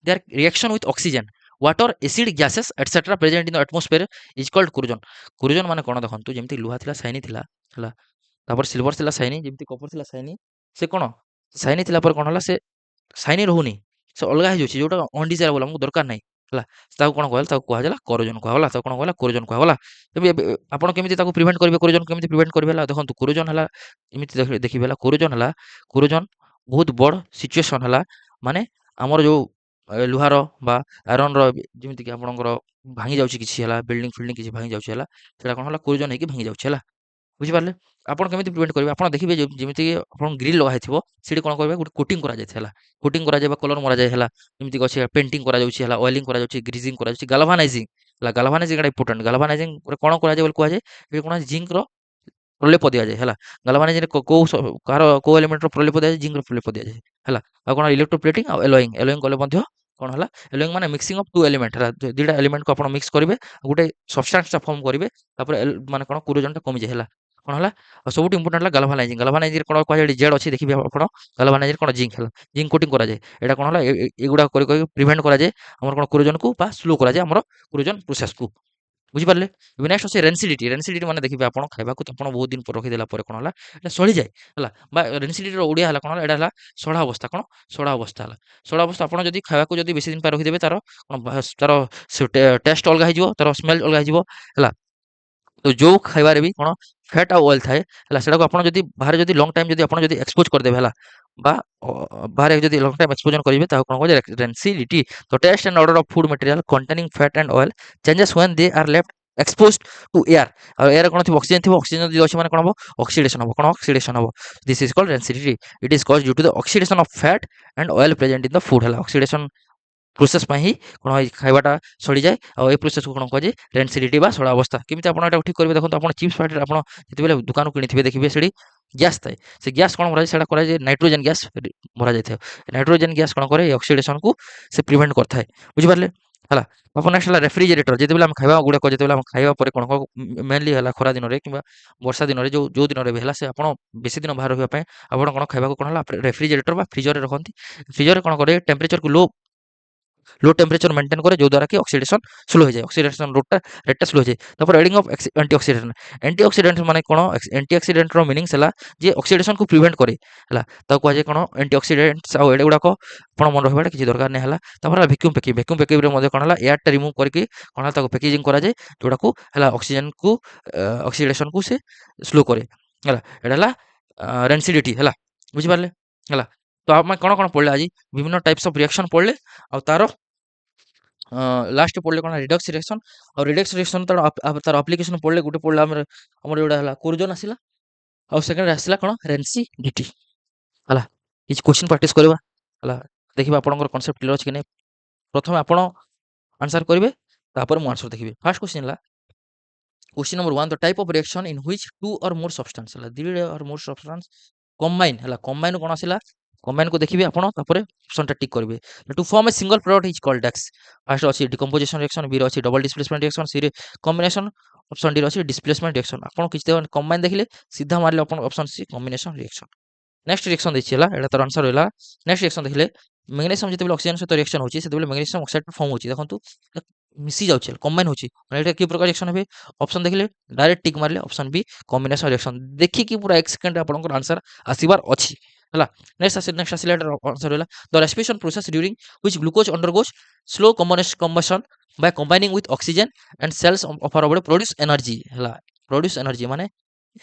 their reaction with oxygen water acid gases etcetera present in the atmosphere is called corrosion माने कोन देखंतु जेमति लुहा थिला साइनी थिला हला तापर सिल्वर थिला साइनी जेमति कपर थिला साइनी से कोन साइनी थिला पर कोन हला से साइनी रहउनी ସେ ଅଲଗା ହେଇଯାଉଛି ଯୋଉଟା ଅନଡିଜାରେବଲ ଆମକୁ ଦରକାର ନାହିଁ ହେଲା ତାକୁ କଣ କହିଲା ତାକୁ କୁହାଗଲା କରୋଜନ କୁହାଗଲା ତାକୁ କଣ କହିଲା କୋରୋଜନ କୁହାଗଲା ଏବେ ଆପଣ କେମିତି ତାକୁ ପ୍ରିଭେଣ୍ଟ କରିବେ କୋରୋଜନ କେମିତି ପ୍ରିଭେଣ୍ଟ କରିବେ ହେଲା ଦେଖନ୍ତୁ କୋରୋଜନ ହେଲା ଏମିତି ଦେଖିବେ ହେଲା କୋରୋଜନ ହେଲା କୋରୋଜନ ବହୁତ ବଡ଼ ସିଚୁଏସନ ହେଲା ମାନେ ଆମର ଯୋଉ ଲୁହାର ବା ଆଇରନର ଯେମିତିକି ଆପଣଙ୍କର ଭାଙ୍ଗି ଯାଉଛି କିଛି ହେଲା ବିଲ୍ଡିଂ ଫିଲ୍ଡିଂ କିଛି ଭାଙ୍ଗି ଯାଉଛି ହେଲା ସେଇଟା କଣ ହେଲା କୋରୋଜନ ହେଇକି ଭାଙ୍ଗି ଯାଉଛି ହେଲା ବୁଝିପାରିଲେ ଆପଣ କେମିତି ପ୍ରିଭେଣ୍ଟ କରିବେ ଆପଣ ଦେଖିବେ ଯେମିତିକି ଆପଣ ଗ୍ରିଲ୍ ଲଗା ହେଇଥିବ ସେଠି କଣ କରିବେ ଗୋଟେ କୋଟିଂ କରାଯାଇଥାଏ ହେଲା କୋଟିଂ କରାଯାଏ ବା କଲର ମରାଯାଏ ହେଲା ଯେମିତିକି ଅଛି ପେଣ୍ଟିଂ କରାଯାଉଛି ହେଲା ଅଏଲିଂ କରାଯାଉଛି ଗ୍ରିଜିଂ କରାଯାଉଛି ଗାଲଭାନାଇଜିଂ ହେଲା ଗାଲଭାନାଇଜିଂ ଏଟା ଇମ୍ପୋର୍ଟାଣ୍ଟ ଗାଲଭାନାଇଜିଂ କଣ କରାଯାଏ ବୋଲି କୁହାଯାଏ ଏ କଣ ଜିଙ୍କର ପ୍ରଲେପ ଦିଆଯାଏ ହେଲା ଗାଲଭାନାଇଜିଂରେ କୋଉ କାହାର କୋଉ ଏଲିମେଣ୍ଟର ପ୍ରଲେପ ଦିଆଯାଏ ଜିଙ୍କର ପ୍ରଲେପ ଦିଆଯାଏ ହେଲା ଆଉ କଣ ଇଲେକ୍ଟ୍ରୋପ୍ଲେଟିଂ ଆଉ ଏଲୋଇଂ ଏଲୋଇଂ କଲେ ମଧ୍ୟ କଣ ହେଲା ଏଲୋଇଂ ମାନେ ମିକ୍ସିଂ ଅଫ ଟୁ ଏଲିମେଣ୍ଟ ହେଲା ଦୁଇଟା ଏଲିମେଣ୍ଟକୁ ଆପଣ ମିକ୍ସ କରିବେ ଗୋଟେ ସବଷ୍ଟାନ୍ସଟା ଫର୍ମ କରିବେ ତାପରେ ମାନେ କଣ କୋରୋଜନଟା କମିଯାଏ ହେଲା କଣ ହେଲା ଆଉ ସବୁଠୁ ଇମ୍ପୋର୍ଟାଣ୍ଟ ହେଲା ଗାଲଭାନାଇଜିଂ ଗାଲଭାନାଇଜିଂରେ କଣ କୁହାଯାଏ ଏଠି ଜେଡ୍ ଅଛି ଦେଖିବେ ଆପଣ ଗାଲଭାନାଇଜିଂ କଣ ଜିଙ୍କ ହେଲା ଜିଙ୍କ କୋଟିଂ କରାଯାଏ ଏଇଟା କଣ ହେଲା ଏଗୁଡା କରି କରି ପ୍ରିଭେଣ୍ଟ କରାଯାଏ ଆମର କଣ କୋରୋଜନକୁ ବା ସ୍ଲୋ କରାଯାଏ ଆମର କୋରୋଜନ ପ୍ରୋସେସକୁ ବୁଝିପାରିଲେ ଏବେ ନେକ୍ସଟ ଅଛି ରେନ୍ସିଡିଟି ରେନ୍ସିଡିଟି ମାନେ ଦେଖିବେ ଆପଣ ଖାଇବାକୁ ତ ଆପଣ ବହୁତ ଦିନ ପରେ ରଖିଦେଲା ପରେ କଣ ହେଲା এটা ସଢିଯାଏ ହେଲା ବା ରେନ୍ସିଡିଟିର ଓଡ଼ିଆ ହେଲା କଣ ହେଲା ଏଇଟା ହେଲା ସଢା ଅବସ୍ଥା କଣ ସଢା ଅବସ୍ଥା ହେଲା ସଢା ଅବସ୍ଥା ଆପଣ ଯଦି ଖାଇବାକୁ ଯଦି ବେଶୀ ଦିନ ପାଇଁ ରଖିଦେବେ ତାର କଣ ତାର ଟେଷ୍ଟ ଅଲଗା ହେଇଯିବ ତାର ସ୍ମେଲ ଅଲଗା ହେଇଯିବ ହେଲା ତ ଯୋଉ ଖାଇବାରେ ବି କଣ ଫ୍ୟାଟ୍ ଆଉ ଅଏଲ ଥାଏ ହେଲା ସେଟାକୁ ଆପଣ ଯଦି ବାହାରେ ଯଦି ଲଙ୍ଗ ଟାଇମ ଯଦି ଆପଣ ଯଦି ଏକ୍ସପୋଜ କରିଦେବେ ହେଲା ବା ବାହାରେ ଯଦି ଲଙ୍ଗ ଟାଇମ ଏକ୍ସପୋଜର କରିବେ ତାକୁ କଣ କୁହାଯାଏ ରେନ୍ସିଡିଟି ତ test and order of food material containing fat and oil changes when they are left exposed to air ଆଉ ଏୟାର କଣ ଥିବ ଅକ୍ସିଜେନ ଯଦି ଅଛି ମାନେ କଣ ହବ ଅକ୍ସିଡେସନ ହବ କଣ ଅକ୍ସିଡେସନ ହବ this is called rancidity it is caused due to the oxidation of fat and oil present in the food ହେଲା ଅକ୍ସିଡେସନ ପ୍ରୋସେସ ପାଇଁ ହିଁ କଣ হয় ଖାଇବାଟା ସଡ଼ିଯାଏ ଆଉ ଏ ପ୍ରୋସେସକୁ କଣ କୁହାଯାଏ ରେନ୍ସିଡିଟି ବା ସଡ଼ା ଅବସ୍ଥା କେମିତି ଆପଣ ଏଟାକୁ ଠିକ୍ କରିବେ ଦେଖନ୍ତୁ ଆପଣ ଚିପ୍ସ ପ୍ୟାକେଟ ଆପଣ ଯେତେବେଳେ ଦୋକାନରୁ କିଣିଥିବେ ଦେଖିବେ ସେଠି ଗ୍ୟାସ୍ ଥାଏ ସେ ଗ୍ୟାସ୍ କଣ କରାଯାଏ ସେଟା କରାଯାଏ ନାଇଟ୍ରୋଜେନ ଗ୍ୟାସ୍ ଭରାଯାଇଥାଏ ନାଇଟ୍ରୋଜେନ ଗ୍ୟାସ୍ କଣ କରେ ଏ ଅକ୍ସିଡେସନକୁ ସେ ପ୍ରିଭେଣ୍ଟ କରିଥାଏ ବୁଝିପାରିଲେ ହେଲା ଆପଣ ନେକ୍ସଟ ହେଲା ରେଫ୍ରିଜରେଟର ଯେତେବେଳେ ଆମେ ଖାଇବା ଗୁଡ଼ାକ ଯେତେବେଳେ ଆମେ ଖାଇବା ପରେ କଣ ମେନଲି ହେଲା ଖରା ଦିନରେ କିମ୍ବା ବର୍ଷା ଦିନରେ ଯୋଉ ଦିନରେ ବି ହେଲା ସେ ଆପଣ ବେଶୀ ଦିନ ବାହାର ରହିବା ପାଇଁ ଆପଣ କଣ ଖାଇବାକୁ କଣ ହେଲା ରେଫ୍ରିଜରେଟର ବା ଫ୍ରିଜରରେ ରଖନ୍ତି ଫ୍ରିଜରରେ କଣ କରେ ଟେମ୍ପରେଚରକୁ लो टेम्परेचर मेंटेन करे जो द्वारा कि ऑक्सीडेशन स्लो हो जाए ऑक्सीडेशन रेटटा स्लो हो जाए तापर एडिंग ऑफ एंटीऑक्सीडेंट माने कोन एंटीऑक्सीडेंट रो मीनिंग्स हला जे ऑक्सीडेशन को प्रिवेंट करे हला ता को जे कोन एंटीऑक्सीडेंट्स आ एडे गुडा को आपण मन रहबाटा किछि दरकार नै हला तापर वैक्यूम पैकिंग रे मध्ये कोन हला एयर टा रिमूव करके कोन हला ताको पैकेजिंग करा जाए जोडा को हला ऑक्सीजन को ऑक्सीडेशन को से स्लो करे हला एडा हला रेंसिडिटी हला बुझि पारले हला तो आप कोन कोन पढले आज विभिन्न टाइप्स ऑफ रिएक्शन पढले ଆଉ ତାର ଲାଷ୍ଟ ପଢିଲେ କଣ ରିଡକ୍ସ ରିଏକ୍ସନ ଆଉ ରିଡକ୍ସ ରିଏକ୍ସନ ତାର ଆପ୍ଲିକେସନ ପଢିଲେ ଗୋଟେ ପଢିଲେ ଆମର ଯୋଉଟା ହେଲା କୋରିଜନ ଆସିଲା ଆଉ ସେକେଣ୍ଡ ଆସିଲା କଣ ରେନ୍ସିଡିଟି ହେଲା କିଛି କ୍ୱେଶ୍ଚନ ପ୍ରାକ୍ଟିସ କରିବା ହେଲା ଦେଖିବା ଆପଣଙ୍କର କନସେପ୍ଟ କ୍ଲିୟର ଅଛି କି ନାହିଁ ପ୍ରଥମେ ଆପଣ ଆନ୍ସର କରିବେ ତାପରେ ମୁଁ ଆନ୍ସର ଦେଖିବେ ଫାର୍ଷ୍ଟ କ୍ୱେଶ୍ଚନ ହେଲା question number 1 the type of reaction in which two or more substance हला दी और मोर सब्सटेंस कंबाइन हला कंबाइन कोन आसिला कंबाइन को देखिबे आपण तापर ऑप्शन टा टिक करबे to form a single product is called डेक्स फर्स्ट अछि डिकम्पोजिशन रिएक्शन बी रो अछि डबल डिस्प्लेसमेंट रिएक्शन सी रे कॉम्बिनेशन ऑप्शन डी रो अछि डिस्प्लेसमेंट रिएक्शन आपण किछ देवन कंबाइन देखिले सीधा मारले आपण option C combination reaction next reaction देखिए एटा तार आंसर होला नेक्स्ट रिएक्शन देखिले मैग्नीशियम जेते ऑक्सीजन सहित रिएक्शन होची सेते मैग्नीशियम ऑक्साइड फॉर्म होची देखंतु मिसी जाउची कंबाइन होची माने एटा की प्रकार रिएक्शन हेबे ऑप्शन देखिले डायरेक्ट टिक मारले ऑप्शन बी कॉम्बिनेशन रिएक्शन देखि कि पूरा 1 सेकंड आपनकर आंसर आसीबार अछि हला नेक्स्ट आसिले आंसर होला the respiration process during which glucose undergoes slow combustion by combining with oxygen and cells of our body produce energy हला produce energy माने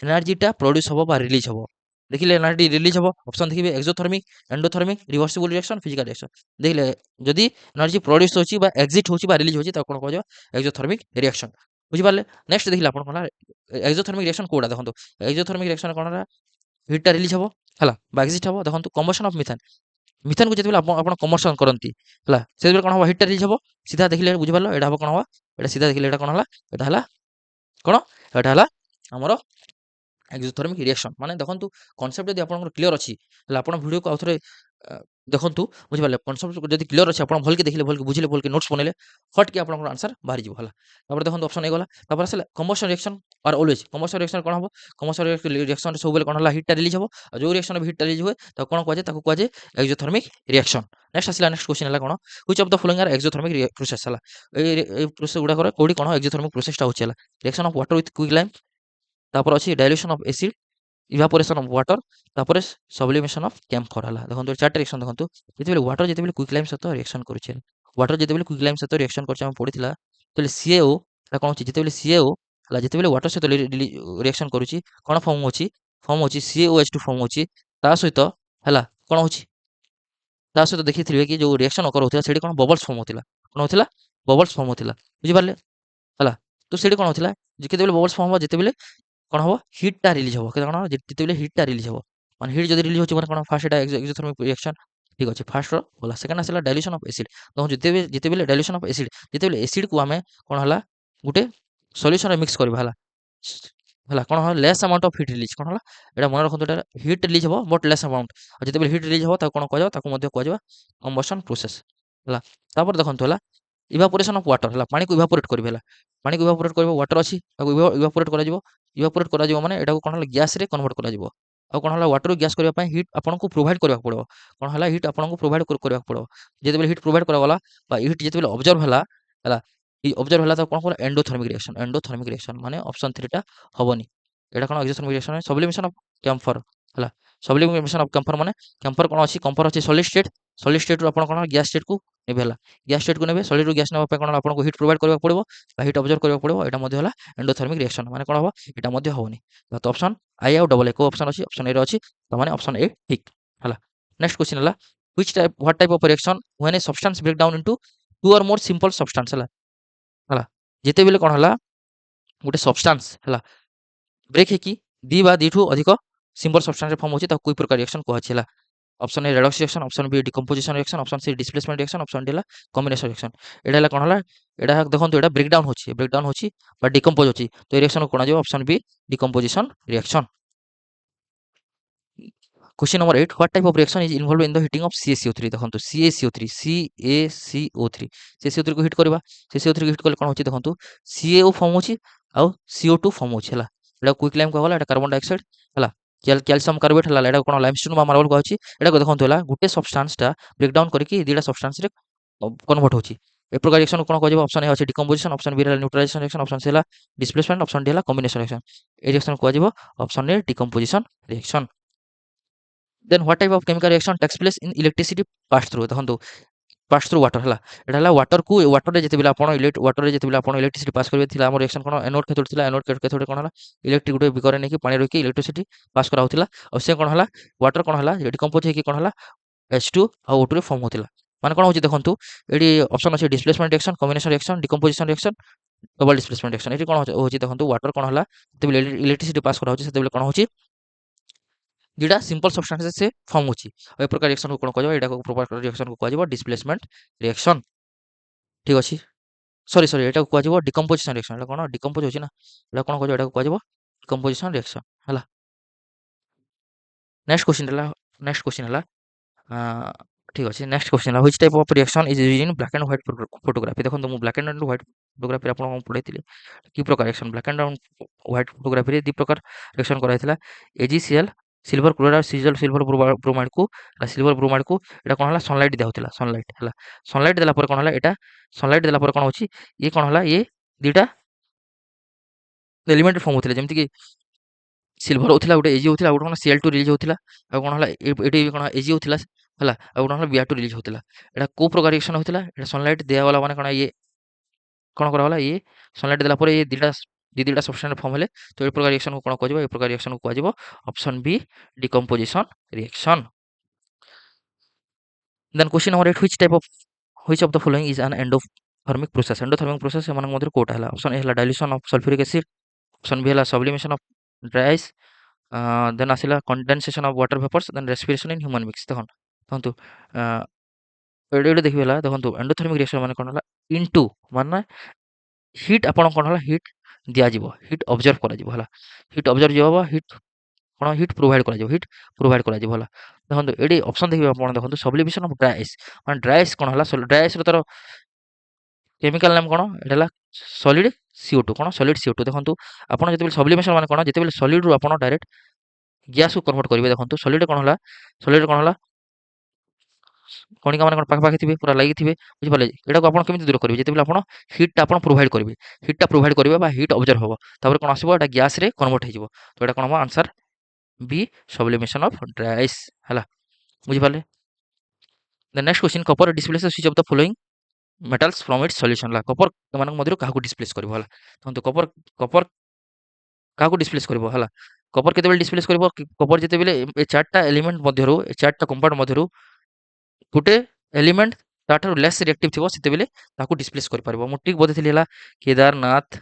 एनर्जी टा प्रोड्यूस हबो बा रिलीज हबो देखिले एनर्जी रिलीज हबो ऑप्शन देखिबे exothermic endothermic reversible reaction physical reaction देखिले जदी एनर्जी प्रोड्यूस होची बा एग्जिट होची बा रिलीज होची त कोन कहजो एक्सोथर्मिक रिएक्शन बुझि पारले नेक्स्ट देखिले आपण कोन एक्सोथर्मिक रिएक्शन कोडा देखंतो एक्सोथर्मिक रिएक्शन कोन हीट टा रिलीज हबो हला बा एग्जिट हबो देखंतो कम्बशन ऑफ मिथेन मिथेन को जेतेबेले आपण कम्बशन करंती हला सेबेले कोन हबो हीट टा रिलीज हबो सीधा देखिले बुझि पारलो एडा हबो कोन हबो एडा सीधा देखिले एडा कोन हला एडा हला कोन एडा हला हमरो एक्सोथर्मिक रिएक्शन माने देखंतु कांसेप्ट जदी आपन क्लियर अछि हला आपन वीडियो को आउथरे देखंतु बुझि पारले कांसेप्ट जदी क्लियर अछि आपन भल के देखिले भल के बुझिले भल के नोट्स बनेले फट के आपन आंसर बाहरी जिवो हला तापर देखंतु ऑप्शन ए गला तापर आसे combustion reaction are always combustion reaction कोन हबो कम्बशन रिएक्शन सब बेले कोन हला हीट टा रिलीज हबो जो रिएक्शन में हीट टा रिलीज हुए त कोन कहजे ताको कहजे एक्सोथर्मिक रिएक्शन नेक्स्ट आसिला नेक्स्ट क्वेश्चन हला कोन which of the following are exothermic process हला ए प्रोसेस गुडा करे कोडी कोन एक्सोथर्मिक प्रोसेस टा होची हला reaction of water with quick lime तापर अछि dilution of acid evaporation of water तापर सब्लिमेशन ऑफ कैम्फर हला देखंतु चार रिएक्शन देखंतु जेतेबेले वाटर जेतेबेले क्विक लाइम सहित रिएक्शन करूछे वाटर जेतेबेले क्विक लाइम सहित रिएक्शन करछे हम पढिथिला तले सीएओ ला कोन होची जेतेबेले सीएओ हला जेतेबेले वाटर सहित रिएक्शन करूची कोन फॉर्म होची CaOH2 फॉर्म होची ता सहित हला कोन होची ता सहित देखिथिबे कि जो रिएक्शन ओकर होथिला सेडी कोन बबल्स फॉर्म होथिला कोन होथिला बबल्स फॉर्म होथिला बुझि पारले हला तो सेडी कोन होथिला जे केतेबेले बबल्स फॉर्म हो जेतेबेले कोन हबो हिटटा रिलीज हबो केते कोन जेतेबेले हिटटा रिलीज हबो माने हिट जदि रिलीज होची माने कोन फास्ट एटा एक्सोथर्मिक रिएक्शन ठीक अछि फास्ट रो होला सेकंड आसेला डाइल्यूशन ऑफ एसिड तो जेतेबेले डाइल्यूशन ऑफ एसिड जेतेबेले एसिड को हमें कोन हला गुटे सॉल्यूशन रे मिक्स करबा हला हला कोन हला less amount of heat release कोन हला एटा मन रखंतु एटा हीट रिलीज हबो बट लेस अमाउंट आ जेतेबेले हीट रिलीज हबो ता कोन कहजो ताको मध्ये कहजो कंबशन प्रोसेस हला तापर देखंतु हला इवापोरेशन ऑफ वाटर हला पानी को इवापोरेट करबे हला पानी को इवापोरेट करबो वाटर अछि ताको इवापोरेट करा जिवो इवापोरेट करा जिवो माने एटा को कोन हला गैस रे कन्वर्ट करा जिवो आ कोन हला वाटर गैस करबा पय हीट आपन को प्रोवाइड करबा पड़ो कोन हला हीट आपन को प्रोवाइड करबा पड़ो जेतेबेले हीट प्रोवाइड करा गला बा हीट जेतेबेले ऑब्जर्व हला हला इ ऑब्जर्व हला त कोन कोन एंडोथर्मिक रिएक्शन माने ऑप्शन 3 टा हबनी एटा कोन exothermic reaction sublimation of camphor हला सब्लिमेशन ऑफ कैम्फर माने कैम्फर कोन अछि कैम्फर अछि सॉलिड स्टेट रो आपन कोन गैस स्टेट को नेबे हला गैस स्टेट को नेबे सॉलिड रो गैस नेबा पे कोन आपन को हीट प्रोवाइड करबा पड़बो बा हीट ऑब्जर्व करबा पड़बो एटा मध्ये हला एंडोथर्मिक रिएक्शन माने कोन हबो एटा मध्ये होनी तो ऑप्शन आई आउ डबल ए को ऑप्शन अछि ऑप्शन ए रो अछि तो माने ऑप्शन ए ठीक हला नेक्स्ट क्वेश्चन हला what type of reaction when a substance break down into two or more simple substance हला हला जेते बेले कोन हला गुटे सब्सटेंस हला ब्रेक है कि दी बा दीठू अधिक सिंपल सब्सटेंस रे फॉर्म होची त कोई प्रकार रिएक्शन कहछि हला option A redox reaction option B decomposition reaction option C displacement reaction option D हला कॉम्बिनेशन रिएक्शन एडा हला कोन हला एडा देखंतु एडा ब्रेक डाउन होची बा डिकम्पोज होची तो रिएक्शन को कोन जाय option B decomposition reaction question number 8 what type of reaction is involve in the heating of CaCO3 देखंतु CaCO3 CaCO3 को हिट करबा CaCO3 को हिट करले कोन होची देखंतु CaO फॉर्म होची आ CO2 फॉर्म होची हला एडा क्विक लाइम कहला एडा कार्बन डाइऑक्साइड हला कैल्शियम कार्बोनेट हला एडा कोन लाइमस्टोन बा मार्बल कहछि एडा को देखंतु हला गुटे सब्सटेंस टा ब्रेक डाउन करके दीडा सब्सटेंस रे कन्वर्ट होची ए प्रकार रिएक्शन कोन कहजबो ऑप्शन ए अछि डिकम्पोजिशन ऑप्शन बी हला न्यूट्रलाइजेशन रिएक्शन ऑप्शन सी हला डिस्प्लेसमेंट ऑप्शन डी हला कॉम्बिनेशन रिएक्शन ए रिएक्शन कहजबो option A decomposition reaction then what type of chemical reaction takes place in electricity pass through देखंतु pass through water हला एटा हला water रे जेते बेला आपण वाटर रे जेते बेला आपण इलेक्ट्रिसिटी पास करबे थिला हमर रिएक्शन कोन एनोड कैथोड थिला एनोड कैथोड कोन हला इलेक्ट्रिक गुटे बिकरे नै कि पानी रोकी इलेक्ट्रिसिटी पास करा होथिला और से कोन हला वाटर कोन हला डिकम्पोज हे कि कोन हला H2 आ O2 रे फॉर्म होथिला माने कोन होची देखंतु एडी ऑप्शन अछि displacement reaction combination reaction decomposition reaction double displacement reaction एटी कोन होची देखंतु वाटर कोन हला जेते बेला इलेक्ट्रिसिटी पास करा होची सेते बेला कोन होची जेटा सिंपल सब्सटेंस से फॉर्म होची ए प्रकार रिएक्शन को कोन कहजबो एटा को प्रकार रिएक्शन को कहजबो डिस्प्लेसमेंट रिएक्शन ठीक अछि सॉरी एटा को कहजबो डिकम्पोजिशन रिएक्शन एटा कोन डिकम्पोज होची ना एटा कोन कहजबो एटा को कहजबो डिकम्पोजिशन रिएक्शन हला नेक्स्ट क्वेश्चन हला ठीक अछि next question which type of reaction is used in black and white photography देखो मु ब्लैक एंड व्हाइट फोटोग्राफी आपन पढैतिले की प्रकार reaction black and white photography रे दी प्रकार रिएक्शन कराइतिला AgCl सिल्वर क्लोराइड और सिल्वर ब्रोमाइड को सिल्वर ब्रोमाइड को एटा कोन हला सनलाइट दिया होतिला सनलाइट हला सनलाइट देला पर कोन हला एटा सनलाइट देला पर कोन होची ये कोन हला ये दीटा एलिमेंट फॉर्म होतिला जेमति कि सिल्वर होतिला गुटे Ag होतिला गुटे कोन Cl2 रिलीज होतिला आ कोन हला एटी कोन Ag होतिला हला आ गुटे हला Br2 रिलीज होतिला एटा को प्रकार रिएक्शन होतिला एटा सनलाइट दिया वाला माने कोन ये कोन करा वाला ये सनलाइट देला पर ये दीटा सब्सटेंस फॉर्म हेले तो ए प्रकार रिएक्शन को कोन कहजबो ए प्रकार रिएक्शन को कहजबो option B decomposition reaction then question number 8 which of the following is an endothermic process एमन मधुर कोटा हला ऑप्शन ए हला dilution of sulphuric acid option B हला sublimation of dry ice then आसिला condensation of water vapours then respiration in human beings देखंतु एडे देखिबे हला देखंतु एंडोथर्मिक रिएक्शन माने कोन हला इनटू माने हीट आपण कोन हला हीट दिया जिवो हीट ऑब्जर्व करा जिवो हला हीट ऑब्जर्व जिवो बा हीट कोन हीट प्रोवाइड करा जिवो हला देखंतु एडी ऑप्शन देखिबे आपण देखंतु सब्लिमेशन ऑफ ड्राई आइस माने ड्राई आइस कोन हला ड्राई आइस रो तार केमिकल नाम कोन एटा हला सॉलिड CO2 कोन सॉलिड CO2 देखंतु आपण जेतेबेले सब्लिमेशन माने कोन जेतेबेले सॉलिड रो आपण डायरेक्ट गैस को कन्वर्ट करिवे देखंतु सॉलिड कोन हला कणिका माने कोन पाख पाख थिबे पूरा लागि थिबे बुझि पाले एटा को आपण केमिति दूर करिवे जेतेबेले आपण हीट टा आपण प्रोवाइड करिवे बा हीट ऑब्जर्व होबो तापर कोन आसीबो एटा गैस रे कन्वर्ट हे जिवो तो एटा कोन हम answer B sublimation of dry ice है बुझिपारे। The next question copper displace which of the following metals from its solution copper एमान मध्य क्या डिस्प्लेस कर देखो कपर कपर क्या डिस्प्लेस कर कपर केते डिस्प्लेस कर कपर जिते बेले ए चारटा एलिमेंट मध्यरु ए चारटा कंपाउंड मध्यरु गोटे एलिमेंट ताठारु लेस रिएक्टिव थिबो सेते बेले ताकू डिस्प्लेस कर परबो मु ठीक बोलैथिली केदारनाथ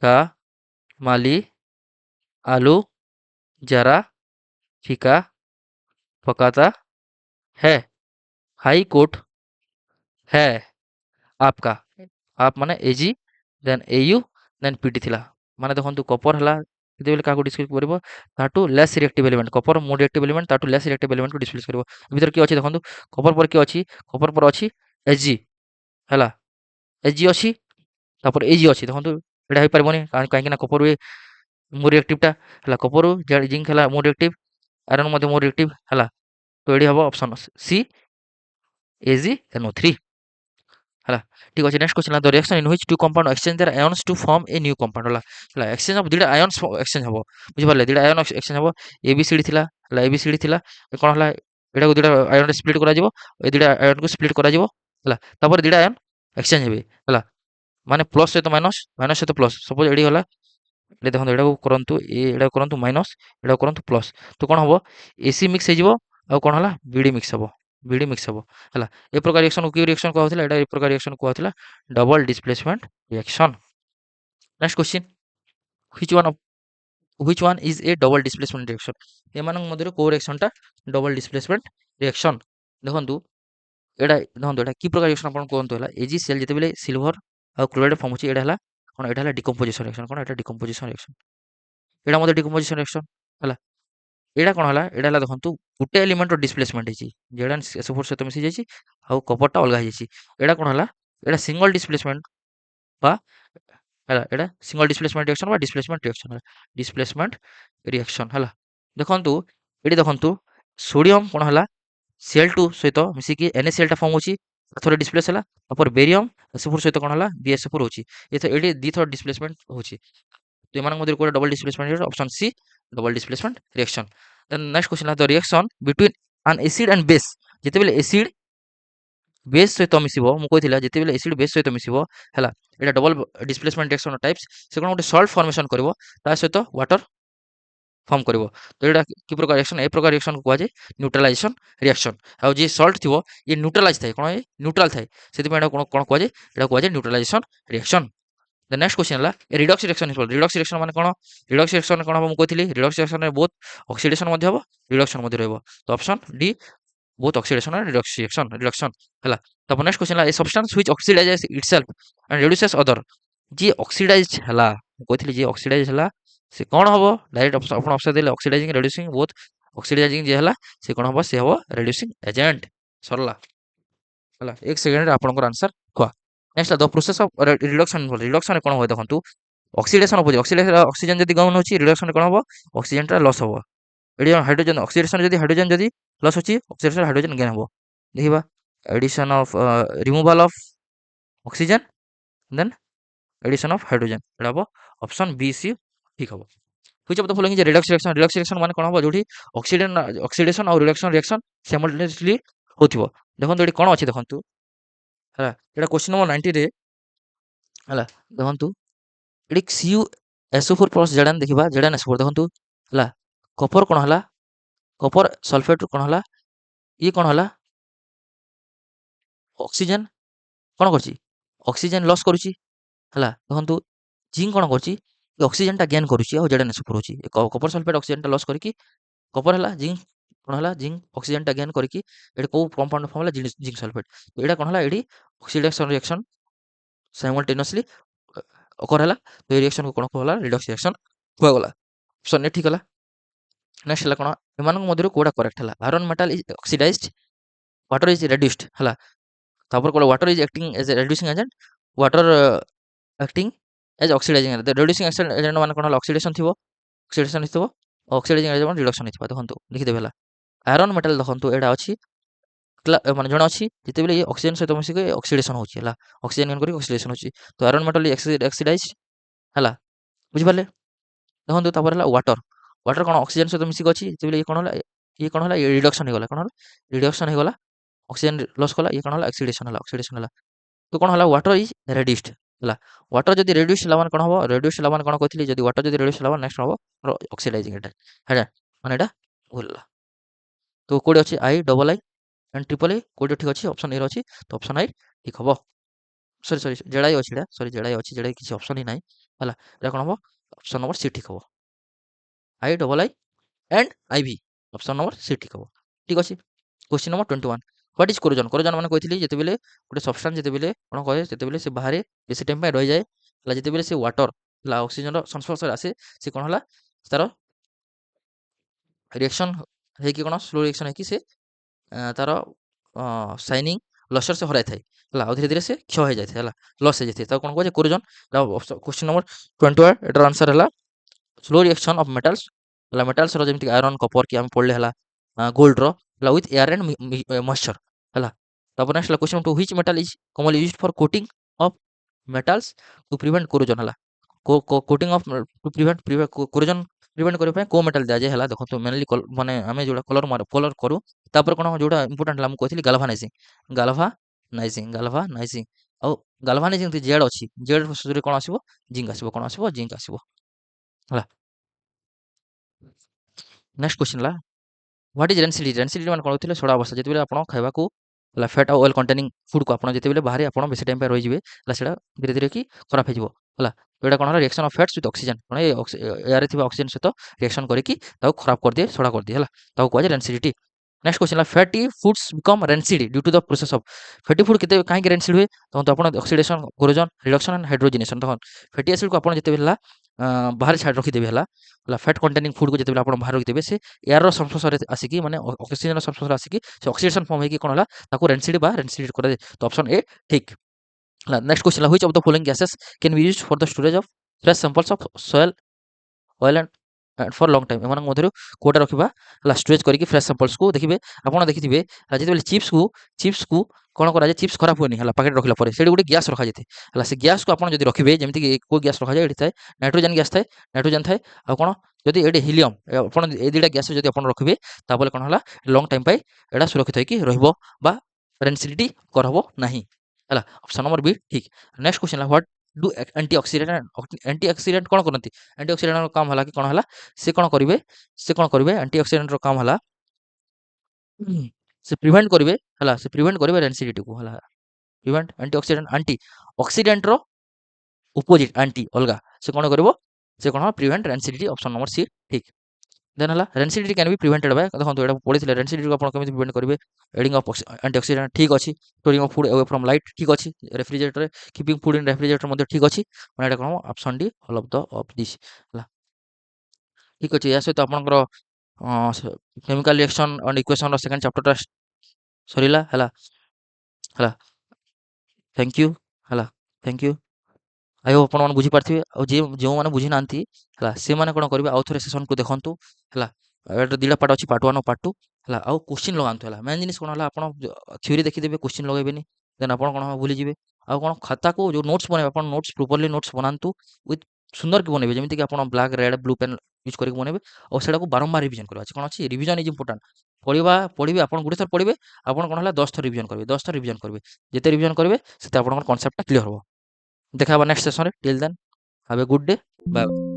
का माली आलू जरा फीका पकाता है हाई कोर्ट है आपका आप माने एजी देन एयू देन पीटी थिला माने देखंतु कपर हला केतेबेले काको डिस्प्ले करबो ताटू less reactive element copper more reactive element ताटू लेस रिएक्टिव एलिमेंट को डिस्प्ले करबो भीतर की अछि देखंतु कपर पर की अछि कपर पर अछि एजी हला एजी अछि तापर एजी अछि देखंतु एटा होई परबोनी काहे कि ना कपर वे मोर रिएक्टिव टा हला कपर जिंक हला मोर रिएक्टिव आयरन मध्ये मोर रिएक्टिव हला तो एडी हबो ऑप्शन सी एजी NO3 है ठीक अच्छे next question the reaction in which two compound exchange their ions to form a new compound है एक्सचेंज ऑफ दुटा आयन्स एक्सचेंज हम बुझी पारे दुटा आयन एक्सचेंज हम एबीसीडी थिला है एबीसीडी थिला कोन है एटा को दुटा आयन स्प्लिट करा जिवो ए दुटा आयन को स्प्लिट करा जिवो है तापर दुटा आयन एक्सचेंज हेबे है माने प्लस सहित माइनस माइनस सहित प्लस सपोज एडी होला ये देखो एटा को करंतु एटा करंतु माइनस एटा करंतु प्लस तो कोन हबो एसी मिक्स हे जिवो आ कोन हला बीडी मिक्स हबो बीडी मिक्स हबो हला ए प्रकार रिएक्शन को की रिएक्शन कहउथिला एटा ए प्रकार रिएक्शन कहउथिला double displacement reaction next question which one which one is a double displacement reaction एमानक मध्यरे को रिएक्शन टा डबल डिस्प्लेसमेंट रिएक्शन देखंतु देखंतु एटा की प्रकार रिएक्शन आपण कोहंतु हला एजी सेल जते बेले सिल्वर आ क्लोराइड फॉर्म होची एटा हला कोन एटा हला डिकम्पोजिशन रिएक्शन कोन एटा डिकम्पोजिशन रिएक्शन एटा मध्य डिकम्पोजिशन रिएक्शन हला एटा कोन हला एटा हला देखंतु गुटे एलिमेंट रो डिस्प्लेसमेंट हेची जेडा SO4 सहित मिसी जायछि आ कपर टा अलगा हेछि एटा कोन हला एटा सिंगल डिस्प्लेसमेंट बा है एटा सिंगल डिस्प्लेसमेंट रिएक्शन बा डिस्प्लेसमेंट रिएक्शन डिस्प्लेसमेंट रिएक्शन है देखंतु एडी देखंतु सोडियम कोन हला Cl2 सहित मिसी कि NaCl टा फॉर्म होची थोड़ा डिस्प्लेस हला तापर बेरियम SO4 सहित कोन हला BSO4 होची एडी दी थोड़ा डिस्प्लेसमेंट होची तो एमान मध्य कोन double displacement option C double displacement reaction then next question the reaction between an acid and base जेते बेले एसिड बेस सहित मिसिबो मु कहिथिला जेते बेले एसिड बेस सहित मिसिबो हला एटा डबल डिस्प्लेसमेंट रिएक्शन टाइप्स से कोन गोटे सॉल्ट फॉर्मेशन करबो ता सहित वाटर फॉर्म करबो तो एटा की प्रकार रिएक्शन ए प्रकार रिएक्शन को कहजे न्यूट्रलाइजेशन रिएक्शन आ जे सॉल्ट थिबो ये न्यूट्रलाइज थाए कोन ए न्यूट्रल थाए सेति पे कोन कोन कहजे एटा कहजे neutralization reaction the next question है रिडक्स रिएक्शन रिडक्स रिएक्शन माने कोन रिडक्स रिएक्शन कोन हम कहथिली रिडक्स रिएक्शन में बहुत ऑक्सीडेशन मध्ये हबो रिडक्शन मध्ये रहबो तो option D both oxidation and reduction है तब नेक्स्ट क्वेश्चन है substance which oxidizes itself and reduces other जी ऑक्सीडाइज हला कहथिली जी ऑक्सीडाइज हला से कोन हबो डायरेक्ट अपन ऑप्शन देले ऑक्सीडाइजिंग रिड्यूसिंग बोथ ऑक्सीडाइजिंग जे हला से कोन हबो से हबो रिड्यूसिंग एजेंट सरला हला एक सेकंड रे आपनकर आंसर कुआ next the process of reduction reduction कोन होय देखंतु ऑक्सीडेशन होबो ऑक्सीडेशन ऑक्सीजन जदी गाउन होची रिडक्शन कोन हबो ऑक्सीजन टा लॉस हबो एडी हाइड्रोजन ऑक्सीडेशन जदी हाइड्रोजन जदी लॉस होची ऑक्सीडेशन हाइड्रोजन गेन हबो देखिबा addition of removal of oxygen then addition of hydrogen एटा हबो ऑप्शन बी सी ठीक हबो which of the following is redox reaction माने कोन हबो जोठी ऑक्सीडेशन ऑक्सीडेशन और रिडक्शन रिएक्शन साइमल्टेनियसली होथिबो देखंतु एडी कोन अछि देखंतु हला एटा क्वेश्चन नंबर 90 रे हला देखंतु एडी CuSO4 प्लस Zn देखिबा ZnSO4 देखंतु हला कपर कोन हला कपर सल्फेट कोन हला ये कोन हला ऑक्सीजन कोन करची ऑक्सीजन लॉस करूची हला देखंतु जिंक कोन करची ऑक्सीजन टा गेन करूची आ ZnSO4 होची कपर सल्फेट ऑक्सीजन टा लॉस करकी कपर हला जिंक कोन हला जिंक ऑक्सीजन टा गेन करकी एटा को कंपाउंड फॉर्म हला जिंक सल्फेट तो एटा कोन हला एडी ऑक्सीडेशन रिएक्शन साइमल्टेनियसली occur हला तो ये रिएक्शन को कोन होला रिडक्स रिएक्शन हो गला ऑप्शन ए ठीक हला नेक्स्ट हला कोन एमानक मध्यरु कोडा करेक्ट हला iron metal is oxidized water is reduced हला तापर कोला water is acting as a reducing agent water acting as oxidizing agent reducing agent माने कोन हला ऑक्सीडेशन थिबो ऑक्सीडेशन थिबो ऑक्सीडाइजिंग एजेंट रिडक्शन थिबो देखंतु लिखि देबे हला आयरन मेटल देखंतु एडा अछि माने जण अछि जते बेले ऑक्सीजन सहित मिसी के ऑक्सीडेशन होछि हला ऑक्सीजन गेन करी ऑक्सीडेशन होछि तो आयरन मेटल ऑक्सीडाइज्ड हला बुझि पाले देखंतु तापर हला वाटर वाटर कौन ऑक्सीजन सहित मिसिक अच्छी जो ये कौन है रिडक्शन हो गला कौन रिडक्शन हो गला ऑक्सीजन लॉस कला ये कौन है ऑक्सीडेशन है तो कौन है वाटर इज रेड्यूस्ड है वाटर जदि रेड्यूस होला माने कौन हम रेड्यूस होला माने कौन कहली जदि वाटर जदि रेड्यूस होला नेक्स्ट हम ऑक्सीडाइजिंग है माने एटा भूल तो कोड अच्छी I double I and triple A code ठीक अच्छी ऑप्शन ए अच्छी तो ऑप्शन आई ठीक हम सॉरी सॉरी जेडाई अच्छी सॉरी जेडाई अच्छी जेडाई किसी ऑप्शन ही नहीं है कौन हम ऑप्शन नंबर सी ठीक हम I double I and I भी ऑप्शन नंबर सी ठीक हम ठीक अच्छे question number 21 what is corrosion corrosion मैंने कहती जितेबाला गोटे सब्सटान्स जितेबाला कौन कहे जितेबाला से बाहर बेसी टाइम रही जाए जितेबाला से वाटर ऑक्सीजन संस्पर्श आसे से कौन है तार रिएक्शन है कि कौन स्लो रिएक्शन है कि से तार साइनिंग लसर से हराई थाए धीरे धीरे से क्षय हो जाए लस हो जाए कौन कहे कोरोजन क्वेश्चन नंबर 21 एटार आंसर है slow reaction of metals metals जमी आयरन कपर कि आम पढ़ले gold with air and moisture है तापर next question two which metal is commonly used for coating of metals to prevent corrosion है coating of to prevent corrosion prevent करने को metal दिया जाए देखो मेनली माने आम जो कलर कलर करूँ तापर कौन जो इंपोर्टाट है कहती गाल्भानाइजिंग गाल्भानाइजिंग गाल्भानाइजिंग आउ गाल्भानाइजिंग जेड अच्छी जेड सूत्र कौन आसो जिंक आसो कौन आसो जिंक आसो है नेक्स्ट क्वेश्चन है व्हाट इज रेनसीडी रेनसीडी मैंने कौन होते सड़ा अवस्था जिते आप खावा फैट और ऑयल कंटेनिंग फूड को आप जिते बाहर आप बेसी टाइम रही है धीरे धीरे कि खराब हो है तो यहाँ कौन है reaction of fats with oxygen कौन एयर थी ऑक्सीजन सहित रिएक्शन करके खराब कर दिए सड़ा कर दिए है कहुए रेनसीडी नेक्स्ट क्वेश्चन है fatty foods become rancid due to the process of fatty food केते कहीं रेनसीड हुए तो आप oxidation corrosion reduction and hydrogenation देखो फैटी एसिड को आप जिते बाहर छाड़ रखिदेवे है फैट कंटेनिंग फूड को जिते आप बाहर रखिदेवे से एयर संस्पर्श आसिकी माने ऑक्सीजन संस्पर्श आसिकी से ऑक्सीडेशन फॉर्म होगी कौन है रेनसीड बा रेनसीड कर तो ऑप्शन ए ठीक नेक्स्ट क्वेश्चन है which of the following gases can be used for the storage of fresh samples of soil oil and for long time एम मध्य कोटा रखा स्टोरेज करके फ्रेश सैंपल्स को देखिए आपड़ देखिए जिते चिप्स को कौन कराए चिप्स खराब हुए है पैकेट रखला से गोटे गैस रखा जाए है से गैस को आप रखिए जमीक को गैस रखा जाए ये नाइट्रोजन गैस थाए नाइट्रोजन थाए आ कौन जदि ये हिलियम आप दुटा गैस जब आप रखिए तापर कौन है लंग टाइम यहाँ सुरक्षित होकर रेनसिडिटी करहब ना है ऑप्शन नंबर बी ठीक नेक्स्ट क्वेश्चन है व्हाट डू एंटीऑक्सीडेंट कौन करती एंटीऑक्सीडेंट काम है कि कौन है से कौन करेंगे एंटीऑक्सीडेंट काम है से प्रिवेंट करेंगे है से प्रिवेंट करेंगे रेनसिडिटी को है प्रिवेंट एंटीऑक्सीडेंट आंटी ऑक्सीडेंट रो अपोजिट आंटी अलग से कौन कर से कौन प्रिवेंट रेनसिडिटी ऑप्शन नंबर सी ठीक देन है रेनसिडिटी कैन बी प्रिवेंटेड बाय देखो ये पढ़ी रेनसिडिटी को आप प्रिवेंट करेंगे एडिंग ऑफ एंटीऑक्सीडेंट ठीक अच्छी storing of food away from light ठीक अच्छी refrigerator keeping food in refrigerator ठीक अच्छी मैंने कौन option D all of the of this है ठीक अच्छे या सहित आपंकर chemical reaction and equation second chapter Sarila है थैंक यू है थैंक यू आई होप आप बुझीपारे जो मैंने बुझी ना से मैंने कौन करेंगे आउ थे सेसन को देखूँ है दुटा पार्ट अच्छी पार्ट 1 और पार्ट 2 है आउ क्वेश्चन लगातु है मेन जिन कौन है आप थ्योरी देखीदेवे क्वेश्चन लगेबे देन आप कौन भूलीजे आउ कौन खाता को जो नोट्स बने आप नोट्स प्रोपर्ली नोट्स बनातु विथ सुंदर की बनइबे जमीक आप black red blue pen use करके बनइबे और सेटा को बारंबार रिविजन करवा कौन अच्छी रिविजन इज इंपोर्टाट पढ़े आप गोटे थर पढ़े आप कौन है 10 थर रिविजन करेंगे 10 थर रिविजन करेंगे जिते रिविजन करेंगे से कनसेप्टा क्लीयर हम देखा next session till then have a good day bye.